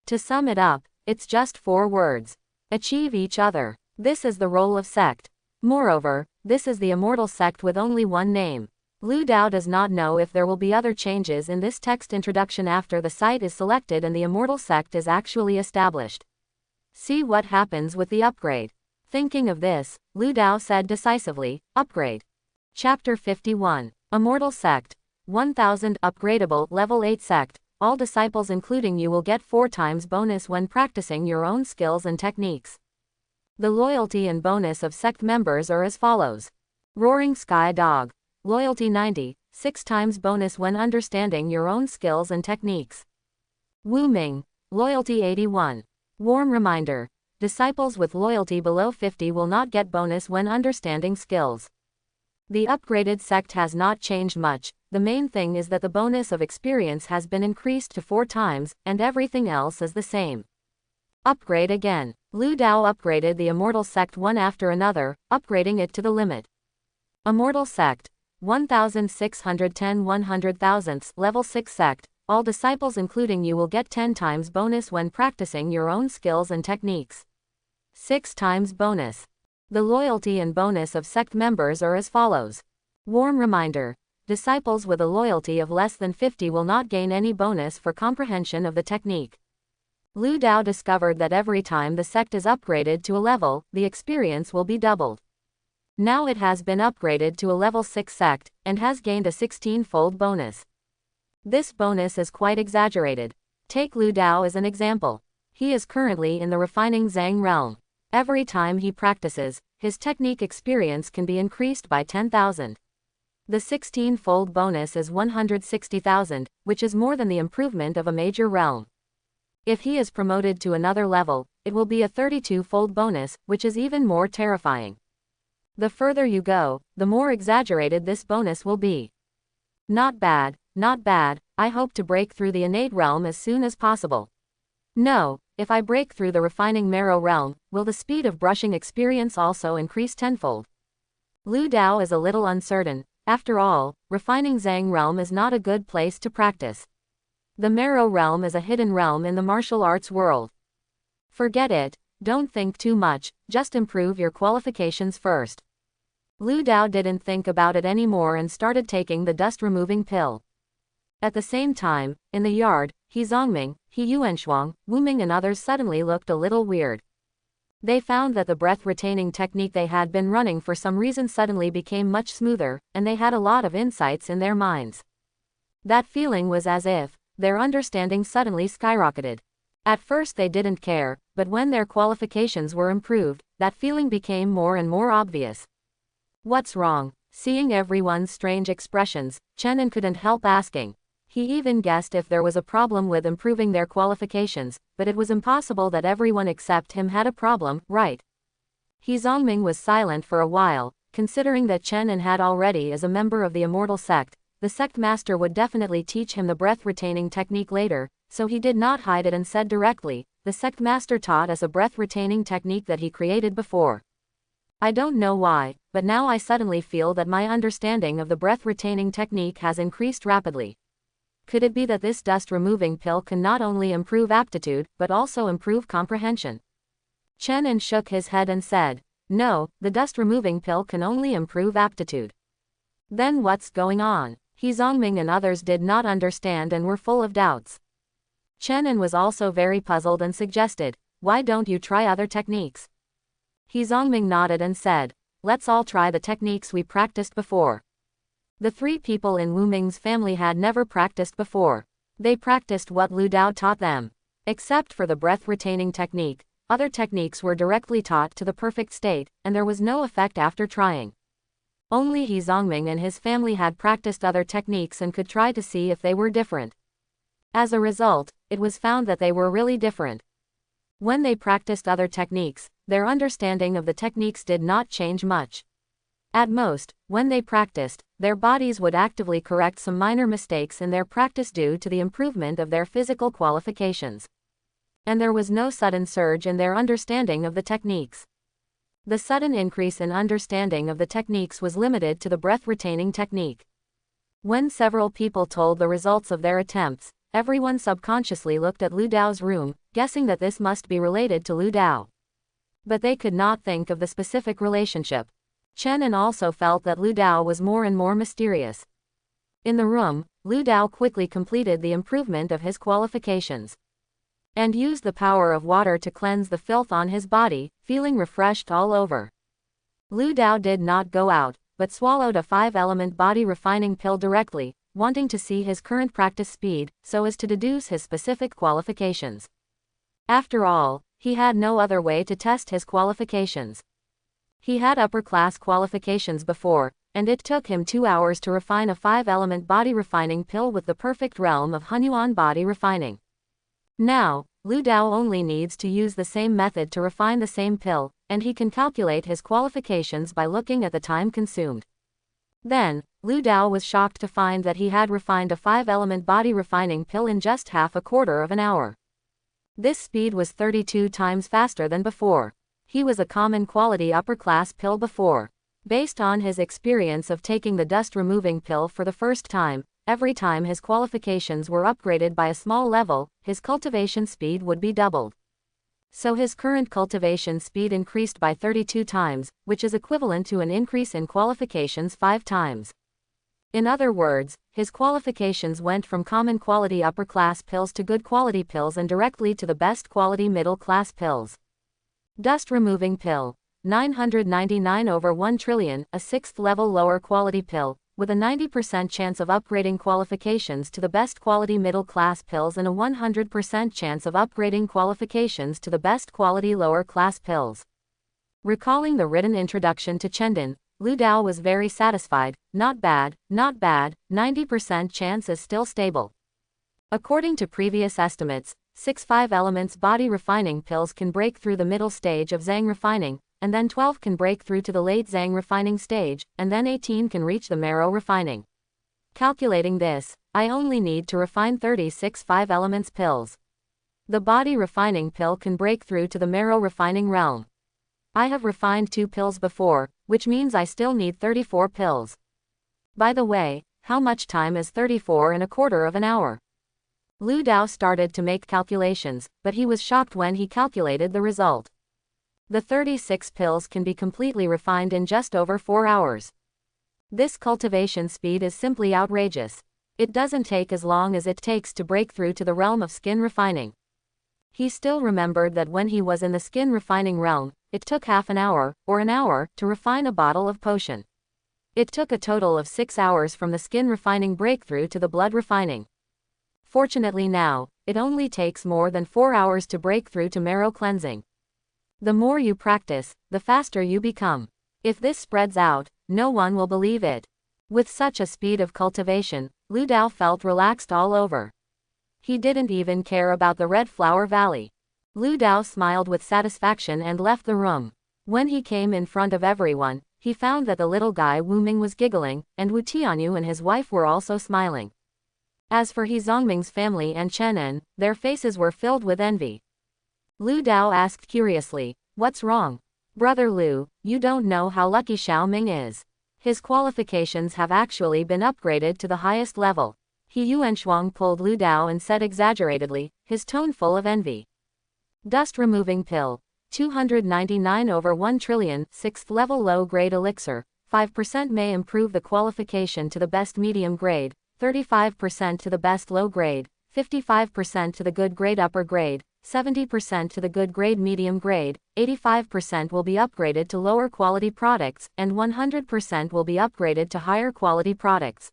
To sum it up, it's just 4 words. Achieve each other. This is the role of sect. Moreover, this is the immortal sect with only one name. Lu Dao does not know if there will be other changes in this text introduction after the site is selected and the immortal sect is actually established. See what happens with the upgrade. Thinking of this, Lu Dao said decisively, upgrade. Chapter 51. Immortal Sect. 1000 Upgradable Level 8 Sect. All disciples including you will get 4 times bonus when practicing your own skills and techniques. The loyalty and bonus of sect members are as follows. Roaring Sky Dog. Loyalty 90, 6 times bonus when understanding your own skills and techniques. Wu Ming. Loyalty 81. Warm reminder. Disciples with loyalty below 50 will not get bonus when understanding skills. The upgraded sect has not changed much, the main thing is that the bonus of experience has been increased to 4 times, and everything else is the same. Upgrade again. Lu Dao upgraded the immortal sect one after another, upgrading it to the limit. Immortal Sect. 1610 100,000ths Level 6 Sect. All disciples including you will get 10 times bonus when practicing your own skills and techniques. 6 times bonus. The loyalty and bonus of sect members are as follows. Warm reminder. Disciples with a loyalty of less than 50 will not gain any bonus for comprehension of the technique. Lu Dao discovered that every time the sect is upgraded to a level, the experience will be doubled. Now it has been upgraded to a level 6 sect, and has gained a 16-fold bonus. This bonus is quite exaggerated. Take Lu Dao as an example. He is currently in the refining Zhang realm. Every time he practices, his technique experience can be increased by 10,000. The 16-fold bonus is 160,000, which is more than the improvement of a major realm. If he is promoted to another level, it will be a 32-fold bonus, which is even more terrifying. The further you go, the more exaggerated this bonus will be. Not bad, not bad. I hope to break through the innate realm as soon as possible. No, if I break through the refining marrow realm, will the speed of brushing experience also increase tenfold? Lu Dao is a little uncertain. After all, refining Zhang realm is not a good place to practice. The marrow realm is a hidden realm in the martial arts world. Forget it, don't think too much, just improve your qualifications first. Lu Dao didn't think about it anymore and started taking the dust-removing pill. At the same time, in the yard, He Zongming, He Yuanshuang, Wu Ming and others suddenly looked a little weird. They found that the breath-retaining technique they had been running for some reason suddenly became much smoother, and they had a lot of insights in their minds. That feeling was as if their understanding suddenly skyrocketed. At first they didn't care, but when their qualifications were improved, that feeling became more and more obvious. What's wrong? Seeing everyone's strange expressions, Chenin couldn't help asking. He even guessed if there was a problem with improving their qualifications, but it was impossible that everyone except him had a problem, right? He Zongming was silent for a while, considering that Chenin had already as a member of the immortal sect. The sect master would definitely teach him the breath-retaining technique later, so he did not hide it and said directly, the sect master taught us a breath-retaining technique that he created before. I don't know why, but now I suddenly feel that my understanding of the breath-retaining technique has increased rapidly. Could it be that this dust-removing pill can not only improve aptitude, but also improve comprehension? Chenin shook his head and said, no, the dust-removing pill can only improve aptitude. Then what's going on? He Zongming and others did not understand and were full of doubts. Chenin was also very puzzled and suggested, why don't you try other techniques? He Zongming nodded and said, let's all try the techniques we practiced before. The three people in Wu Ming's family had never practiced before. They practiced what Lu Dao taught them. Except for the breath-retaining technique, other techniques were directly taught to the perfect state, and there was no effect after trying. Only He Zongming and his family had practiced other techniques and could try to see if they were different. As a result, it was found that they were really different. When they practiced other techniques, their understanding of the techniques did not change much. At most, when they practiced, their bodies would actively correct some minor mistakes in their practice due to the improvement of their physical qualifications. And there was no sudden surge in their understanding of the techniques. The sudden increase in understanding of the techniques was limited to the breath-retaining technique. When several people told the results of their attempts, everyone subconsciously looked at Lu Dao's room, guessing that this must be related to Lu Dao. But they could not think of the specific relationship. Chen also felt that Lu Dao was more and more mysterious. In the room, Lu Dao quickly completed the improvement of his qualifications and used the power of water to cleanse the filth on his body, feeling refreshed all over. Lu Dao did not go out, but swallowed a 5-element body refining pill directly, wanting to see his current practice speed, so as to deduce his specific qualifications. After all, he had no other way to test his qualifications. He had upper-class qualifications before, and it took him 2 hours to refine a 5-element body refining pill with the perfect realm of Hunyuan body refining. Now, Lu Dao only needs to use the same method to refine the same pill, and he can calculate his qualifications by looking at the time consumed. Then, Lu Dao was shocked to find that he had refined a 5-element body refining pill in just half a quarter of an hour. This speed was 32 times faster than before. He was a common quality upper-class pill before. Based on his experience of taking the dust-removing pill for the first time, every time his qualifications were upgraded by a small level, his cultivation speed would be doubled. So his current cultivation speed increased by 32 times, which is equivalent to an increase in qualifications 5 times. In other words, his qualifications went from common quality upper-class pills to good quality pills and directly to the best quality middle-class pills. Dust-removing pill, 999/1 trillion, a 6th level lower quality pill, with a 90% chance of upgrading qualifications to the best quality middle-class pills and a 100% chance of upgrading qualifications to the best quality lower-class pills. Recalling the written introduction to Chendon, Lu Dao was very satisfied. Not bad, 90% chance is still stable. According to previous estimates, 6 5-elements body refining pills can break through the middle stage of Zhang refining, and then 12 can break through to the late Zhang refining stage, and then 18 can reach the marrow refining. Calculating this, I only need to refine 36 5-elements pills. The body refining pill can break through to the marrow refining realm. I have refined 2 pills before, which means I still need 34 pills. By the way, how much time is 34 1/4 of an hour? Lu Dao started to make calculations, but he was shocked when he calculated the result. The 36 pills can be completely refined in just over 4 hours. This cultivation speed is simply outrageous. It doesn't take as long as it takes to break through to the realm of skin refining. He still remembered that when he was in the skin refining realm, it took half an hour, or an hour, to refine a bottle of potion. It took a total of 6 hours from the skin refining breakthrough to the blood refining. Fortunately now, it only takes more than 4 hours to break through to marrow cleansing. The more you practice, the faster you become. If this spreads out, no one will believe it. With such a speed of cultivation, Lu Dao felt relaxed all over. He didn't even care about the Red Flower Valley. Lu Dao smiled with satisfaction and left the room. When he came in front of everyone, he found that the little guy Wu Ming was giggling, and Wu Tianyu and his wife were also smiling. As for He Zongming's family and Chen En, their faces were filled with envy. Lu Dao asked curiously, "What's wrong? Brother Lu, you don't know how lucky Xiao Ming is. His qualifications have actually been upgraded to the highest level." He Yuanshuang pulled Lu Dao and said exaggeratedly, his tone full of envy. Dust-removing pill, 299/1 trillion, 6th level low-grade elixir, 5% may improve the qualification to the best medium grade, 35% to the best low grade, 55% to the good grade upper grade, 70% to the good grade medium grade, 85% will be upgraded to lower quality products, and 100% will be upgraded to higher quality products.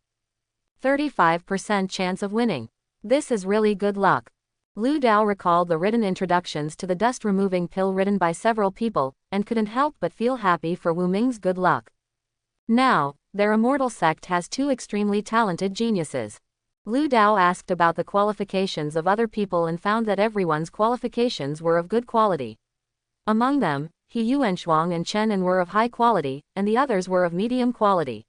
35% chance of winning. This is really good luck. Lu Dao recalled the written introductions to the dust-removing pill written by several people, and couldn't help but feel happy for Wu Ming's good luck. Now, their immortal sect has two extremely talented geniuses. Lu Dao asked about the qualifications of other people and found that everyone's qualifications were of good quality. Among them, He Yuanshuang and Chen En were of high quality, and the others were of medium quality.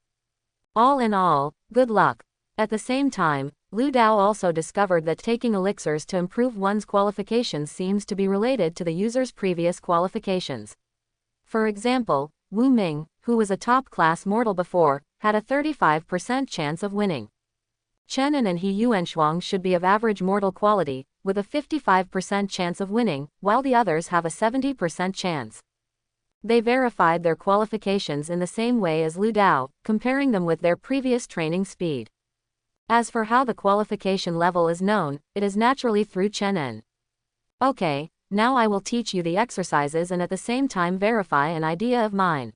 All in all, good luck. At the same time, Lu Dao also discovered that taking elixirs to improve one's qualifications seems to be related to the user's previous qualifications. For example, Wu Ming, who was a top-class mortal before, had a 35% chance of winning. Chen En and He Yuanshuang should be of average mortal quality, with a 55% chance of winning, while the others have a 70% chance. They verified their qualifications in the same way as Lu Dao, comparing them with their previous training speed. As for how the qualification level is known, it is naturally through Chen En. Okay, now I will teach you the exercises and at the same time verify an idea of mine.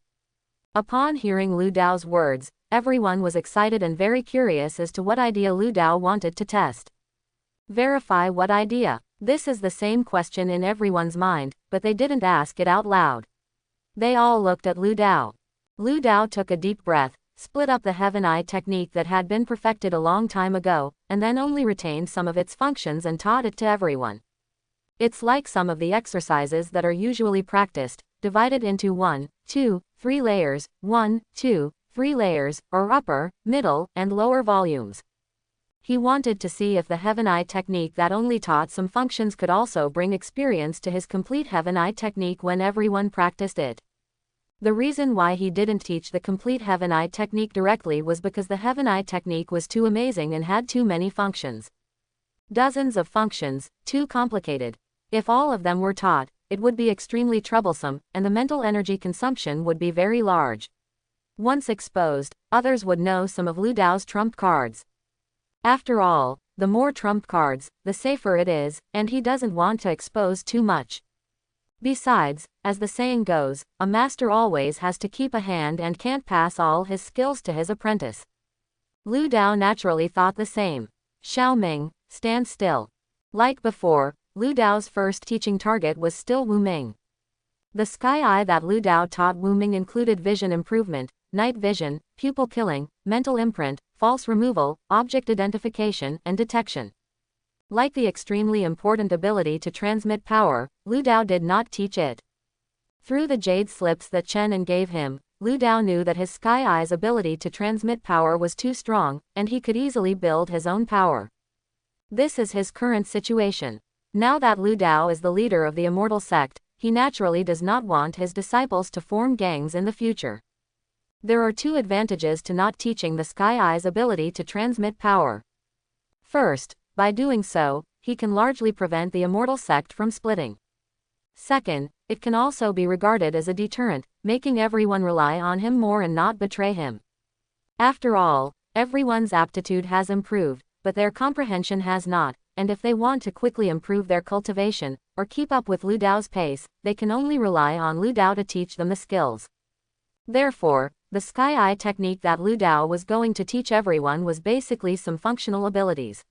Upon hearing Lu Dao's words, everyone was excited and very curious as to what idea Lu Dao wanted to test. Verify what idea? This is the same question in everyone's mind, but they didn't ask it out loud. They all looked at Lu Dao. Lu Dao took a deep breath, split up the Heaven Eye technique that had been perfected a long time ago, and then only retained some of its functions and taught it to everyone. It's like some of the exercises that are usually practiced, divided into 1, 2, 3 layers, 1, 2, 3 layers, or upper, middle, and lower volumes. He wanted to see if the Heaven Eye technique that only taught some functions could also bring experience to his complete Heaven Eye technique when everyone practiced it. The reason why he didn't teach the complete Heaven Eye technique directly was because the Heaven Eye technique was too amazing and had too many functions. Dozens of functions, too complicated. If all of them were taught, it would be extremely troublesome, and the mental energy consumption would be very large. Once exposed, others would know some of Lu Dao's trump cards. After all, the more trump cards, the safer it is, and he doesn't want to expose too much. Besides, as the saying goes, a master always has to keep a hand and can't pass all his skills to his apprentice. Lu Dao naturally thought the same. Xiao Ming, stand still. Like before, Lu Dao's first teaching target was still Wu Ming. The sky eye that Lu Dao taught Wu Ming included vision improvement, night vision, pupil killing, mental imprint, false removal, object identification, and detection. Like the extremely important ability to transmit power, Lu Dao did not teach it. Through the jade slips that Chen En gave him, Lu Dao knew that his sky eye's ability to transmit power was too strong, and he could easily build his own power. This is his current situation. Now that Lu Dao is the leader of the immortal sect, he naturally does not want his disciples to form gangs in the future. There are two advantages to not teaching the sky eye's ability to transmit power. First, by doing so, he can largely prevent the immortal sect from splitting. Second, it can also be regarded as a deterrent, making everyone rely on him more and not betray him. After all, everyone's aptitude has improved, but their comprehension has not, and if they want to quickly improve their cultivation, or keep up with Lu Dao's pace, they can only rely on Lu Dao to teach them the skills. Therefore, the sky eye technique that Lu Dao was going to teach everyone was basically some functional abilities.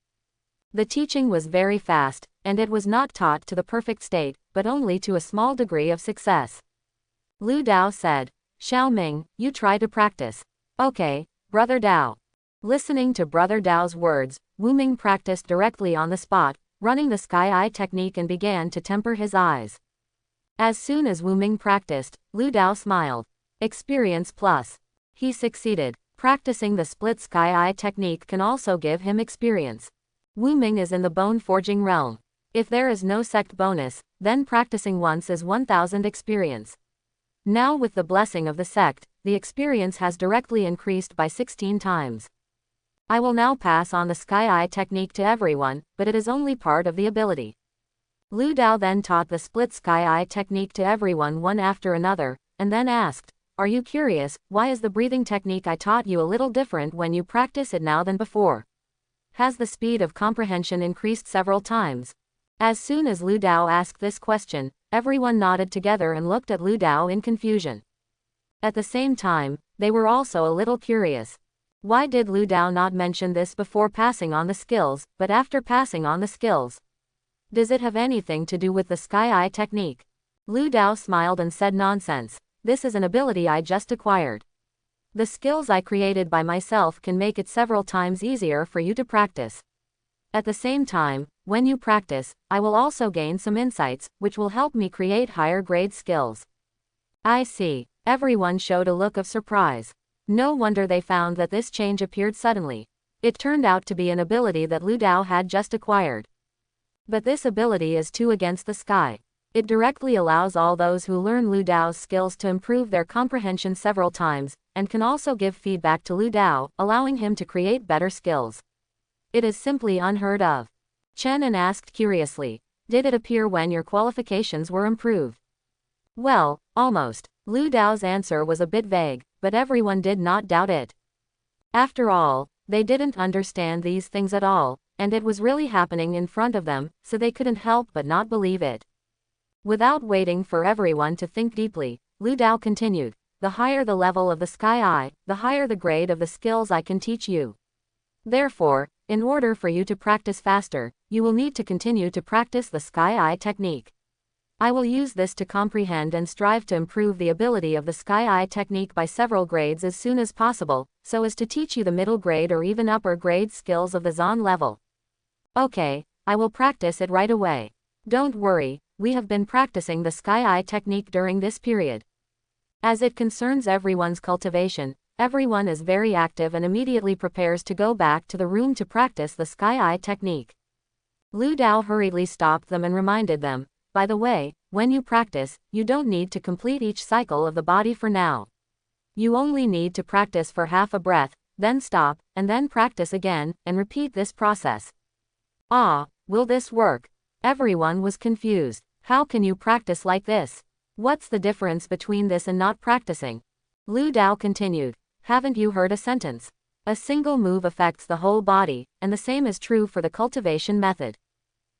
The teaching was very fast, and it was not taught to the perfect state, but only to a small degree of success. Lu Dao said, Xiao Ming, you try to practice. Okay, Brother Dao. Listening to Brother Dao's words, Wu Ming practiced directly on the spot, running the sky eye technique and began to temper his eyes. As soon as Wu Ming practiced, Lu Dao smiled. Experience plus. He succeeded. Practicing the split sky eye technique can also give him experience. Wu Ming is in the bone forging realm. If there is no sect bonus, then practicing once is 1000 experience. Now with the blessing of the sect, the experience has directly increased by 16 times. I will now pass on the sky eye technique to everyone, but it is only part of the ability. Lu Dao then taught the split sky eye technique to everyone one after another, and then asked, are you curious, why is the breathing technique I taught you a little different when you practice it now than before? Has the speed of comprehension increased several times? As soon as Lu Dao asked this question, everyone nodded together and looked at Lu Dao in confusion. At the same time, they were also a little curious. Why did Lu Dao not mention this before passing on the skills, but after passing on the skills? Does it have anything to do with the Sky Eye technique? Lu Dao smiled and said, nonsense. This is an ability I just acquired. The skills I created by myself can make it several times easier for you to practice. At the same time, when you practice, I will also gain some insights, which will help me create higher grade skills. I see. Everyone showed a look of surprise. No wonder they found that this change appeared suddenly. It turned out to be an ability that Lu Dao had just acquired. But this ability is too against the sky. It directly allows all those who learn Lu Dao's skills to improve their comprehension several times, and can also give feedback to Lu Dao, allowing him to create better skills. It is simply unheard of. Chen An asked curiously, did it appear when your qualifications were improved? Well, almost. Lu Dao's answer was a bit vague, but everyone did not doubt it. After all, they didn't understand these things at all, and it was really happening in front of them, so they couldn't help but not believe it. Without waiting for everyone to think deeply, Lu Dao continued, the higher the level of the Sky Eye, the higher the grade of the skills I can teach you. Therefore, in order for you to practice faster, you will need to continue to practice the Sky Eye technique. I will use this to comprehend and strive to improve the ability of the Sky Eye technique by several grades as soon as possible, so as to teach you the middle grade or even upper grade skills of the Zon level. Okay, I will practice it right away. Don't worry, we have been practicing the Sky Eye technique during this period. As it concerns everyone's cultivation, everyone is very active and immediately prepares to go back to the room to practice the Sky Eye technique. Lu Dao hurriedly stopped them and reminded them, by the way, when you practice, you don't need to complete each cycle of the body for now. You only need to practice for half a breath, then stop, and then practice again, and repeat this process. Ah, will this work? Everyone was confused. How can you practice like this? What's the difference between this and not practicing? Lu Dao continued, haven't you heard a sentence? A single move affects the whole body, and the same is true for the cultivation method.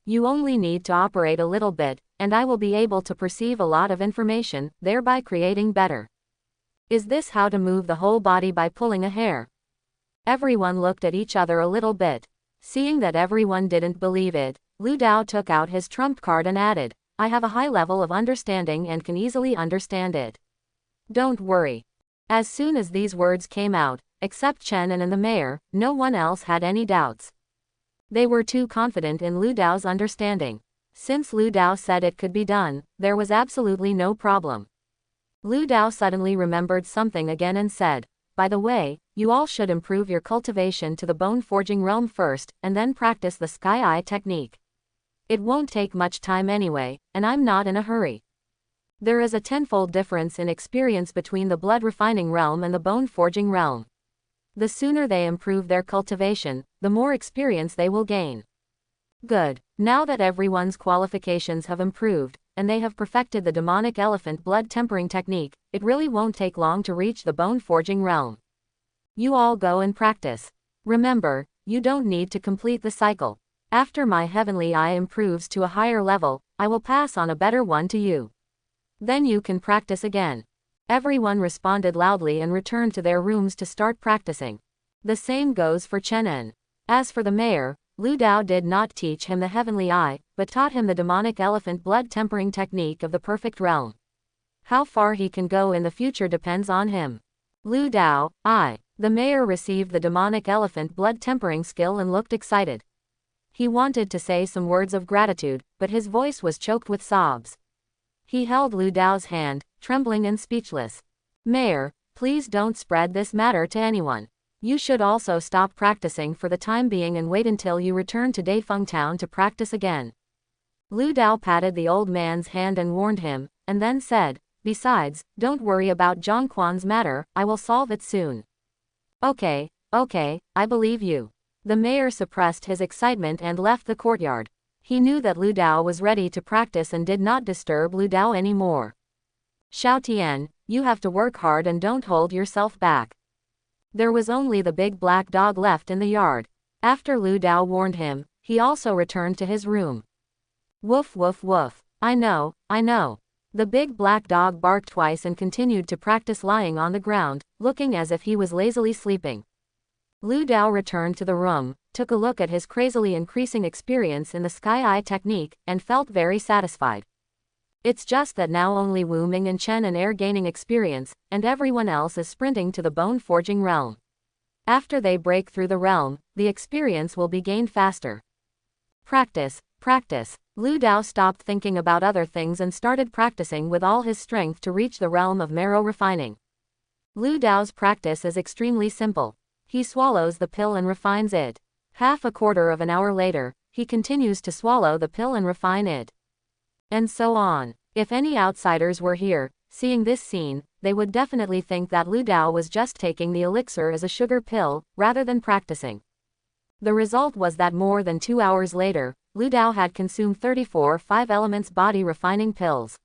You only need to operate a little bit, and I will be able to perceive a lot of information, thereby creating better. Is this how to move the whole body by pulling a hair? Everyone looked at each other a little bit. Seeing that everyone didn't believe it, Lu Dao took out his trump card and added, I have a high level of understanding and can easily understand it. Don't worry. As soon as these words came out, except Chen and the mayor, no one else had any doubts. They were too confident in Lu Dao's understanding. Since Lu Dao said it could be done, there was absolutely no problem. Lu Dao suddenly remembered something again and said, by the way, you all should improve your cultivation to the bone forging realm first, and then practice the Sky Eye technique. It won't take much time anyway, and I'm not in a hurry. There is a tenfold difference in experience between the blood refining realm and the bone forging realm. The sooner they improve their cultivation, the more experience they will gain. Good. Now that everyone's qualifications have improved, and they have perfected the demonic elephant blood tempering technique, it really won't take long to reach the bone forging realm. You all go and practice. Remember, you don't need to complete the cycle. After my heavenly eye improves to a higher level, I will pass on a better one to you. Then you can practice again. Everyone responded loudly and returned to their rooms to start practicing. The same goes for Chen En. As for the mayor, Lu Dao did not teach him the heavenly eye, but taught him the demonic elephant blood tempering technique of the perfect realm. How far he can go in the future depends on him. Lu Dao, the mayor received the demonic elephant blood tempering skill and looked excited. He wanted to say some words of gratitude, but his voice was choked with sobs. He held Lu Dao's hand, trembling and speechless. Mayor, please don't spread this matter to anyone. You should also stop practicing for the time being and wait until you return to Daifeng Town to practice again. Lu Dao patted the old man's hand and warned him, and then said, besides, don't worry about Zhongquan's matter, I will solve it soon. Okay, I believe you. The mayor suppressed his excitement and left the courtyard. He knew that Lu Dao was ready to practice and did not disturb Lu Dao anymore. Xiao Tian, you have to work hard and don't hold yourself back. There was only the big black dog left in the yard. After Lu Dao warned him, he also returned to his room. Woof woof woof. I know, I know. The big black dog barked twice and continued to practice lying on the ground, looking as if he was lazily sleeping. Lu Dao returned to the room, took a look at his crazily increasing experience in the Sky Eye technique, and felt very satisfied. It's just that now only Wu Ming and Chen and are gaining experience, and everyone else is sprinting to the bone-forging realm. After they break through the realm, the experience will be gained faster. Practice, practice. Lu Dao stopped thinking about other things and started practicing with all his strength to reach the realm of marrow refining. Lu Dao's practice is extremely simple. He swallows the pill and refines it. Half a quarter of an hour later, he continues to swallow the pill and refine it. And so on. If any outsiders were here, seeing this scene, they would definitely think that Lu Dao was just taking the elixir as a sugar pill, rather than practicing. The result was that more than 2 hours later, Lu Dao had consumed 34 5-elements body refining pills.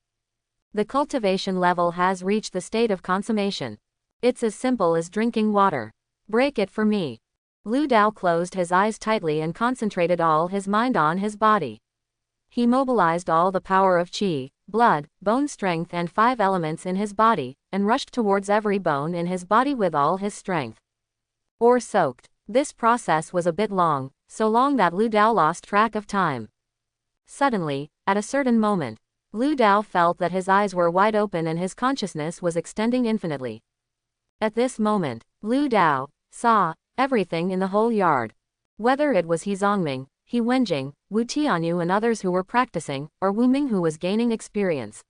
The cultivation level has reached the state of consummation. It's as simple as drinking water. Break it for me. Lu Dao closed his eyes tightly and concentrated all his mind on his body. He mobilized all the power of qi, blood, bone strength and 5 elements in his body, and rushed towards every bone in his body with all his strength. Or soaked. This process was a bit long, so long that Lu Dao lost track of time. Suddenly, at a certain moment, Lu Dao felt that his eyes were wide open and his consciousness was extending infinitely. At this moment, Lu Dao saw everything in the whole yard. Whether it was He Zongming, He Wenjing, Wu Tianyu and others who were practicing, or Wu Ming who was gaining experience.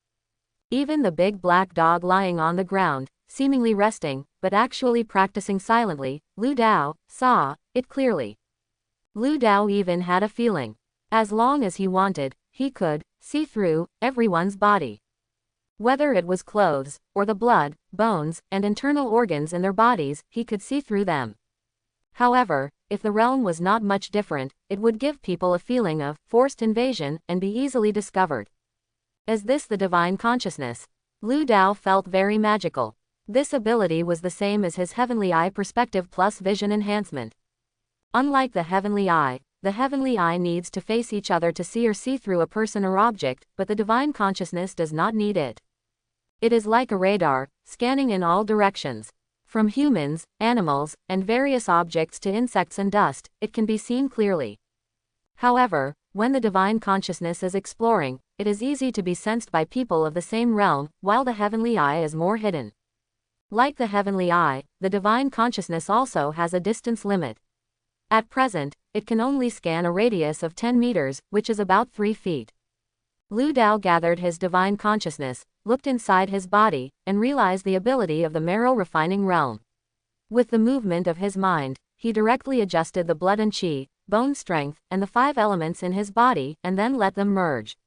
Even the big black dog lying on the ground, seemingly resting, but actually practicing silently, Lu Dao saw it clearly. Lu Dao even had a feeling. As long as he wanted, he could see through everyone's body. Whether it was clothes, or the blood, bones, and internal organs in their bodies, he could see through them. However, if the realm was not much different, it would give people a feeling of forced invasion and be easily discovered. Is this the divine consciousness? Lu Dao felt very magical. This ability was the same as his heavenly eye perspective plus vision enhancement. Unlike the heavenly eye needs to face each other to see or see through a person or object, but the divine consciousness does not need it. It is like a radar, scanning in all directions. From humans, animals, and various objects to insects and dust, it can be seen clearly. However, when the divine consciousness is exploring, it is easy to be sensed by people of the same realm, while the heavenly eye is more hidden. Like the heavenly eye, the divine consciousness also has a distance limit. At present, it can only scan a radius of 10 meters, which is about 3 feet. Lu Dao gathered his divine consciousness, looked inside his body, and realized the ability of the marrow refining realm. With the movement of his mind, he directly adjusted the blood and qi, bone strength, and the 5 elements in his body, and then let them merge.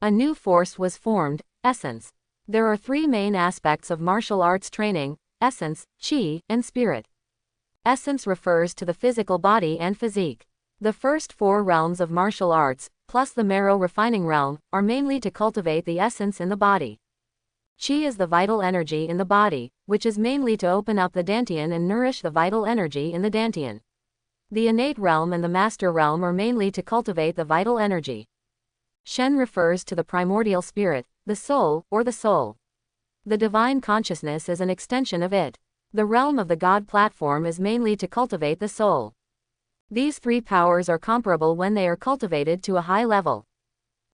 A new force was formed, essence. There are 3 main aspects of martial arts training: essence, qi, and spirit. Essence refers to the physical body and physique. The first 4 realms of martial arts, plus the marrow refining realm, are mainly to cultivate the essence in the body. Qi is the vital energy in the body, which is mainly to open up the dantian and nourish the vital energy in the dantian. The innate realm and the master realm are mainly to cultivate the vital energy. Shen refers to the primordial spirit, the soul, or the soul. The divine consciousness is an extension of it. The realm of the God platform is mainly to cultivate the soul. These 3 powers are comparable when they are cultivated to a high level.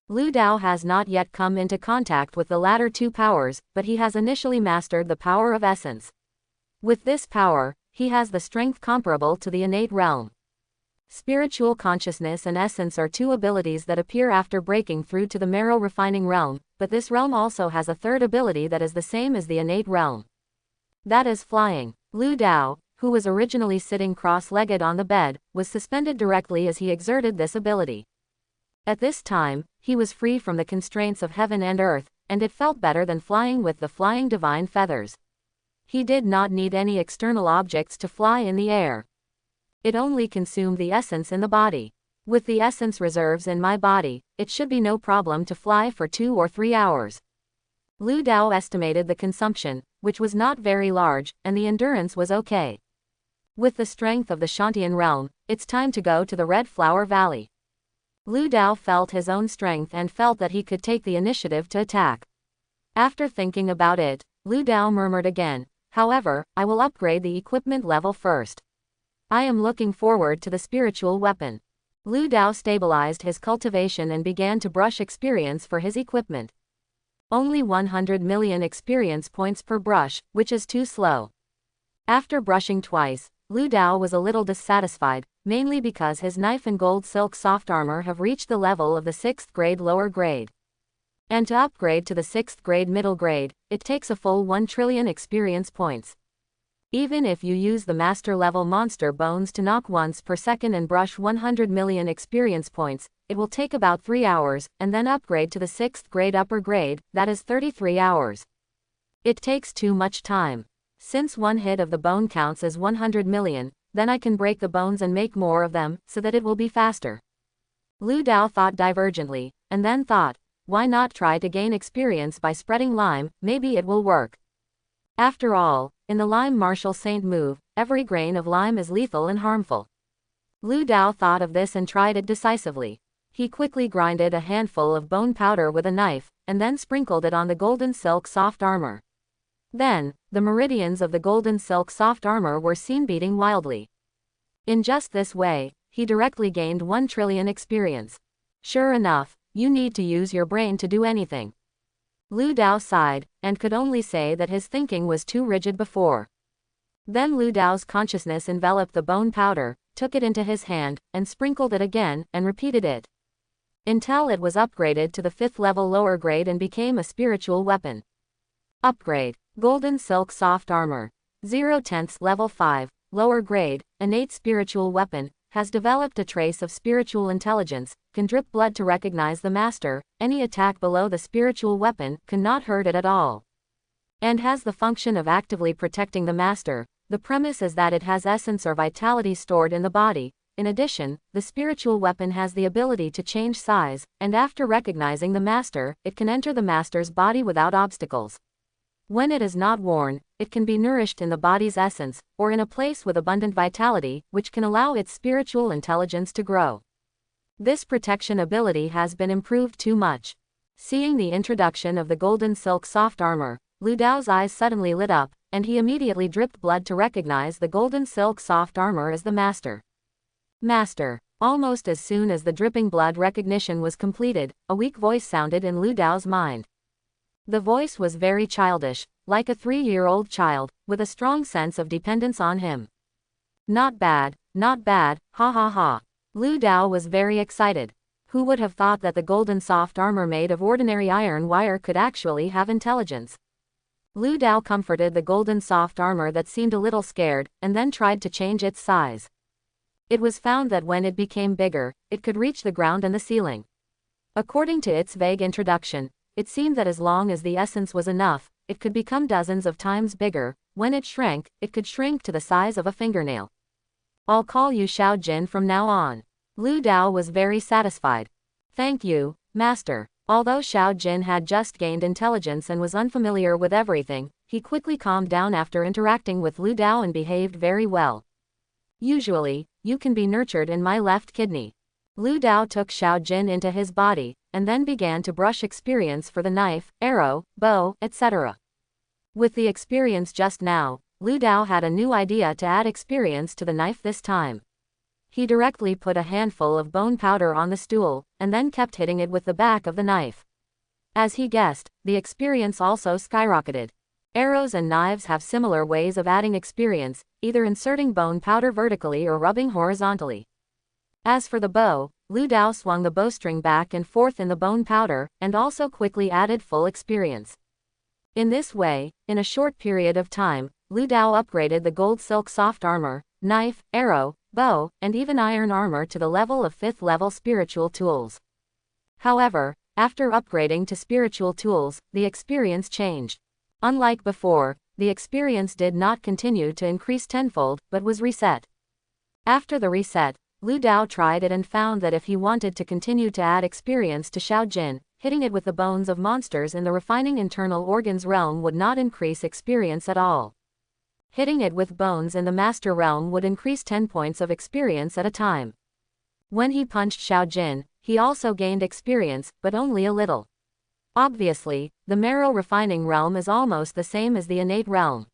Lu Dao has not yet come into contact with the latter 2 powers, but he has initially mastered the power of essence. With this power, he has the strength comparable to the innate realm. Spiritual consciousness and essence are 2 abilities that appear after breaking through to the marrow refining realm, but this realm also has a 3rd ability that is the same as the innate realm. That is flying. Lu Dao, who was originally sitting cross-legged on the bed, was suspended directly as he exerted this ability. At this time, he was free from the constraints of heaven and earth, and it felt better than flying with the flying divine feathers. He did not need any external objects to fly in the air. It only consumed the essence in the body. With the essence reserves in my body, it should be no problem to fly for 2 or 3 hours. Lu Dao estimated the consumption, which was not very large, and the endurance was okay. With the strength of the Shantian realm, it's time to go to the Red Flower Valley. Lu Dao felt his own strength and felt that he could take the initiative to attack. After thinking about it, Lu Dao murmured again, however, I will upgrade the equipment level first. I am looking forward to the spiritual weapon. Lu Dao stabilized his cultivation and began to brush experience for his equipment. Only 100 million experience points per brush, which is too slow. After brushing twice, Lu Dao was a little dissatisfied, mainly because his knife and gold silk soft armor have reached the level of the 6th grade lower grade. And to upgrade to the 6th grade middle grade, it takes a full 1 trillion experience points. Even if you use the master level monster bones to knock once per second and brush 100 million experience points, it will take about 3 hours, and then upgrade to the 6th grade upper grade, that is 33 hours. It takes too much time. Since one hit of the bone counts as 100 million, then I can break the bones and make more of them, so that it will be faster. Lu Dao thought divergently, and then thought, why not try to gain experience by spreading lime, maybe it will work. After all, in the lime martial saint move, every grain of lime is lethal and harmful. Lu Dao thought of this and tried it decisively. He quickly grinded a handful of bone powder with a knife, and then sprinkled it on the golden silk soft armor. Then, the meridians of the golden silk soft armor were seen beating wildly. In just this way, he directly gained 1 trillion experience. Sure enough, you need to use your brain to do anything. Lu Dao sighed, and could only say that his thinking was too rigid before. Then Lu Dao's consciousness enveloped the bone powder, took it into his hand, and sprinkled it again, and repeated it. Until it was upgraded to the 5th level lower grade and became a spiritual weapon. Upgrade. Golden Silk Soft Armor. 0/10 level 5, lower grade, innate spiritual weapon, has developed a trace of spiritual intelligence, can drip blood to recognize the master, any attack below the spiritual weapon cannot hurt it at all. And has the function of actively protecting the master. The premise is that it has essence or vitality stored in the body. In addition, the spiritual weapon has the ability to change size, and after recognizing the master, it can enter the master's body without obstacles. When it is not worn, it can be nourished in the body's essence, or in a place with abundant vitality, which can allow its spiritual intelligence to grow. This protection ability has been improved too much. Seeing the introduction of the golden silk soft armor, Lu Dao's eyes suddenly lit up, and he immediately dripped blood to recognize the golden silk soft armor as the master. Master. Almost as soon as the dripping blood recognition was completed, a weak voice sounded in Lu Dao's mind. The voice was very childish, like a 3-year-old child, with a strong sense of dependence on him. Not bad, ha ha ha. Lu Dao was very excited. Who would have thought that the golden soft armor made of ordinary iron wire could actually have intelligence? Lu Dao comforted the golden soft armor that seemed a little scared, and then tried to change its size. It was found that when it became bigger, it could reach the ground and the ceiling. According to its vague introduction, it seemed that as long as the essence was enough, it could become dozens of times bigger. When it shrank, it could shrink to the size of a fingernail. I'll call you Xiao Jin from now on. Lu Dao was very satisfied. Thank you, Master. Although Xiao Jin had just gained intelligence and was unfamiliar with everything, he quickly calmed down after interacting with Lu Dao and behaved very well. Usually, you can be nurtured in my left kidney. Lu Dao took Xiao Jin into his body, and then began to brush experience for the knife, arrow, bow, etc. With the experience just now, Lu Dao had a new idea to add experience to the knife this time. He directly put a handful of bone powder on the stool, and then kept hitting it with the back of the knife. As he guessed, the experience also skyrocketed. Arrows and knives have similar ways of adding experience, either inserting bone powder vertically or rubbing horizontally. As for the bow, Lu Dao swung the bowstring back and forth in the bone powder, and also quickly added full experience. In this way, in a short period of time, Lu Dao upgraded the gold silk soft armor, knife, arrow, bow, and even iron armor to the level of 5th level spiritual tools. However, after upgrading to spiritual tools, the experience changed. Unlike before, the experience did not continue to increase tenfold, but was reset. After the reset, Lu Dao tried it and found that if he wanted to continue to add experience to Xiao Jin, hitting it with the bones of monsters in the refining internal organs realm would not increase experience at all. Hitting it with bones in the master realm would increase 10 points of experience at a time. When he punched Xiao Jin, he also gained experience, but only a little. Obviously, the marrow refining realm is almost the same as the innate realm.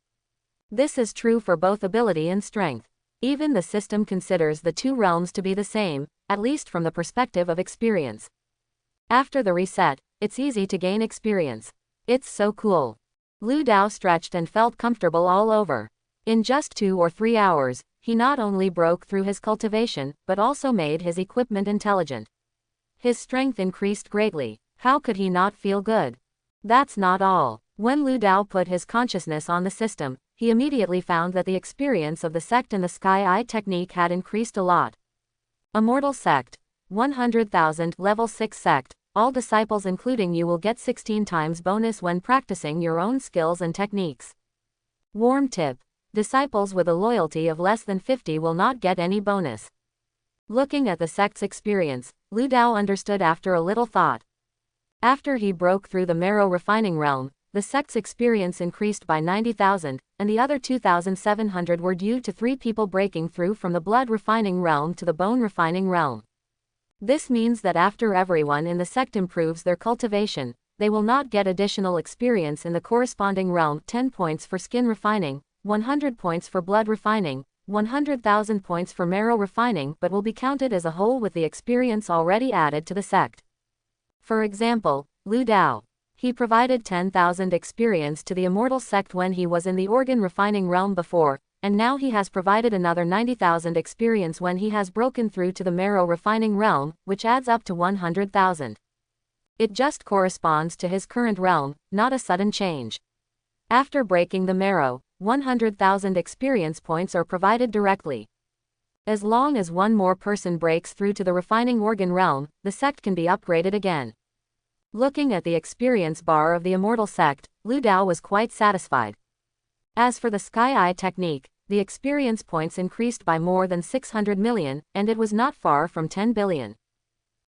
This is true for both ability and strength. Even the system considers the two realms to be the same, at least from the perspective of experience. After the reset, it's easy to gain experience. It's so cool. Lu Dao stretched and felt comfortable all over. In just 2 or 3 hours, he not only broke through his cultivation, but also made his equipment intelligent. His strength increased greatly. How could he not feel good? That's not all. When Lu Dao put his consciousness on the system, he immediately found that the experience of the sect and the Sky Eye technique had increased a lot. Immortal Sect. 100,000 Level 6 Sect. All disciples including you will get 16 times bonus when practicing your own skills and techniques. Warm tip. Disciples with a loyalty of less than 50 will not get any bonus. Looking at the sect's experience, Lu Dao understood after a little thought. After he broke through the marrow refining realm, the sect's experience increased by 90,000, and the other 2,700 were due to 3 people breaking through from the blood refining realm to the bone refining realm. This means that after everyone in the sect improves their cultivation, they will not get additional experience in the corresponding realm. 10 points for skin refining, 100 points for blood refining, 100,000 points for marrow refining, but will be counted as a whole with the experience already added to the sect. For example, Lu Dao. He provided 10,000 experience to the immortal sect when he was in the organ refining realm before, and now he has provided another 90,000 experience when he has broken through to the marrow refining realm, which adds up to 100,000. It just corresponds to his current realm, not a sudden change. After breaking the marrow, 100,000 experience points are provided directly. As long as one more person breaks through to the refining organ realm, the sect can be upgraded again. Looking at the experience bar of the immortal sect, Lu Dao was quite satisfied. As for the Sky Eye technique, the experience points increased by more than 600 million, and it was not far from 10 billion.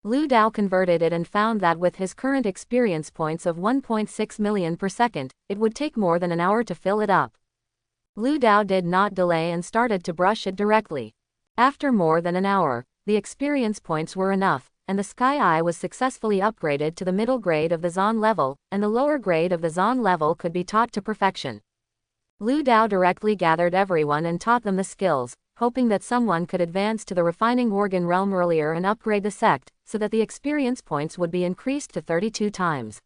Lu Dao converted it and found that with his current experience points of 1.6 million per second, it would take more than an hour to fill it up. Lu Dao did not delay and started to brush it directly. After more than an hour, the experience points were enough, and the Sky Eye was successfully upgraded to the middle grade of the Zon level, and the lower grade of the Zon level could be taught to perfection. Lu Dao directly gathered everyone and taught them the skills, hoping that someone could advance to the refining organ realm earlier and upgrade the sect, so that the experience points would be increased to 32 times.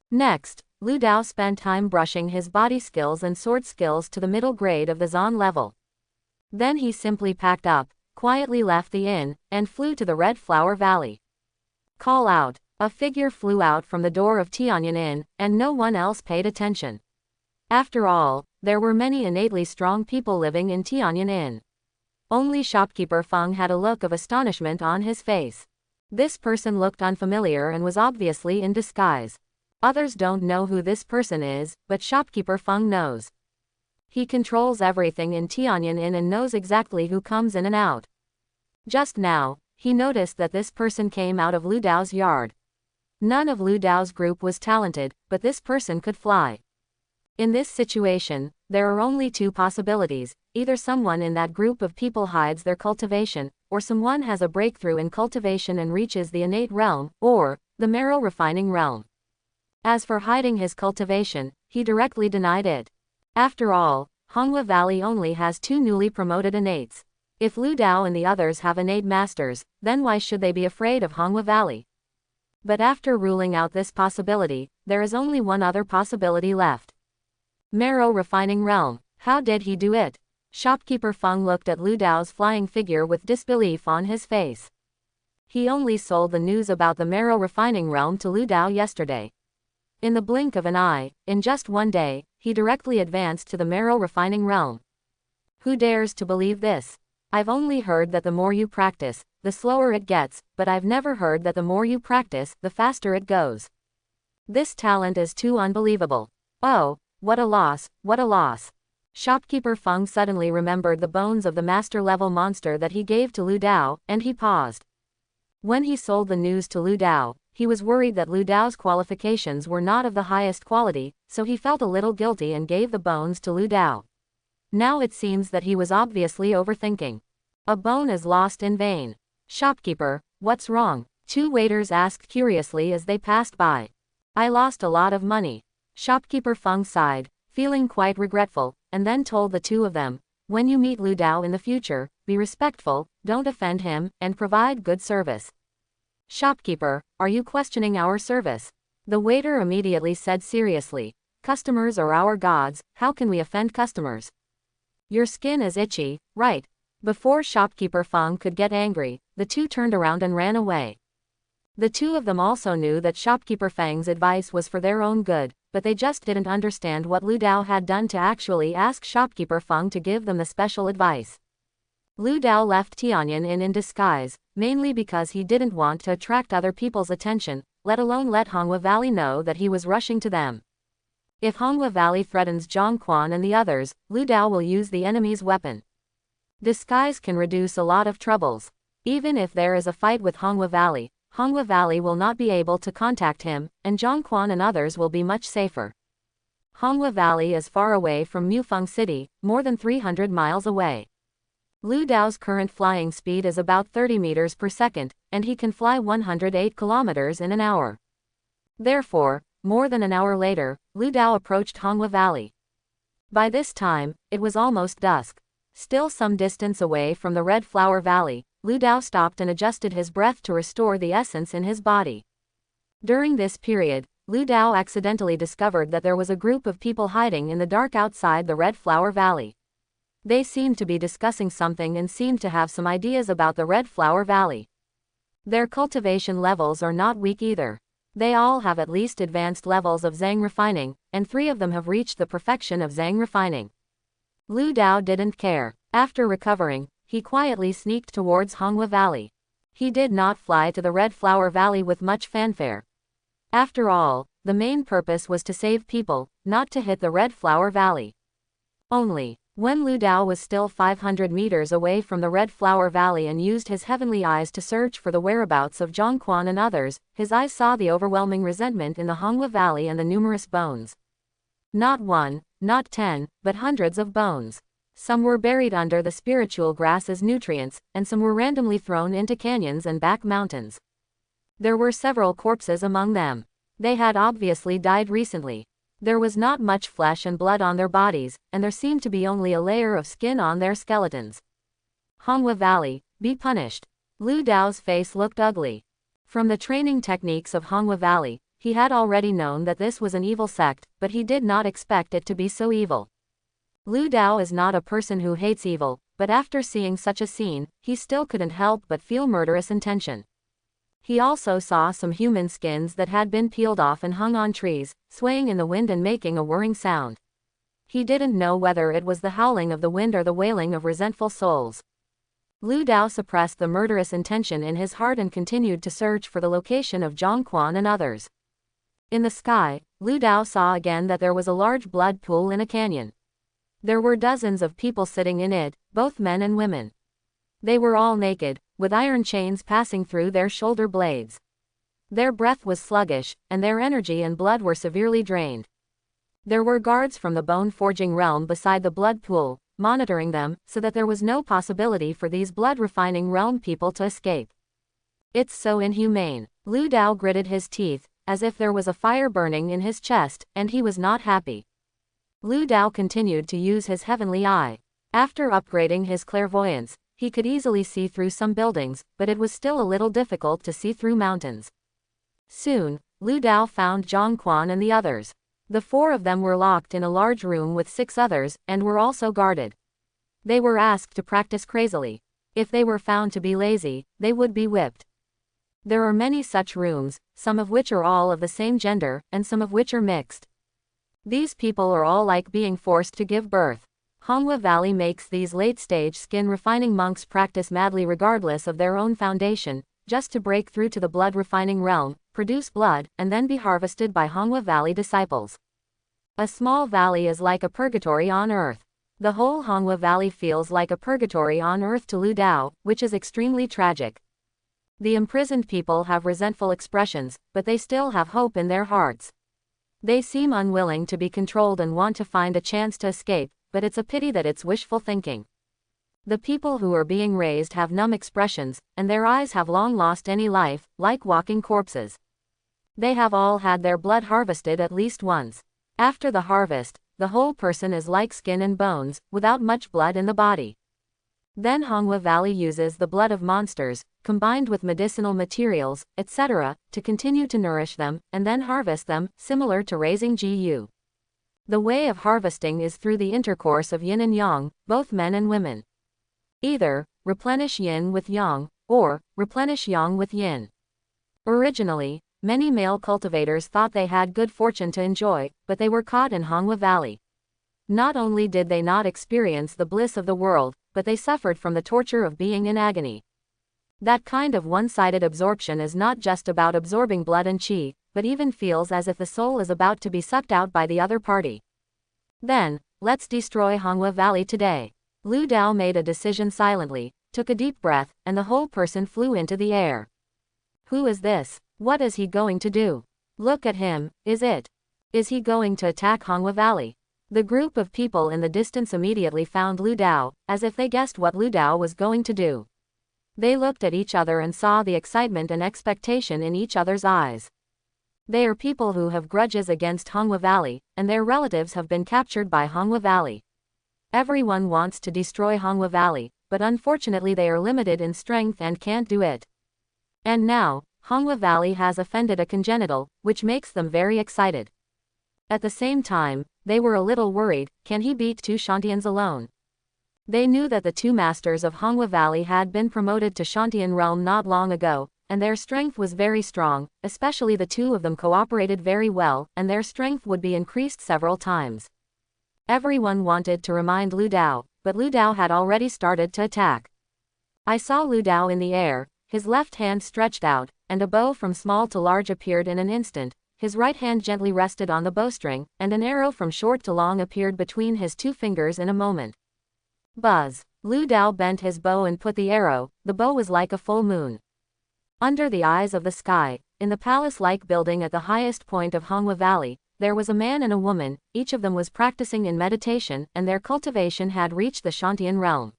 Next, Lu Dao spent time brushing his body skills and sword skills to the middle grade of the Zon level. Then he simply packed up, quietly left the inn, and flew to the Red Flower Valley. Call out. A figure flew out from the door of Tianyan Inn, and no one else paid attention. After all, there were many innately strong people living in Tianyan Inn. Only shopkeeper Feng had a look of astonishment on his face. This person looked unfamiliar and was obviously in disguise. Others don't know who this person is, but shopkeeper Feng knows. He controls everything in Tianyan Inn and knows exactly who comes in and out. Just now, he noticed that this person came out of Lu Dao's yard. None of Lu Dao's group was talented, but this person could fly. In this situation, there are only 2 possibilities: either someone in that group of people hides their cultivation, or someone has a breakthrough in cultivation and reaches the innate realm, or the marrow refining realm. As for hiding his cultivation, he directly denied it. After all, Honghua Valley only has 2 newly promoted innates. If Lu Dao and the others have innate masters, then why should they be afraid of Honghua Valley? But after ruling out this possibility, there is only one other possibility left. Marrow refining realm. How did he do it? Shopkeeper Feng looked at Lu Dao's flying figure with disbelief on his face. He only sold the news about the marrow refining realm to Lu Dao yesterday. In the blink of an eye, in just one day, he directly advanced to the marrow refining realm. Who dares to believe this? I've only heard that the more you practice, the slower it gets, but I've never heard that the more you practice, the faster it goes. This talent is too unbelievable. Oh, what a loss, what a loss. Shopkeeper Feng suddenly remembered the bones of the master-level monster that he gave to Lu Dao, and he paused. When he sold the news to Lu Dao, he was worried that Lu Dao's qualifications were not of the highest quality, so he felt a little guilty and gave the bones to Lu Dao. Now it seems that he was obviously overthinking. A bone is lost in vain. Shopkeeper, what's wrong? Two waiters asked curiously as they passed by. I lost a lot of money. Shopkeeper Feng sighed, feeling quite regretful, and then told the two of them, when you meet Lu Dao in the future, be respectful, don't offend him, and provide good service. Shopkeeper, are you questioning our service? The waiter immediately said seriously, customers are our gods, how can we offend customers? Your skin is itchy, right? Before shopkeeper Feng could get angry, the two turned around and ran away. The two of them also knew that shopkeeper Feng's advice was for their own good, but they just didn't understand what Lu Dao had done to actually ask shopkeeper Feng to give them the special advice. Lu Dao left Tianyan in disguise, mainly because he didn't want to attract other people's attention, let alone let Honghua Valley know that he was rushing to them. If Honghua Valley threatens Zhang Quan and the others, Lu Dao will use the enemy's weapon. Disguise can reduce a lot of troubles. Even if there is a fight with Honghua Valley will not be able to contact him, and Zhang Quan and others will be much safer. Honghua Valley is far away from Mufeng City, more than 300 miles away. Lu Dao's current flying speed is about 30 meters per second, and he can fly 108 kilometers in an hour. Therefore, more than an hour later, Lu Dao approached Honghua Valley. By this time, it was almost dusk. Still some distance away from the Red Flower Valley, Lu Dao stopped and adjusted his breath to restore the essence in his body. During this period, Lu Dao accidentally discovered that there was a group of people hiding in the dark outside the Red Flower Valley. They seemed to be discussing something and seemed to have some ideas about the Red Flower Valley. Their cultivation levels are not weak either. They all have at least advanced levels of Zhang refining, and 3 of them have reached the perfection of Zhang refining. Lu Dao didn't care. After recovering, he quietly sneaked towards Honghua Valley. He did not fly to the Red Flower Valley with much fanfare. After all, the main purpose was to save people, not to hit the Red Flower Valley. Only, when Lu Dao was still 500 meters away from the Red Flower Valley and used his heavenly eyes to search for the whereabouts of Zhang Quan and others, his eyes saw the overwhelming resentment in the Honghua Valley and the numerous bones. Not 1, not 10, but hundreds of bones. Some were buried under the spiritual grass as nutrients, and some were randomly thrown into canyons and back mountains. There were several corpses among them. They had obviously died recently. There was not much flesh and blood on their bodies, and there seemed to be only a layer of skin on their skeletons. Honghua Valley, be punished. Lu Dao's face looked ugly. From the training techniques of Honghua Valley, he had already known that this was an evil sect, but he did not expect it to be so evil. Lu Dao is not a person who hates evil, but after seeing such a scene, he still couldn't help but feel murderous intention. He also saw some human skins that had been peeled off and hung on trees, swaying in the wind and making a whirring sound. He didn't know whether it was the howling of the wind or the wailing of resentful souls. Lu Dao suppressed the murderous intention in his heart and continued to search for the location of Zhang Quan and others. In the sky, Lu Dao saw again that there was a large blood pool in a canyon. There were dozens of people sitting in it, both men and women. They were all naked, with iron chains passing through their shoulder blades. Their breath was sluggish, and their energy and blood were severely drained. There were guards from the bone-forging realm beside the blood pool, monitoring them, so that there was no possibility for these blood-refining realm people to escape. It's so inhumane. Lu Dao gritted his teeth, as if there was a fire burning in his chest, and he was not happy. Lu Dao continued to use his heavenly eye. After upgrading his clairvoyance, he could easily see through some buildings, but it was still a little difficult to see through mountains. Soon, Lu Dao found Zhang Quan and the others. The 4 of them were locked in a large room with 6 others, and were also guarded. They were asked to practice crazily. If they were found to be lazy, they would be whipped. There are many such rooms, some of which are all of the same gender, and some of which are mixed. These people are all like being forced to give birth. Honghua Valley makes these late-stage skin-refining monks practice madly regardless of their own foundation, just to break through to the blood-refining realm, produce blood, and then be harvested by Honghua Valley disciples. A small valley is like a purgatory on earth. The whole Honghua Valley feels like a purgatory on earth to Lu Dao, which is extremely tragic. The imprisoned people have resentful expressions, but they still have hope in their hearts. They seem unwilling to be controlled and want to find a chance to escape, but it's a pity that it's wishful thinking. The people who are being raised have numb expressions, and their eyes have long lost any life, like walking corpses. They have all had their blood harvested at least once. After the harvest, the whole person is like skin and bones, without much blood in the body. Then Hongwa Valley uses the blood of monsters, combined with medicinal materials, etc., to continue to nourish them, and then harvest them, similar to raising GU. The way of harvesting is through the intercourse of yin and yang, both men and women. Either replenish yin with yang, or replenish yang with yin. Originally, many male cultivators thought they had good fortune to enjoy, but they were caught in Hongwa Valley. Not only did they not experience the bliss of the world, but they suffered from the torture of being in agony. That kind of one-sided absorption is not just about absorbing blood and qi, but even feels as if the soul is about to be sucked out by the other party. Then, let's destroy Hongwa Valley today. Lu Dao made a decision silently, took a deep breath, and the whole person flew into the air. Who is this? What is he going to do? Look at him, is he going to attack Hongwa Valley? The group of people in the distance immediately found Lu Dao, as if they guessed what Lu Dao was going to do. They looked at each other and saw the excitement and expectation in each other's eyes. They are people who have grudges against Hongwa Valley, and their relatives have been captured by Hongwa Valley. Everyone wants to destroy Hongwa Valley, but unfortunately they are limited in strength and can't do it. And now, Hongwa Valley has offended a congenital, which makes them very excited. At the same time, they were a little worried, can he beat two Shantians alone? They knew that the two masters of Hongwa Valley had been promoted to Shantian realm not long ago, and their strength was very strong, especially the two of them cooperated very well, and their strength would be increased several times. Everyone wanted to remind Lu Dao, but Lu Dao had already started to attack. I saw Lu Dao in the air, his left hand stretched out, and a bow from small to large appeared in an instant. His right hand gently rested on the bowstring, and an arrow from short to long appeared between his two fingers in a moment. Buzz! Lu Dao bent his bow and put the arrow. The bow was like a full moon. Under the eyes of the sky, in the palace-like building at the highest point of Hongwa Valley, there was a man and a woman. Each of them was practicing in meditation, and their cultivation had reached the Shantian realm.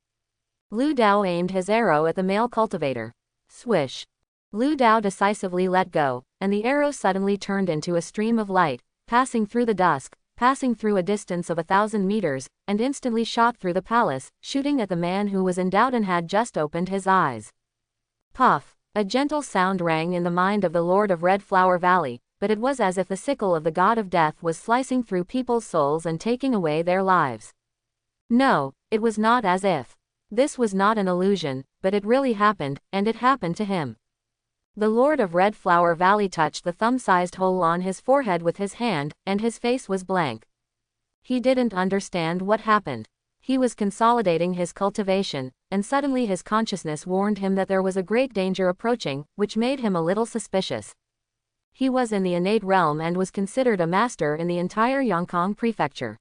Lu Dao aimed his arrow at the male cultivator. Swish! Lu Dao decisively let go, and the arrow suddenly turned into a stream of light, passing through the dusk, passing through a distance of 1,000 meters, and instantly shot through the palace, shooting at the man who was in doubt and had just opened his eyes. Puff! A gentle sound rang in the mind of the Lord of Red Flower Valley, but it was as if the sickle of the god of death was slicing through people's souls and taking away their lives. No, it was not as if. This was not an illusion, but it really happened, and it happened to him. The Lord of Red Flower Valley touched the thumb-sized hole on his forehead with his hand, and his face was blank. He didn't understand what happened. He was consolidating his cultivation, and suddenly his consciousness warned him that there was a great danger approaching, which made him a little suspicious. He was in the innate realm and was considered a master in the entire Yongkang prefecture.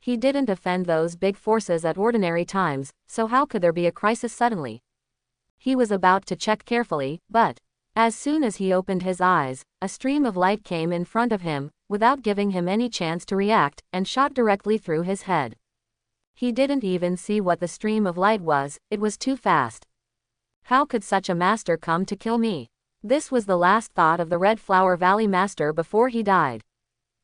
He didn't offend those big forces at ordinary times, so how could there be a crisis suddenly? He was about to check carefully, but as soon as he opened his eyes, a stream of light came in front of him, without giving him any chance to react, and shot directly through his head. He didn't even see what the stream of light was, it was too fast. How could such a master come to kill me? This was the last thought of the Red Flower Valley master before he died.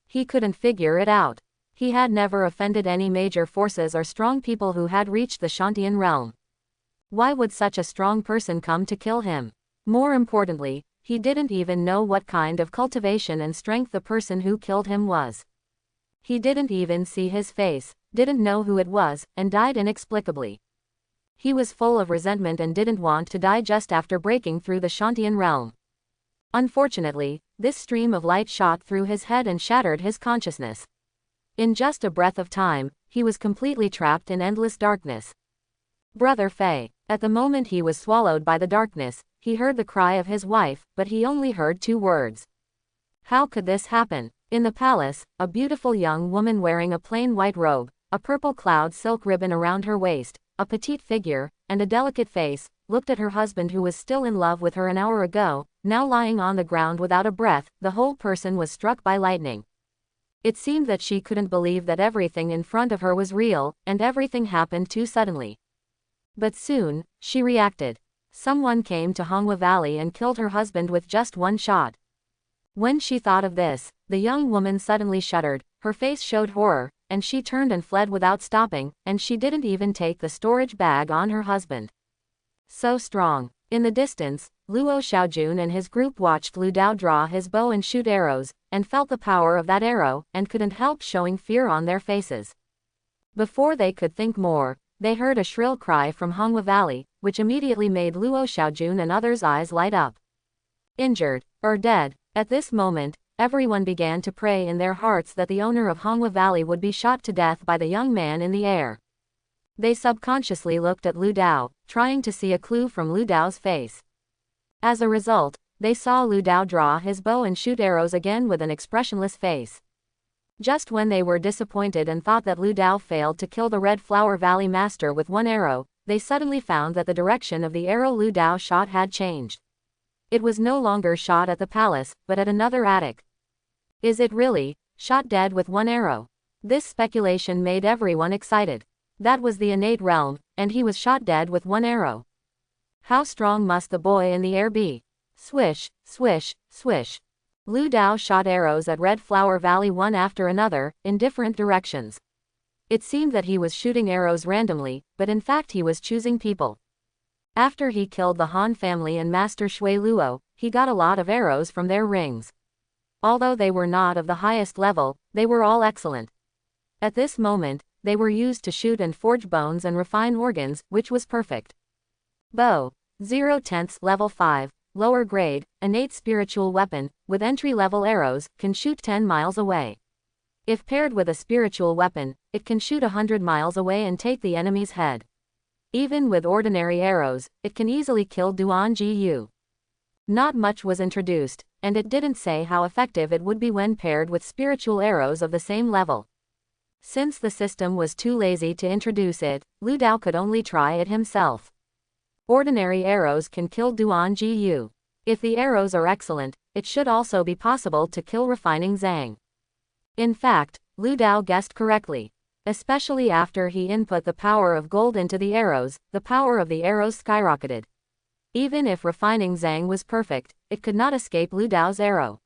He couldn't figure it out. He had never offended any major forces or strong people who had reached the Shantian realm. Why would such a strong person come to kill him? More importantly, he didn't even know what kind of cultivation and strength the person who killed him was. He didn't even see his face, didn't know who it was, and died inexplicably. He was full of resentment and didn't want to die just after breaking through the Shantian realm. Unfortunately, this stream of light shot through his head and shattered his consciousness. In just a breath of time, he was completely trapped in endless darkness. Brother Fei. At the moment he was swallowed by the darkness, he heard the cry of his wife, but he only heard 2 words. How could this happen? In the palace, a beautiful young woman wearing a plain white robe, a purple cloud silk ribbon around her waist, a petite figure, and a delicate face, looked at her husband who was still in love with her an hour ago, now lying on the ground without a breath. The whole person was struck by lightning. It seemed that she couldn't believe that everything in front of her was real, and everything happened too suddenly. But soon, she reacted. Someone came to Hongwa Valley and killed her husband with just one shot. When she thought of this, the young woman suddenly shuddered, her face showed horror, and she turned and fled without stopping, and she didn't even take the storage bag on her husband. So strong. In the distance, Luo Xiaojun and his group watched Lu Dao draw his bow and shoot arrows, and felt the power of that arrow, and couldn't help showing fear on their faces. Before they could think more, they heard a shrill cry from Hongwa Valley, which immediately made Luo Xiaojun and others' eyes light up. Injured, or dead. At this moment, everyone began to pray in their hearts that the owner of Hongwa Valley would be shot to death by the young man in the air. They subconsciously looked at Lu Dao, trying to see a clue from Lu Dao's face. As a result, they saw Lu Dao draw his bow and shoot arrows again with an expressionless face. Just when they were disappointed and thought that Lu Dao failed to kill the Red Flower Valley Master with one arrow, they suddenly found that the direction of the arrow Lu Dao shot had changed. It was no longer shot at the palace, but at another attic. Is it really shot dead with one arrow? This speculation made everyone excited. That was the innate realm, and he was shot dead with one arrow. How strong must the boy in the air be? Swish, swish, swish. Lu Dao shot arrows at Red Flower Valley one after another, in different directions. It seemed that he was shooting arrows randomly, but in fact he was choosing people. After he killed the Han family and Master Shui Luo, he got a lot of arrows from their rings. Although they were not of the highest level, they were all excellent. At this moment, they were used to shoot and forge bones and refine organs, which was perfect. Bow. 0/10 level 5, lower grade, innate spiritual weapon, with entry-level arrows, can shoot 10 miles away. If paired with a spiritual weapon, it can shoot 100 miles away and take the enemy's head. Even with ordinary arrows, it can easily kill Duan Ji Yu. Not much was introduced, and it didn't say how effective it would be when paired with spiritual arrows of the same level. Since the system was too lazy to introduce it, Lu Dao could only try it himself. Ordinary arrows can kill Duan Ji Yu. If the arrows are excellent, it should also be possible to kill refining Zhang. In fact, Lu Dao guessed correctly. Especially after he input the power of gold into the arrows, the power of the arrows skyrocketed. Even if refining Zhang was perfect, it could not escape Lu Dao's arrow.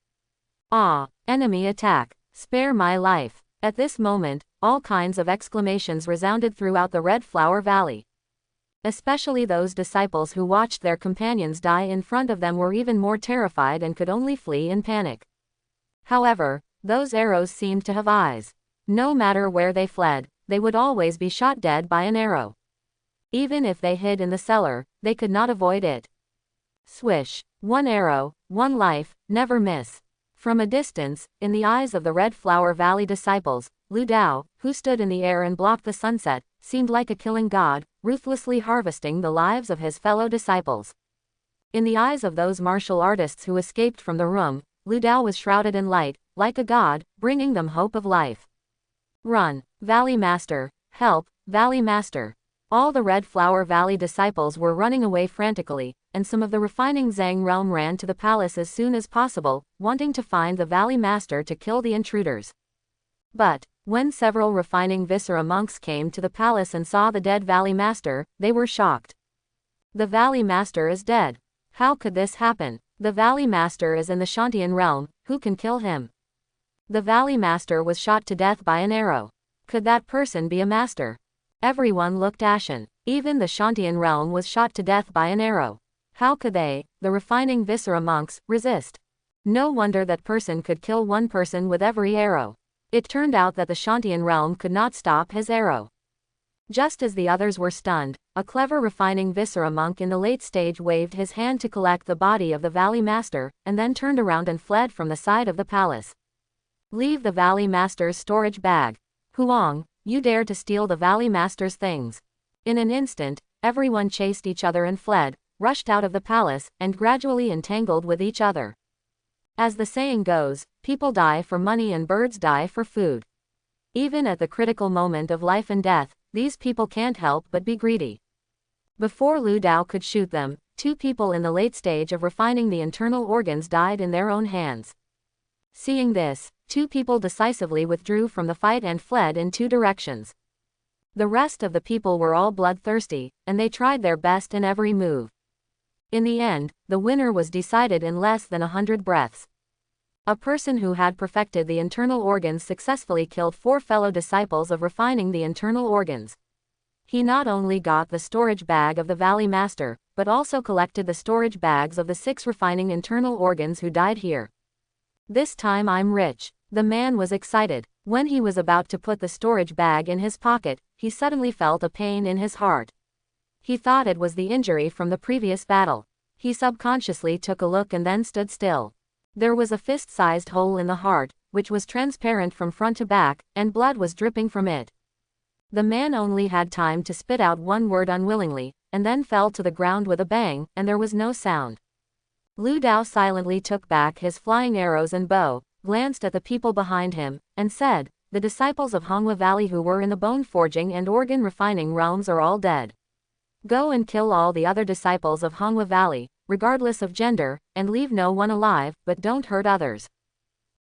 Ah! Enemy attack! Spare my life! At this moment, all kinds of exclamations resounded throughout the Red Flower Valley. Especially those disciples who watched their companions die in front of them were even more terrified and could only flee in panic. However, those arrows seemed to have eyes. No matter where they fled, they would always be shot dead by an arrow. Even if they hid in the cellar, they could not avoid it. Swish. One arrow, one life, never miss. From a distance, in the eyes of the Red Flower Valley disciples, Lu Dao, who stood in the air and blocked the sunset, seemed like a killing god, ruthlessly harvesting the lives of his fellow disciples. In the eyes of those martial artists who escaped from the room, Lu Dao was shrouded in light, like a god, bringing them hope of life. Run, Valley Master! Help, Valley Master! All the Red Flower Valley disciples were running away frantically, and some of the refining Zhang realm ran to the palace as soon as possible, wanting to find the Valley Master to kill the intruders. But, when several refining Viscera monks came to the palace and saw the dead Valley Master, they were shocked. The Valley Master is dead. How could this happen? The Valley Master is in the Shantian realm, who can kill him? The Valley Master was shot to death by an arrow. Could that person be a master? Everyone looked ashen. Even the Shantian realm was shot to death by an arrow. How could they, the refining Viscera monks, resist? No wonder that person could kill one person with every arrow. It turned out that the Shantian realm could not stop his arrow. Just as the others were stunned, a clever refining Viscera monk in the late stage waved his hand to collect the body of the Valley Master, and then turned around and fled from the side of the palace. Leave the Valley Master's storage bag. Huang, you dare to steal the Valley Master's things. In an instant, everyone chased each other and fled, rushed out of the palace, and gradually entangled with each other. As the saying goes, people die for money and birds die for food. Even at the critical moment of life and death, these people can't help but be greedy. Before Lu Dao could shoot them, 2 people in the late stage of refining the internal organs died in their own hands. Seeing this, 2 people decisively withdrew from the fight and fled in 2 directions. The rest of the people were all bloodthirsty, and they tried their best in every move. In the end, the winner was decided in less than 100 breaths. A person who had perfected the internal organs successfully killed 4 fellow disciples of refining the internal organs. He not only got the storage bag of the Valley Master, but also collected the storage bags of the 6 refining internal organs who died here. This time I'm rich. The man was excited. When he was about to put the storage bag in his pocket, he suddenly felt a pain in his heart. He thought it was the injury from the previous battle. He subconsciously took a look and then stood still. There was a fist-sized hole in the heart, which was transparent from front to back, and blood was dripping from it. The man only had time to spit out one word unwillingly, and then fell to the ground with a bang, and there was no sound. Lu Dao silently took back his flying arrows and bow, glanced at the people behind him, and said, "The disciples of Honghua Valley who were in the bone forging and organ refining realms are all dead. Go and kill all the other disciples of Honghua Valley, regardless of gender, and leave no one alive, but don't hurt others."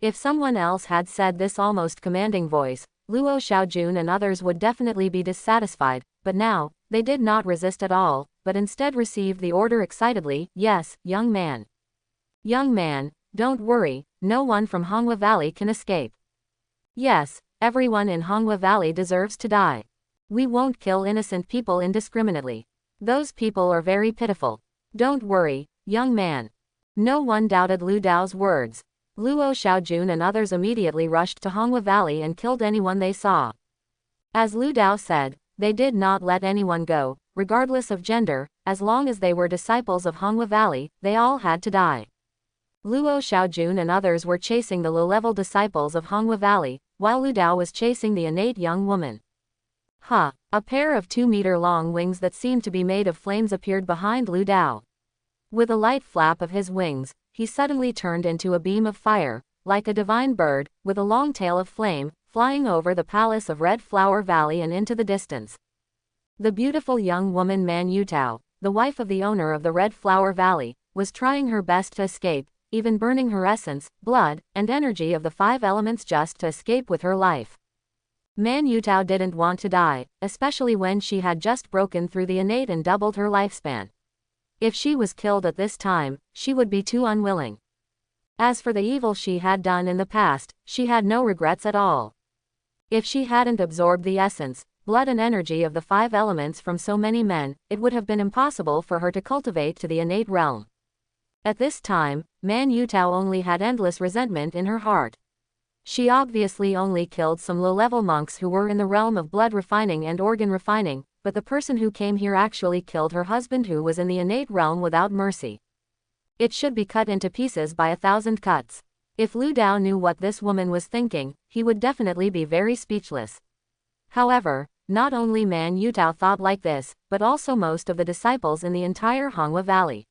If someone else had said this almost commanding voice, Luo Xiaojun and others would definitely be dissatisfied, but now, they did not resist at all, but instead received the order excitedly, "Yes, young man. Young man, don't worry, no one from Honghua Valley can escape. Yes, everyone in Honghua Valley deserves to die. We won't kill innocent people indiscriminately. Those people are very pitiful. Don't worry, young man." No one doubted Lu Dao's words. Luo Xiaojun and others immediately rushed to Honghua Valley and killed anyone they saw. As Lu Dao said, they did not let anyone go, regardless of gender, as long as they were disciples of Honghua Valley, they all had to die. Luo Xiaojun and others were chasing the low-level disciples of Honghua Valley, while Lu Dao was chasing the innate young woman. A pair of 2-meter-long wings that seemed to be made of flames appeared behind Lu Dao. With a light flap of his wings, he suddenly turned into a beam of fire, like a divine bird, with a long tail of flame, flying over the palace of Red Flower Valley and into the distance. The beautiful young woman Man Yutao, the wife of the owner of the Red Flower Valley, was trying her best to escape, even burning her essence, blood, and energy of the 5 elements just to escape with her life. Man Yutao didn't want to die, especially when she had just broken through the innate and doubled her lifespan. If she was killed at this time, she would be too unwilling. As for the evil she had done in the past, she had no regrets at all. If she hadn't absorbed the essence, blood and energy of the 5 elements from so many men, it would have been impossible for her to cultivate to the innate realm. At this time, Man Yutao only had endless resentment in her heart. She obviously only killed some low-level monks who were in the realm of blood refining and organ refining, but the person who came here actually killed her husband who was in the innate realm without mercy. It should be cut into pieces by 1,000 cuts. If Lu Dao knew what this woman was thinking, he would definitely be very speechless. However, not only Man Yutao thought like this, but also most of the disciples in the entire Honghua Valley.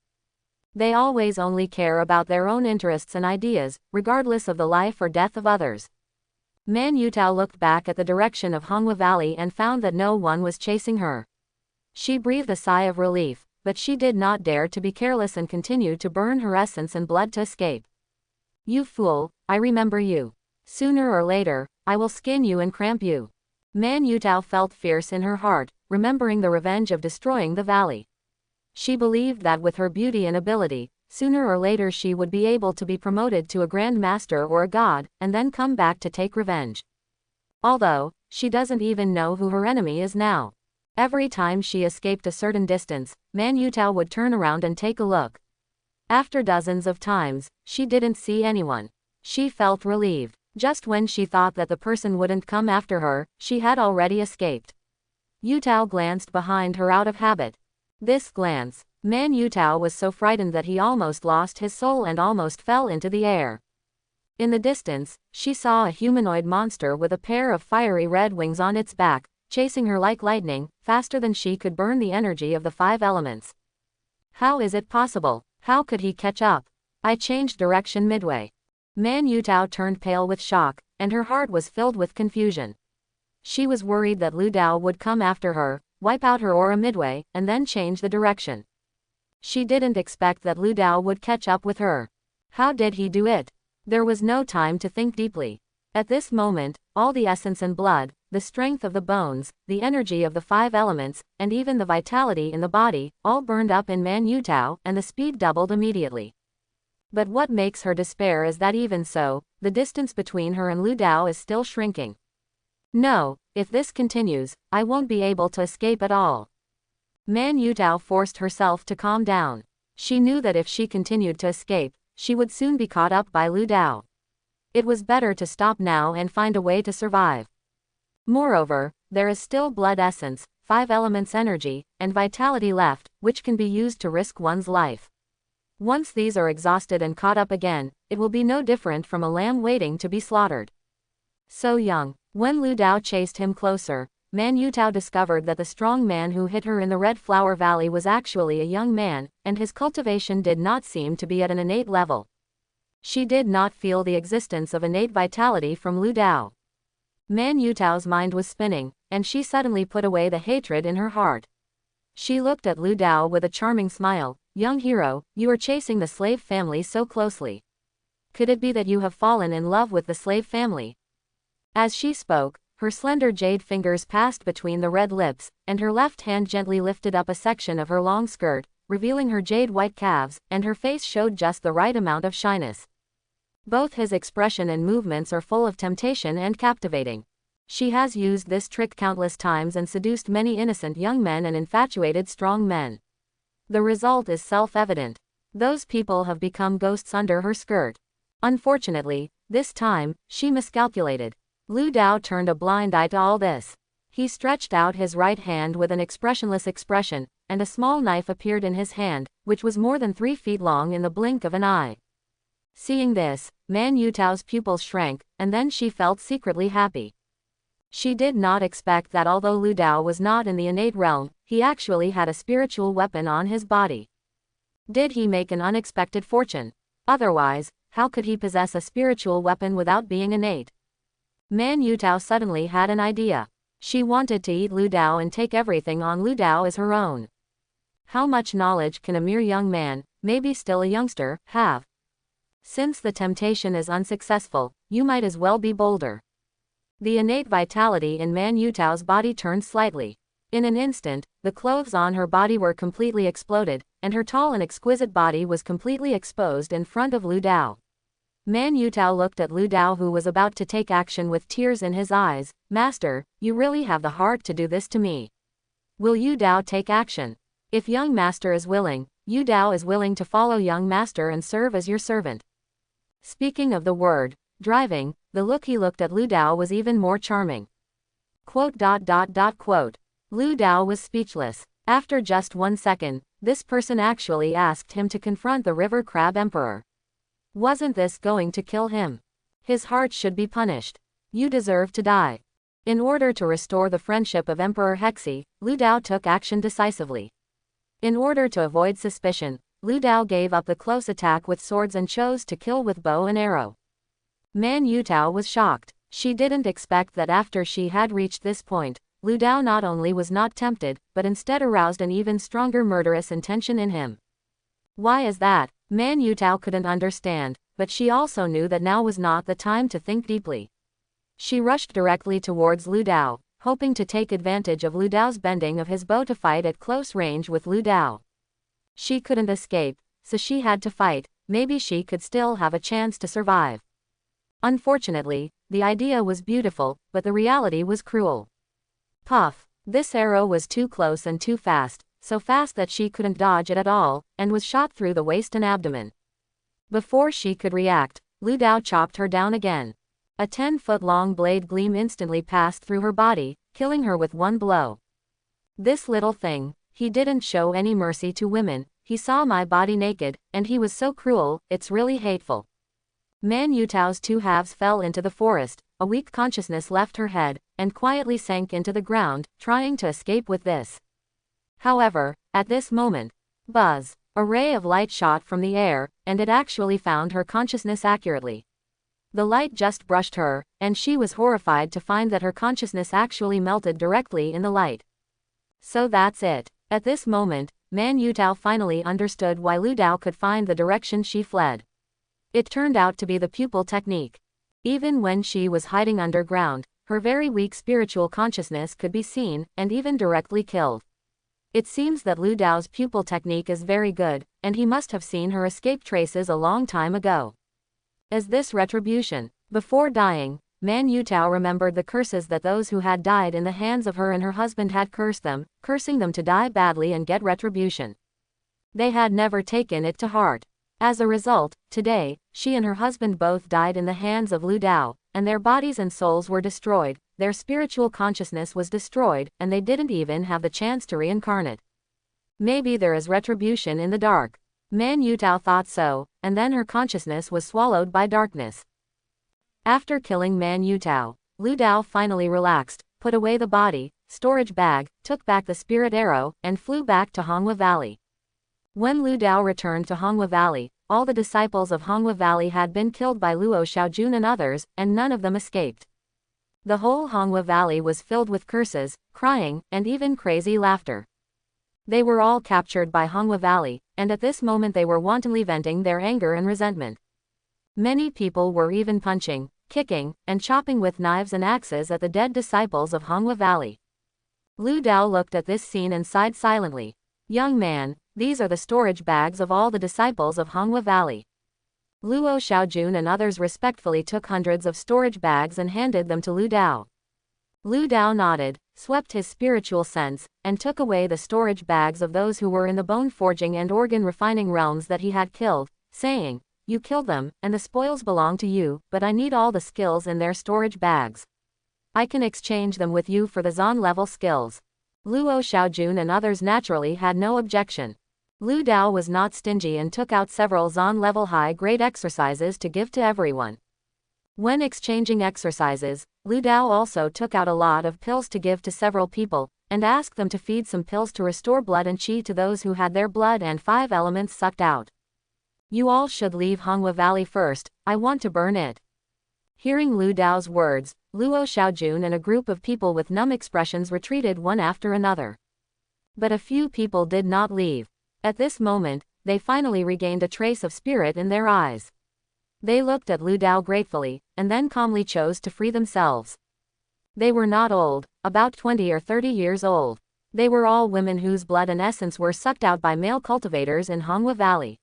They always only care about their own interests and ideas, regardless of the life or death of others. Man Yutao looked back at the direction of Honghua Valley and found that no one was chasing her. She breathed a sigh of relief, but she did not dare to be careless and continued to burn her essence and blood to escape. "You fool, I remember you. Sooner or later, I will skin you and cramp you." Man Yutao felt fierce in her heart, remembering the revenge of destroying the valley. She believed that with her beauty and ability, sooner or later she would be able to be promoted to a Grand Master or a god, and then come back to take revenge. Although, she doesn't even know who her enemy is now. Every time she escaped a certain distance, Man Yutao would turn around and take a look. After dozens of times, she didn't see anyone. She felt relieved. Just when she thought that the person wouldn't come after her, she had already escaped. Yutao glanced behind her out of habit. This glance, Man Yutao was so frightened that he almost lost his soul and almost fell into the air. In the distance, she saw a humanoid monster with a pair of fiery red wings on its back, chasing her like lightning, faster than she could burn the energy of the 5 elements. How is it possible? How could he catch up? I changed direction midway. Man Yutao turned pale with shock, and her heart was filled with confusion. She was worried that Lu Dao would come after her, wipe out her aura midway, and then change the direction. She didn't expect that Lu Dao would catch up with her. How did he do it? There was no time to think deeply. At this moment, all the essence and blood, the strength of the bones, the energy of the 5 elements, and even the vitality in the body, all burned up in Man Yutao, and the speed doubled immediately. But what makes her despair is that even so, the distance between her and Lu Dao is still shrinking. No, if this continues, I won't be able to escape at all. Man Yutao forced herself to calm down. She knew that if she continued to escape, she would soon be caught up by Lu Dao. It was better to stop now and find a way to survive. Moreover, there is still blood essence, 5 elements energy, and vitality left, which can be used to risk one's life. Once these are exhausted and caught up again, it will be no different from a lamb waiting to be slaughtered. So young. When Lu Dao chased him closer, Man Yutao discovered that the strong man who hit her in the Red Flower Valley was actually a young man, and his cultivation did not seem to be at an innate level. She did not feel the existence of innate vitality from Lu Dao. Man Yutao's mind was spinning, and she suddenly put away the hatred in her heart. She looked at Lu Dao with a charming smile. Young hero, you are chasing the slave family so closely. Could it be that you have fallen in love with the slave family? As she spoke, her slender jade fingers passed between the red lips, and her left hand gently lifted up a section of her long skirt, revealing her jade-white calves, and her face showed just the right amount of shyness. Both his expression and movements are full of temptation and captivating. She has used this trick countless times and seduced many innocent young men and infatuated strong men. The result is self-evident. Those people have become ghosts under her skirt. Unfortunately, this time, she miscalculated. Lu Dao turned a blind eye to all this. He stretched out his right hand with an expressionless expression, and a small knife appeared in his hand, which was more than 3 feet long in the blink of an eye. Seeing this, Man Yutao's pupils shrank, and then she felt secretly happy. She did not expect that although Lu Dao was not in the innate realm, he actually had a spiritual weapon on his body. Did he make an unexpected fortune? Otherwise, how could he possess a spiritual weapon without being innate? Man Yutao suddenly had an idea. She wanted to eat Lu Dao and take everything on Lu Dao as her own. How much knowledge can a mere young man, maybe still a youngster, have? Since the temptation is unsuccessful, you might as well be bolder. The innate vitality in Man Yutao's body turned slightly. In an instant, the clothes on her body were completely exploded, and her tall and exquisite body was completely exposed in front of Lu Dao. Man Yutao looked at Lu Dao, who was about to take action, with tears in his eyes. Master, you really have the heart to do this to me. Will Yu Dao take action? If young master is willing, Yu Dao is willing to follow young master and serve as your servant. Speaking of the word, driving, the look he looked at Lu Dao was even more charming. Lu Dao was speechless. After just 1 second, this person actually asked him to confront the River Crab Emperor. Wasn't this going to kill him? His heart should be punished. You deserve to die. In order to restore the friendship of Emperor Hexi, Lu Dao took action decisively. In order to avoid suspicion, Lu Dao gave up the close attack with swords and chose to kill with bow and arrow. Man Yutao was shocked. She didn't expect that after she had reached this point, Lu Dao not only was not tempted, but instead aroused an even stronger murderous intention in him. Why is that? Man Yutao couldn't understand, but she also knew that now was not the time to think deeply. She rushed directly towards Lu Dao, hoping to take advantage of Lu Dao's bending of his bow to fight at close range with Lu Dao. She couldn't escape, so she had to fight. Maybe she could still have a chance to survive. Unfortunately, the idea was beautiful, but the reality was cruel. Puff! This arrow was too close and too fast, so fast that she couldn't dodge it at all, and was shot through the waist and abdomen. Before she could react, Lu Dao chopped her down again. A 10-foot-long blade gleam instantly passed through her body, killing her with one blow. This little thing, he didn't show any mercy to women. He saw my body naked, and he was so cruel, it's really hateful. Man Yutao's 2 halves fell into the forest, a weak consciousness left her head, and quietly sank into the ground, trying to escape with this. However, at this moment, buzz, a ray of light shot from the air, and it actually found her consciousness accurately. The light just brushed her, and she was horrified to find that her consciousness actually melted directly in the light. So that's it. At this moment, Man Yutao finally understood why Lu Dao could find the direction she fled. It turned out to be the pupil technique. Even when she was hiding underground, her very weak spiritual consciousness could be seen, and even directly killed. It seems that Lu Dao's pupil technique is very good, and he must have seen her escape traces a long time ago. As this retribution, before dying, Man Yutao remembered the curses that those who had died in the hands of her and her husband had cursed them, cursing them to die badly and get retribution. They had never taken it to heart. As a result, today, she and her husband both died in the hands of Lu Dao, and their bodies and souls were destroyed, their spiritual consciousness was destroyed, and they didn't even have the chance to reincarnate. Maybe there is retribution in the dark. Man Yutao thought so, and then her consciousness was swallowed by darkness. After killing Man Yutao, Lu Dao finally relaxed, put away the body, storage bag, took back the spirit arrow, and flew back to Honghua Valley. When Lu Dao returned to Honghua Valley, all the disciples of Honghua Valley had been killed by Luo Xiaojun and others, and none of them escaped. The whole Honghua Valley was filled with curses, crying, and even crazy laughter. They were all captured by Honghua Valley, and at this moment they were wantonly venting their anger and resentment. Many people were even punching, kicking, and chopping with knives and axes at the dead disciples of Honghua Valley. Lu Dao looked at this scene and sighed silently. "Young man, these are the storage bags of all the disciples of Honghua Valley." Luo Xiaojun and others respectfully took hundreds of storage bags and handed them to Lu Dao. Lu Dao nodded, swept his spiritual sense, and took away the storage bags of those who were in the bone forging and organ refining realms that he had killed, saying, "You killed them, and the spoils belong to you, but I need all the skills in their storage bags. I can exchange them with you for the Zon level skills." Luo Xiaojun and others naturally had no objection. Lu Dao was not stingy and took out several Zon level high-grade exercises to give to everyone. When exchanging exercises, Lu Dao also took out a lot of pills to give to several people, and asked them to feed some pills to restore blood and qi to those who had their blood and 5 elements sucked out. "You all should leave Honghua Valley first, I want to burn it." Hearing Lu Dao's words, Luo Xiaojun and a group of people with numb expressions retreated one after another. But a few people did not leave. At this moment, they finally regained a trace of spirit in their eyes. They looked at Lu Dao gratefully, and then calmly chose to free themselves. They were not old, about 20 or 30 years old. They were all women whose blood and essence were sucked out by male cultivators in Honghua Valley.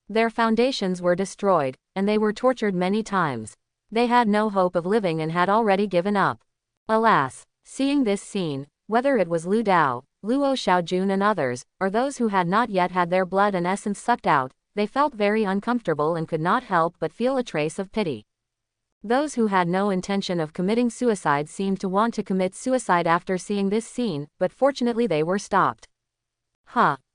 Their foundations were destroyed, and they were tortured many times. They had no hope of living and had already given up. Alas, seeing this scene, whether it was Lu Dao, Luo Xiaojun and others, or those who had not yet had their blood and essence sucked out, they felt very uncomfortable and could not help but feel a trace of pity. Those who had no intention of committing suicide seemed to want to commit suicide after seeing this scene, but fortunately they were stopped.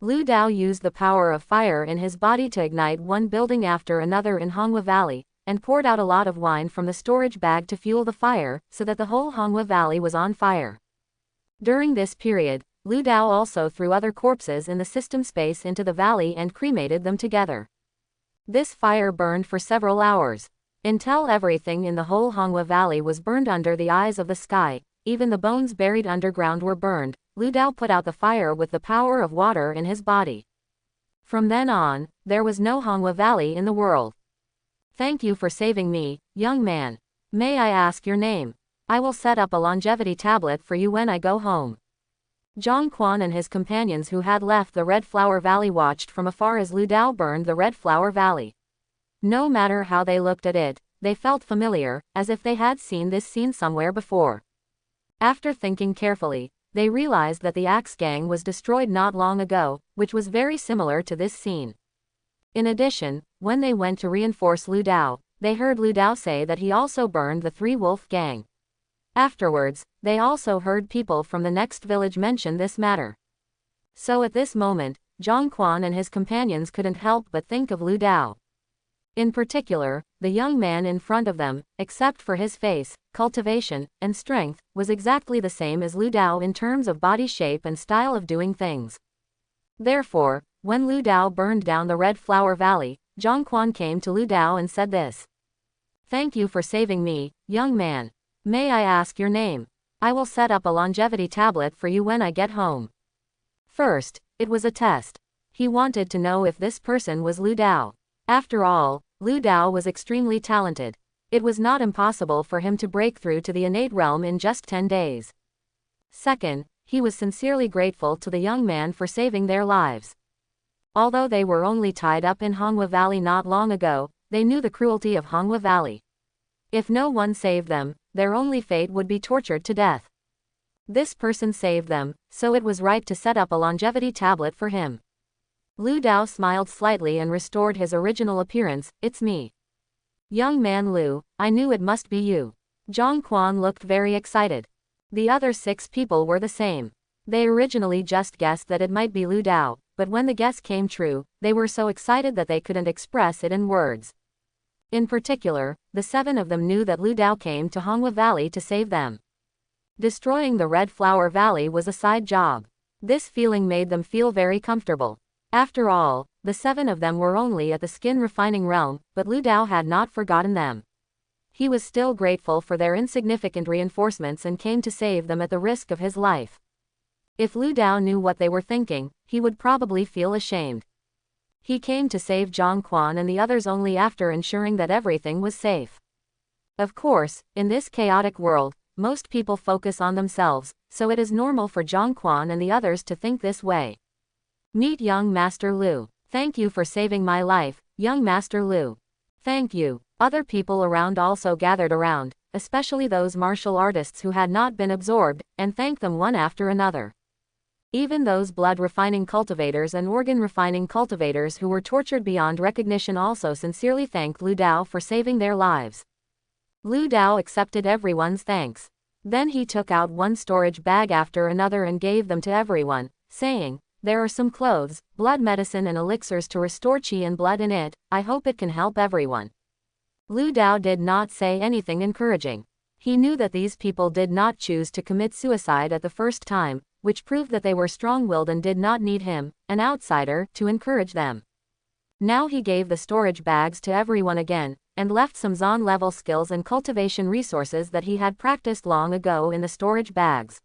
Lu Dao used the power of fire in his body to ignite one building after another in Honghua Valley, and poured out a lot of wine from the storage bag to fuel the fire, so that the whole Honghua Valley was on fire. During this period, Lu Dao also threw other corpses in the system space into the valley and cremated them together. This fire burned for several hours, until everything in the whole Honghua Valley was burned under the eyes of the sky, even the bones buried underground were burned. Lu Dao put out the fire with the power of water in his body. From then on, there was no Honghua Valley in the world. "Thank you for saving me, young man. May I ask your name? I will set up a longevity tablet for you when I go home." Zhang Quan and his companions who had left the Red Flower Valley watched from afar as Lu Dao burned the Red Flower Valley. No matter how they looked at it, they felt familiar, as if they had seen this scene somewhere before. After thinking carefully, they realized that the Axe Gang was destroyed not long ago, which was very similar to this scene. In addition, when they went to reinforce Lu Dao, they heard Lu Dao say that he also burned the Three Wolf Gang. Afterwards, they also heard people from the next village mention this matter. So at this moment, Zhang Quan and his companions couldn't help but think of Lu Dao. In particular, the young man in front of them, except for his face, cultivation, and strength, was exactly the same as Lu Dao in terms of body shape and style of doing things. Therefore, when Lu Dao burned down the Red Flower Valley, Zhang Quan came to Lu Dao and said this. "Thank you for saving me, young man. May I ask your name? I will set up a longevity tablet for you when I get home." First, it was a test. He wanted to know if this person was Lu Dao. After all, Lu Dao was extremely talented. It was not impossible for him to break through to the innate realm in just 10 days. Second, he was sincerely grateful to the young man for saving their lives. Although they were only tied up in Hongwa Valley not long ago, they knew the cruelty of Hongwa Valley. If no one saved them, their only fate would be tortured to death. This person saved them, so it was right to set up a longevity tablet for him. Lu Dao smiled slightly and restored his original appearance. It's me. Young man Lu, I knew it must be you. Zhang Quan looked very excited. The other 6 people were the same. They originally just guessed that it might be Lu Dao, but when the guess came true, they were so excited that they couldn't express it in words. In particular, the 7 of them knew that Lu Dao came to Hongwa Valley to save them. Destroying the Red Flower Valley was a side job. This feeling made them feel very comfortable. After all, the 7 of them were only at the skin refining realm, but Lu Dao had not forgotten them. He was still grateful for their insignificant reinforcements and came to save them at the risk of his life. If Lu Dao knew what they were thinking, he would probably feel ashamed. He came to save Zhang Quan and the others only after ensuring that everything was safe. Of course, in this chaotic world, most people focus on themselves, so it is normal for Zhang Quan and the others to think this way. Meet young Master Lu. Thank you for saving my life, young Master Lu. Thank you. Other people around also gathered around, especially those martial artists who had not been absorbed, and thanked them one after another. Even those blood refining cultivators and organ refining cultivators who were tortured beyond recognition also sincerely thanked Lu Dao for saving their lives. Lu Dao accepted everyone's thanks. Then he took out one storage bag after another and gave them to everyone, saying, "There are some clothes, blood medicine and elixirs to restore qi and blood in it. I hope it can help everyone." Lu Dao did not say anything encouraging. He knew that these people did not choose to commit suicide at the first time, which proved that they were strong-willed and did not need him, an outsider, to encourage them. Now he gave the storage bags to everyone again, and left some Zon-level skills and cultivation resources that he had practiced long ago in the storage bags.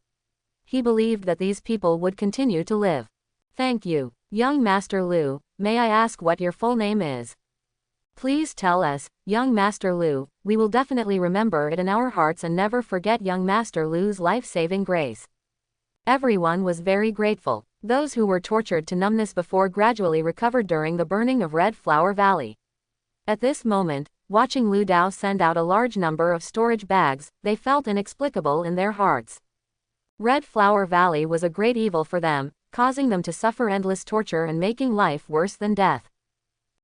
He believed that these people would continue to live. Thank you, young Master Lu. May I ask what your full name is? Please tell us, young Master Lu. We will definitely remember it in our hearts and never forget young Master Lu's life-saving grace. Everyone was very grateful. Those who were tortured to numbness before gradually recovered during the burning of Red Flower Valley. At this moment, watching Lu Dao send out a large number of storage bags, they felt inexplicable in their hearts. Red Flower Valley was a great evil for them, causing them to suffer endless torture and making life worse than death.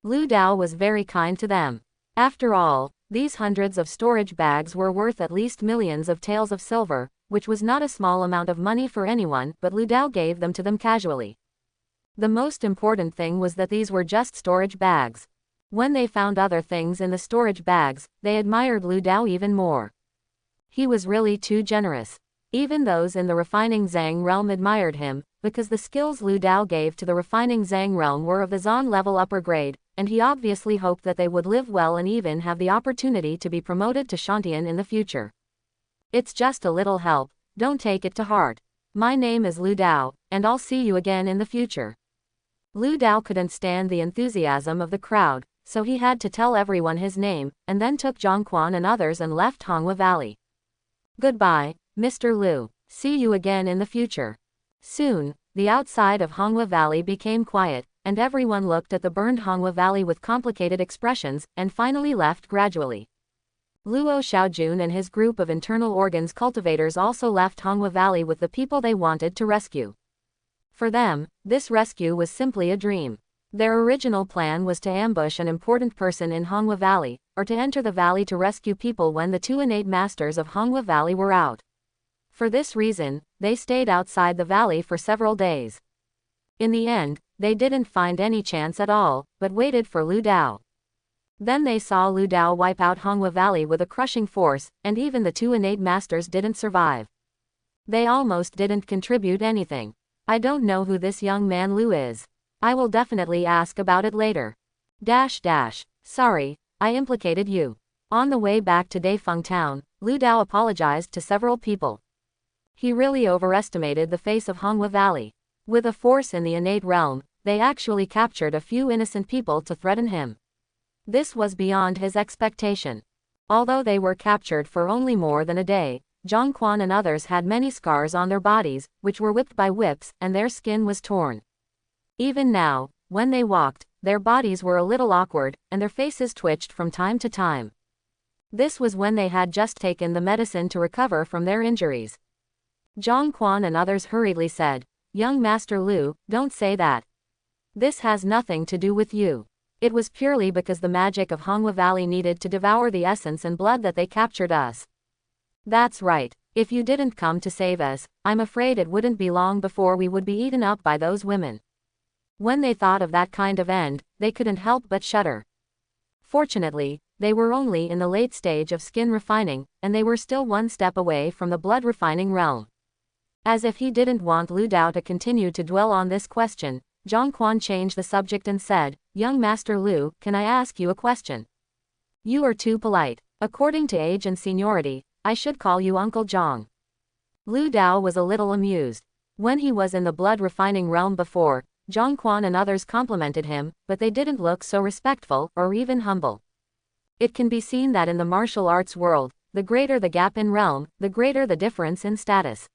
Lu Dao was very kind to them. After all, these hundreds of storage bags were worth at least millions of taels of silver, which was not a small amount of money for anyone, but Lu Dao gave them to them casually. The most important thing was that these were just storage bags. When they found other things in the storage bags, they admired Lu Dao even more. He was really too generous. Even those in the refining Zhang realm admired him, because the skills Lu Dao gave to the refining Zhang realm were of the Zon level upper grade, and he obviously hoped that they would live well and even have the opportunity to be promoted to Shantian in the future. It's just a little help, don't take it to heart. My name is Lu Dao, and I'll see you again in the future. Lu Dao couldn't stand the enthusiasm of the crowd, so he had to tell everyone his name, and then took Zhang Quan and others and left Hongwa Valley. Goodbye, Mr. Lu. See you again in the future. Soon, the outside of Hongwa Valley became quiet, and everyone looked at the burned Hongwa Valley with complicated expressions, and finally left gradually. Luo Xiaojun and his group of internal organs cultivators also left Hongwa Valley with the people they wanted to rescue. For them, this rescue was simply a dream. Their original plan was to ambush an important person in Hongwa Valley, or to enter the valley to rescue people when the 2 innate masters of Hongwa Valley were out. For this reason, they stayed outside the valley for several days. In the end, they didn't find any chance at all, but waited for Lu Dao. Then they saw Lu Dao wipe out Hongwa Valley with a crushing force, and even the 2 innate masters didn't survive. They almost didn't contribute anything. I don't know who this young man Lu is. I will definitely ask about it later. Sorry, I implicated you. On the way back to Daifeng Town, Lu Dao apologized to several people. He really overestimated the face of Hongwa Valley. With a force in the innate realm, they actually captured a few innocent people to threaten him. This was beyond his expectation. Although they were captured for only more than a day, Zhang Quan and others had many scars on their bodies, which were whipped by whips, and their skin was torn. Even now, when they walked, their bodies were a little awkward, and their faces twitched from time to time. This was when they had just taken the medicine to recover from their injuries. Zhang Quan and others hurriedly said, "Young Master Lu, don't say that. This has nothing to do with you. It was purely because the magic of Honghua Valley needed to devour the essence and blood that they captured us." "That's right. If you didn't come to save us, I'm afraid it wouldn't be long before we would be eaten up by those women." When they thought of that kind of end, they couldn't help but shudder. Fortunately, they were only in the late stage of skin refining, and they were still one step away from the blood refining realm. As if he didn't want Lu Dao to continue to dwell on this question, Zhang Quan changed the subject and said, "Young Master Lu, can I ask you a question?" "You are too polite. According to age and seniority, I should call you Uncle Zhang." Lu Dao was a little amused. When he was in the blood refining realm before, Zhang Quan and others complimented him, but they didn't look so respectful, or even humble. It can be seen that in the martial arts world, the greater the gap in realm, the greater the difference in status.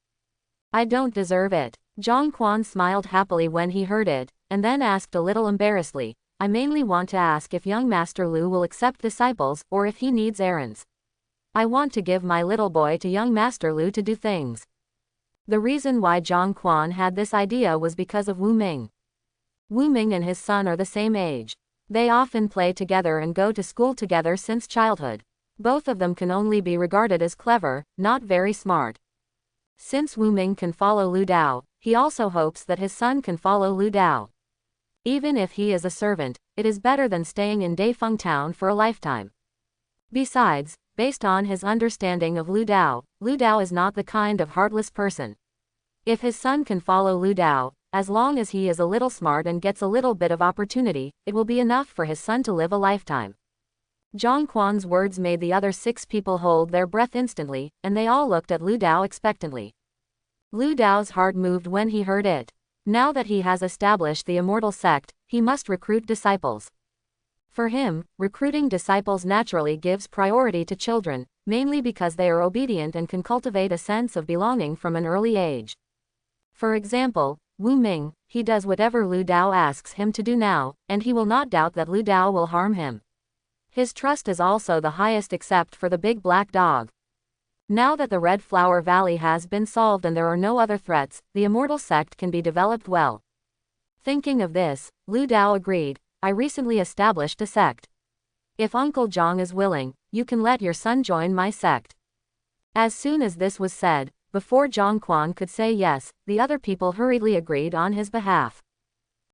"I don't deserve it." Zhang Quan smiled happily when he heard it, and then asked a little embarrassedly, "I mainly want to ask if young Master Lu will accept disciples, or if he needs errands. I want to give my little boy to young Master Lu to do things." The reason why Zhang Quan had this idea was because of Wu Ming. Wu Ming and his son are the same age. They often play together and go to school together since childhood. Both of them can only be regarded as clever, not very smart. Since Wu Ming can follow Lu Dao, he also hopes that his son can follow Lu Dao. Even if he is a servant, it is better than staying in Daifeng Town for a lifetime. Besides, based on his understanding of Lu Dao is not the kind of heartless person. If his son can follow Lu Dao, as long as he is a little smart and gets a little bit of opportunity, it will be enough for his son to live a lifetime. Zhang Quan's words made the other 6 people hold their breath instantly, and they all looked at Lu Dao expectantly. Lu Dao's heart moved when he heard it. Now that he has established the immortal sect, he must recruit disciples. For him, recruiting disciples naturally gives priority to children, mainly because they are obedient and can cultivate a sense of belonging from an early age. For example, Wu Ming, he does whatever Lu Dao asks him to do now, and he will not doubt that Lu Dao will harm him. His trust is also the highest except for the big black dog. Now that the Red Flower Valley has been solved and there are no other threats, the immortal sect can be developed well. Thinking of this, Lu Dao agreed, "I recently established a sect. If Uncle Zhang is willing, you can let your son join my sect." As soon as this was said, before Zhang Quan could say yes, the other people hurriedly agreed on his behalf.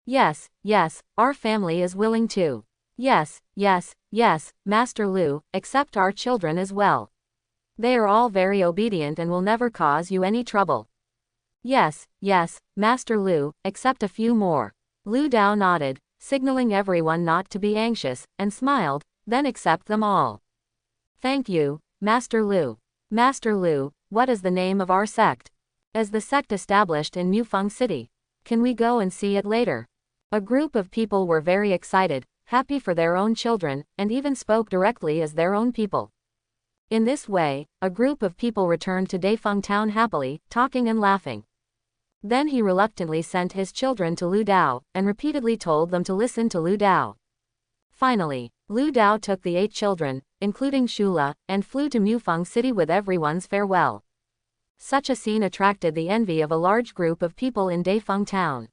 "Yes, yes, our family is willing too. Yes, yes, yes, Master Lu, accept our children as well. They are all very obedient and will never cause you any trouble." "Yes, yes, Master Lu, accept a few more." Lu Dao nodded, signaling everyone not to be anxious, and smiled, "Then accept them all." "Thank you, Master Lu." "Master Lu, what is the name of our sect?" "Is the sect established in Mufeng City? Can we go and see it later?" A group of people were very excited, happy for their own children, and even spoke directly as their own people. In this way, a group of people returned to Daifeng Town happily, talking and laughing. Then he reluctantly sent his children to Lu Dao, and repeatedly told them to listen to Lu Dao. Finally, Lu Dao took the 8 children, including Shula, and flew to Mufeng City with everyone's farewell. Such a scene attracted the envy of a large group of people in Daifeng Town.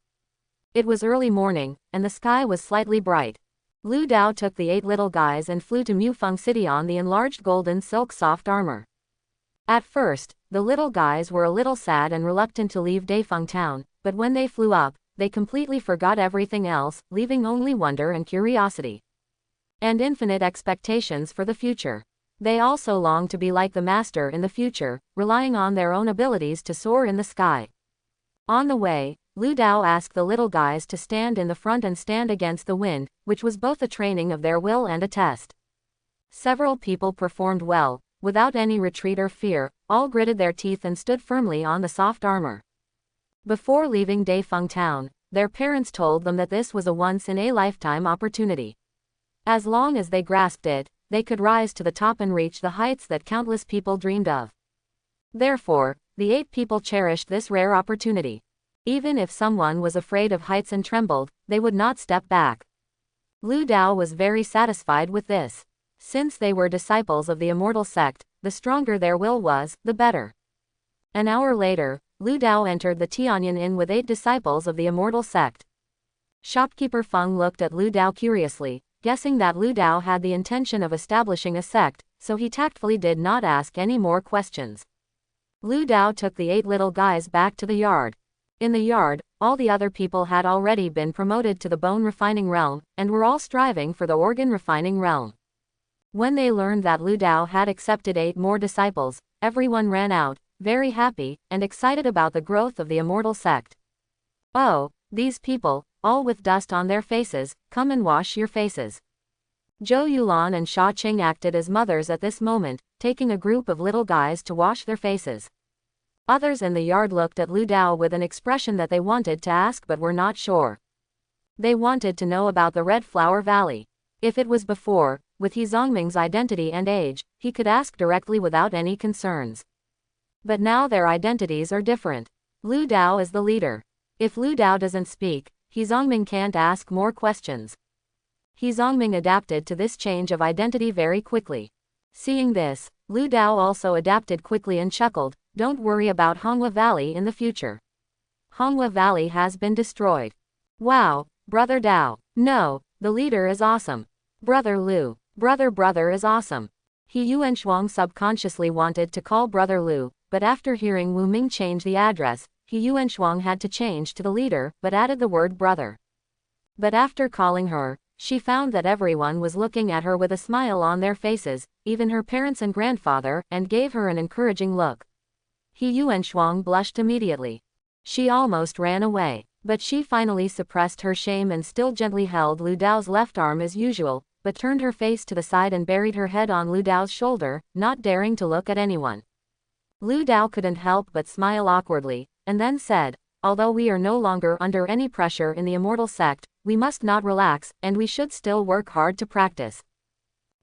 It was early morning, and the sky was slightly bright. Lu Dao took the 8 little guys and flew to Mufeng City on the enlarged golden silk soft armor. At first, the little guys were a little sad and reluctant to leave Daifeng Town, but when they flew up, they completely forgot everything else, leaving only wonder and curiosity. And infinite expectations for the future. They also longed to be like the master in the future, relying on their own abilities to soar in the sky. On the way, Lu Dao asked the little guys to stand in the front and stand against the wind, which was both a training of their will and a test. Several people performed well, without any retreat or fear, all gritted their teeth and stood firmly on the soft armor. Before leaving Daifeng Town, their parents told them that this was a once-in-a-lifetime opportunity. As long as they grasped it, they could rise to the top and reach the heights that countless people dreamed of. Therefore, the 8 people cherished this rare opportunity. Even if someone was afraid of heights and trembled, they would not step back. Lu Dao was very satisfied with this. Since they were disciples of the immortal sect, the stronger their will was, the better. An hour later, Lu Dao entered the Tianyan Inn with 8 disciples of the immortal sect. Shopkeeper Feng looked at Lu Dao curiously, guessing that Lu Dao had the intention of establishing a sect, so he tactfully did not ask any more questions. Lu Dao took the 8 little guys back to the yard. In the yard, all the other people had already been promoted to the bone refining realm, and were all striving for the organ refining realm. When they learned that Lu Dao had accepted 8 more disciples, everyone ran out, very happy, and excited about the growth of the immortal sect. "Oh, these people, all with dust on their faces, come and wash your faces." Zhou Yulan and Sha Qing acted as mothers at this moment, taking a group of little guys to wash their faces. Others in the yard looked at Lu Dao with an expression that they wanted to ask but were not sure. They wanted to know about the Red Flower Valley. If it was before, with He Zongming's identity and age, he could ask directly without any concerns. But now their identities are different. Lu Dao is the leader. If Lu Dao doesn't speak, He Zongming can't ask more questions. He Zongming adapted to this change of identity very quickly. Seeing this, Lu Dao also adapted quickly and chuckled, "Don't worry about Honghua Valley in the future. Honghua Valley has been destroyed." "Wow, Brother Dao. No, the leader is awesome. Brother Lu. Brother is awesome." He Yuanshuang subconsciously wanted to call Brother Lu, but after hearing Wu Ming change the address, He Yuanshuang had to change to the leader, but added the word brother. But after calling her, she found that everyone was looking at her with a smile on their faces, even her parents and grandfather, and gave her an encouraging look. He Yuanshuang blushed immediately. She almost ran away, but she finally suppressed her shame and still gently held Lu Dao's left arm as usual, but turned her face to the side and buried her head on Lu Dao's shoulder, not daring to look at anyone. Lu Dao couldn't help but smile awkwardly, and then said, "Although we are no longer under any pressure in the immortal sect, we must not relax, and we should still work hard to practice."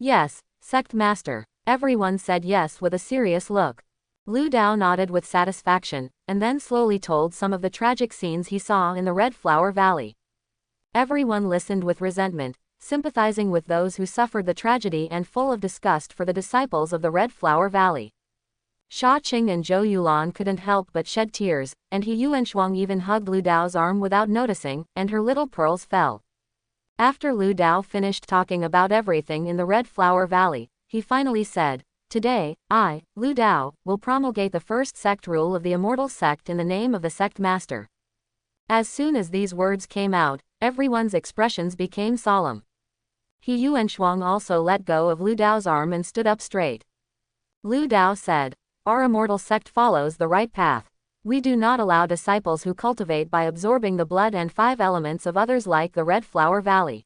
"Yes, sect master." Everyone said yes with a serious look. Lu Dao nodded with satisfaction, and then slowly told some of the tragic scenes he saw in the Red Flower Valley. Everyone listened with resentment, sympathizing with those who suffered the tragedy and full of disgust for the disciples of the Red Flower Valley. Sha Qing and Zhou Yulan couldn't help but shed tears, and He Yuanshuang even hugged Lu Dao's arm without noticing, and her little pearls fell. After Lu Dao finished talking about everything in the Red Flower Valley, he finally said, "Today, I, Lu Dao, will promulgate the first sect rule of the immortal sect in the name of the sect master." As soon as these words came out, everyone's expressions became solemn. He Yuanshuang also let go of Lu Dao's arm and stood up straight. Lu Dao said, "Our immortal sect follows the right path. We do not allow disciples who cultivate by absorbing the blood and 5 elements of others like the Red Flower Valley.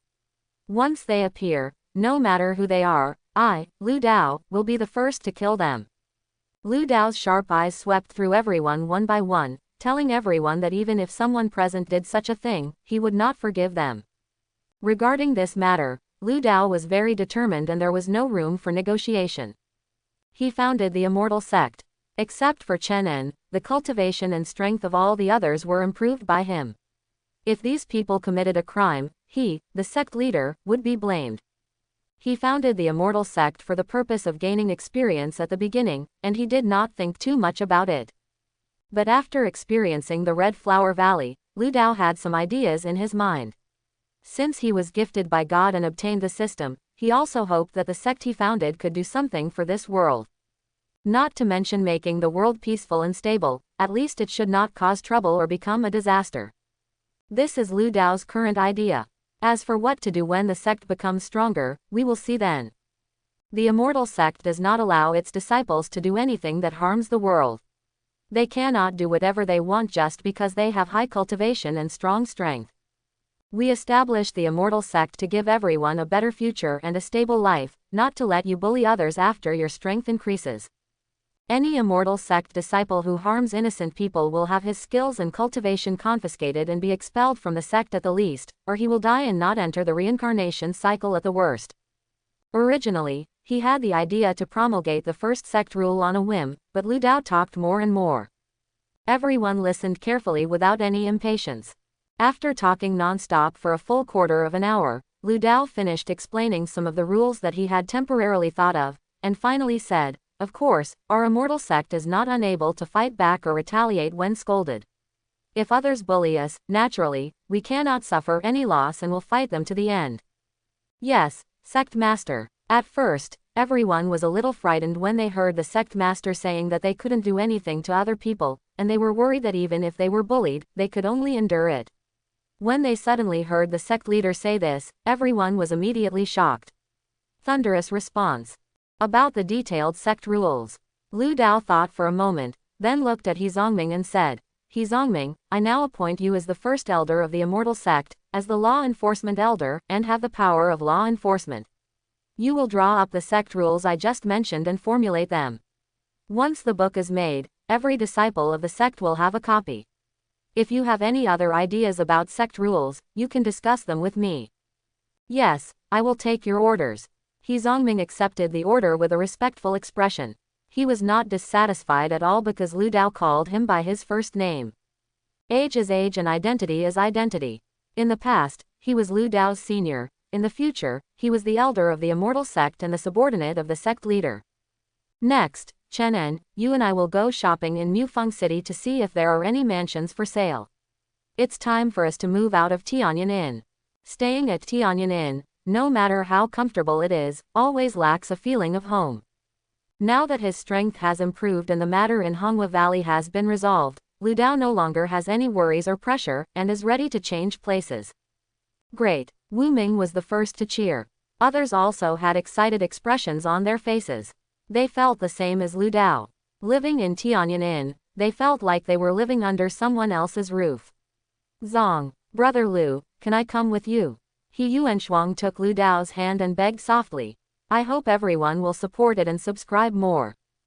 Once they appear, no matter who they are, I, Lu Dao, will be the first to kill them." Lu Dao's sharp eyes swept through everyone one by one, telling everyone that even if someone present did such a thing, he would not forgive them. Regarding this matter, Lu Dao was very determined and there was no room for negotiation. He founded the immortal sect. Except for Chen En, the cultivation and strength of all the others were improved by him. If these people committed a crime, he, the sect leader, would be blamed. He founded the immortal sect for the purpose of gaining experience at the beginning, and he did not think too much about it. But after experiencing the Red Flower Valley, Lu Dao had some ideas in his mind. Since he was gifted by God and obtained the system, he also hoped that the sect he founded could do something for this world. Not to mention making the world peaceful and stable, at least it should not cause trouble or become a disaster. This is Lu Dao's current idea. As for what to do when the sect becomes stronger, we will see then. The immortal sect does not allow its disciples to do anything that harms the world. They cannot do whatever they want just because they have high cultivation and strong strength. We established the immortal sect to give everyone a better future and a stable life, not to let you bully others after your strength increases. Any immortal sect disciple who harms innocent people will have his skills and cultivation confiscated and be expelled from the sect at the least, or he will die and not enter the reincarnation cycle at the worst. Originally, He had the idea to promulgate the first sect rule on a whim, but Lu Dao talked more and more. Everyone listened carefully without any impatience. After talking non-stop for a full quarter of an hour, Lu Dao finished explaining some of the rules that he had temporarily thought of, and finally said, "Of course, our immortal sect is not unable to fight back or retaliate when scolded. If others bully us, naturally, we cannot suffer any loss and will fight them to the end." "Yes, sect master." At first, everyone was a little frightened when they heard the sect master saying that they couldn't do anything to other people, and they were worried that even if they were bullied, they could only endure it. When they suddenly heard the sect leader say this, everyone was immediately shocked. Thunderous response. About the detailed sect rules. Lu Dao thought for a moment, then looked at He Zongming and said, "He Zongming, I now appoint you as the first elder of the immortal sect, as the law enforcement elder, and have the power of law enforcement. You will draw up the sect rules I just mentioned and formulate them. Once the book is made, every disciple of the sect will have a copy. If you have any other ideas about sect rules, you can discuss them with me." "Yes, I will take your orders." He Zongming accepted the order with a respectful expression. He was not dissatisfied at all because Lu Dao called him by his first name. Age is age and identity is identity. In the past, he was Lu Dao's senior. In the future, he was the elder of the immortal sect and the subordinate of the sect leader. "Next, Chen En, you and I will go shopping in Mufeng City to see if there are any mansions for sale. It's time for us to move out of Tianyan Inn. Staying at Tianyan Inn, no matter how comfortable it is, always lacks a feeling of home." Now that his strength has improved and the matter in Honghua Valley has been resolved, Lu Dao no longer has any worries or pressure, and is ready to change places. "Great." Wu Ming was the first to cheer. Others also had excited expressions on their faces. They felt the same as Lu Dao. Living in Tianyan Inn, they felt like they were living under someone else's roof. "Zong, brother Lu, can I come with you?" He Yuanshuang took Lu Dao's hand and begged softly. "I hope everyone will support it and subscribe more."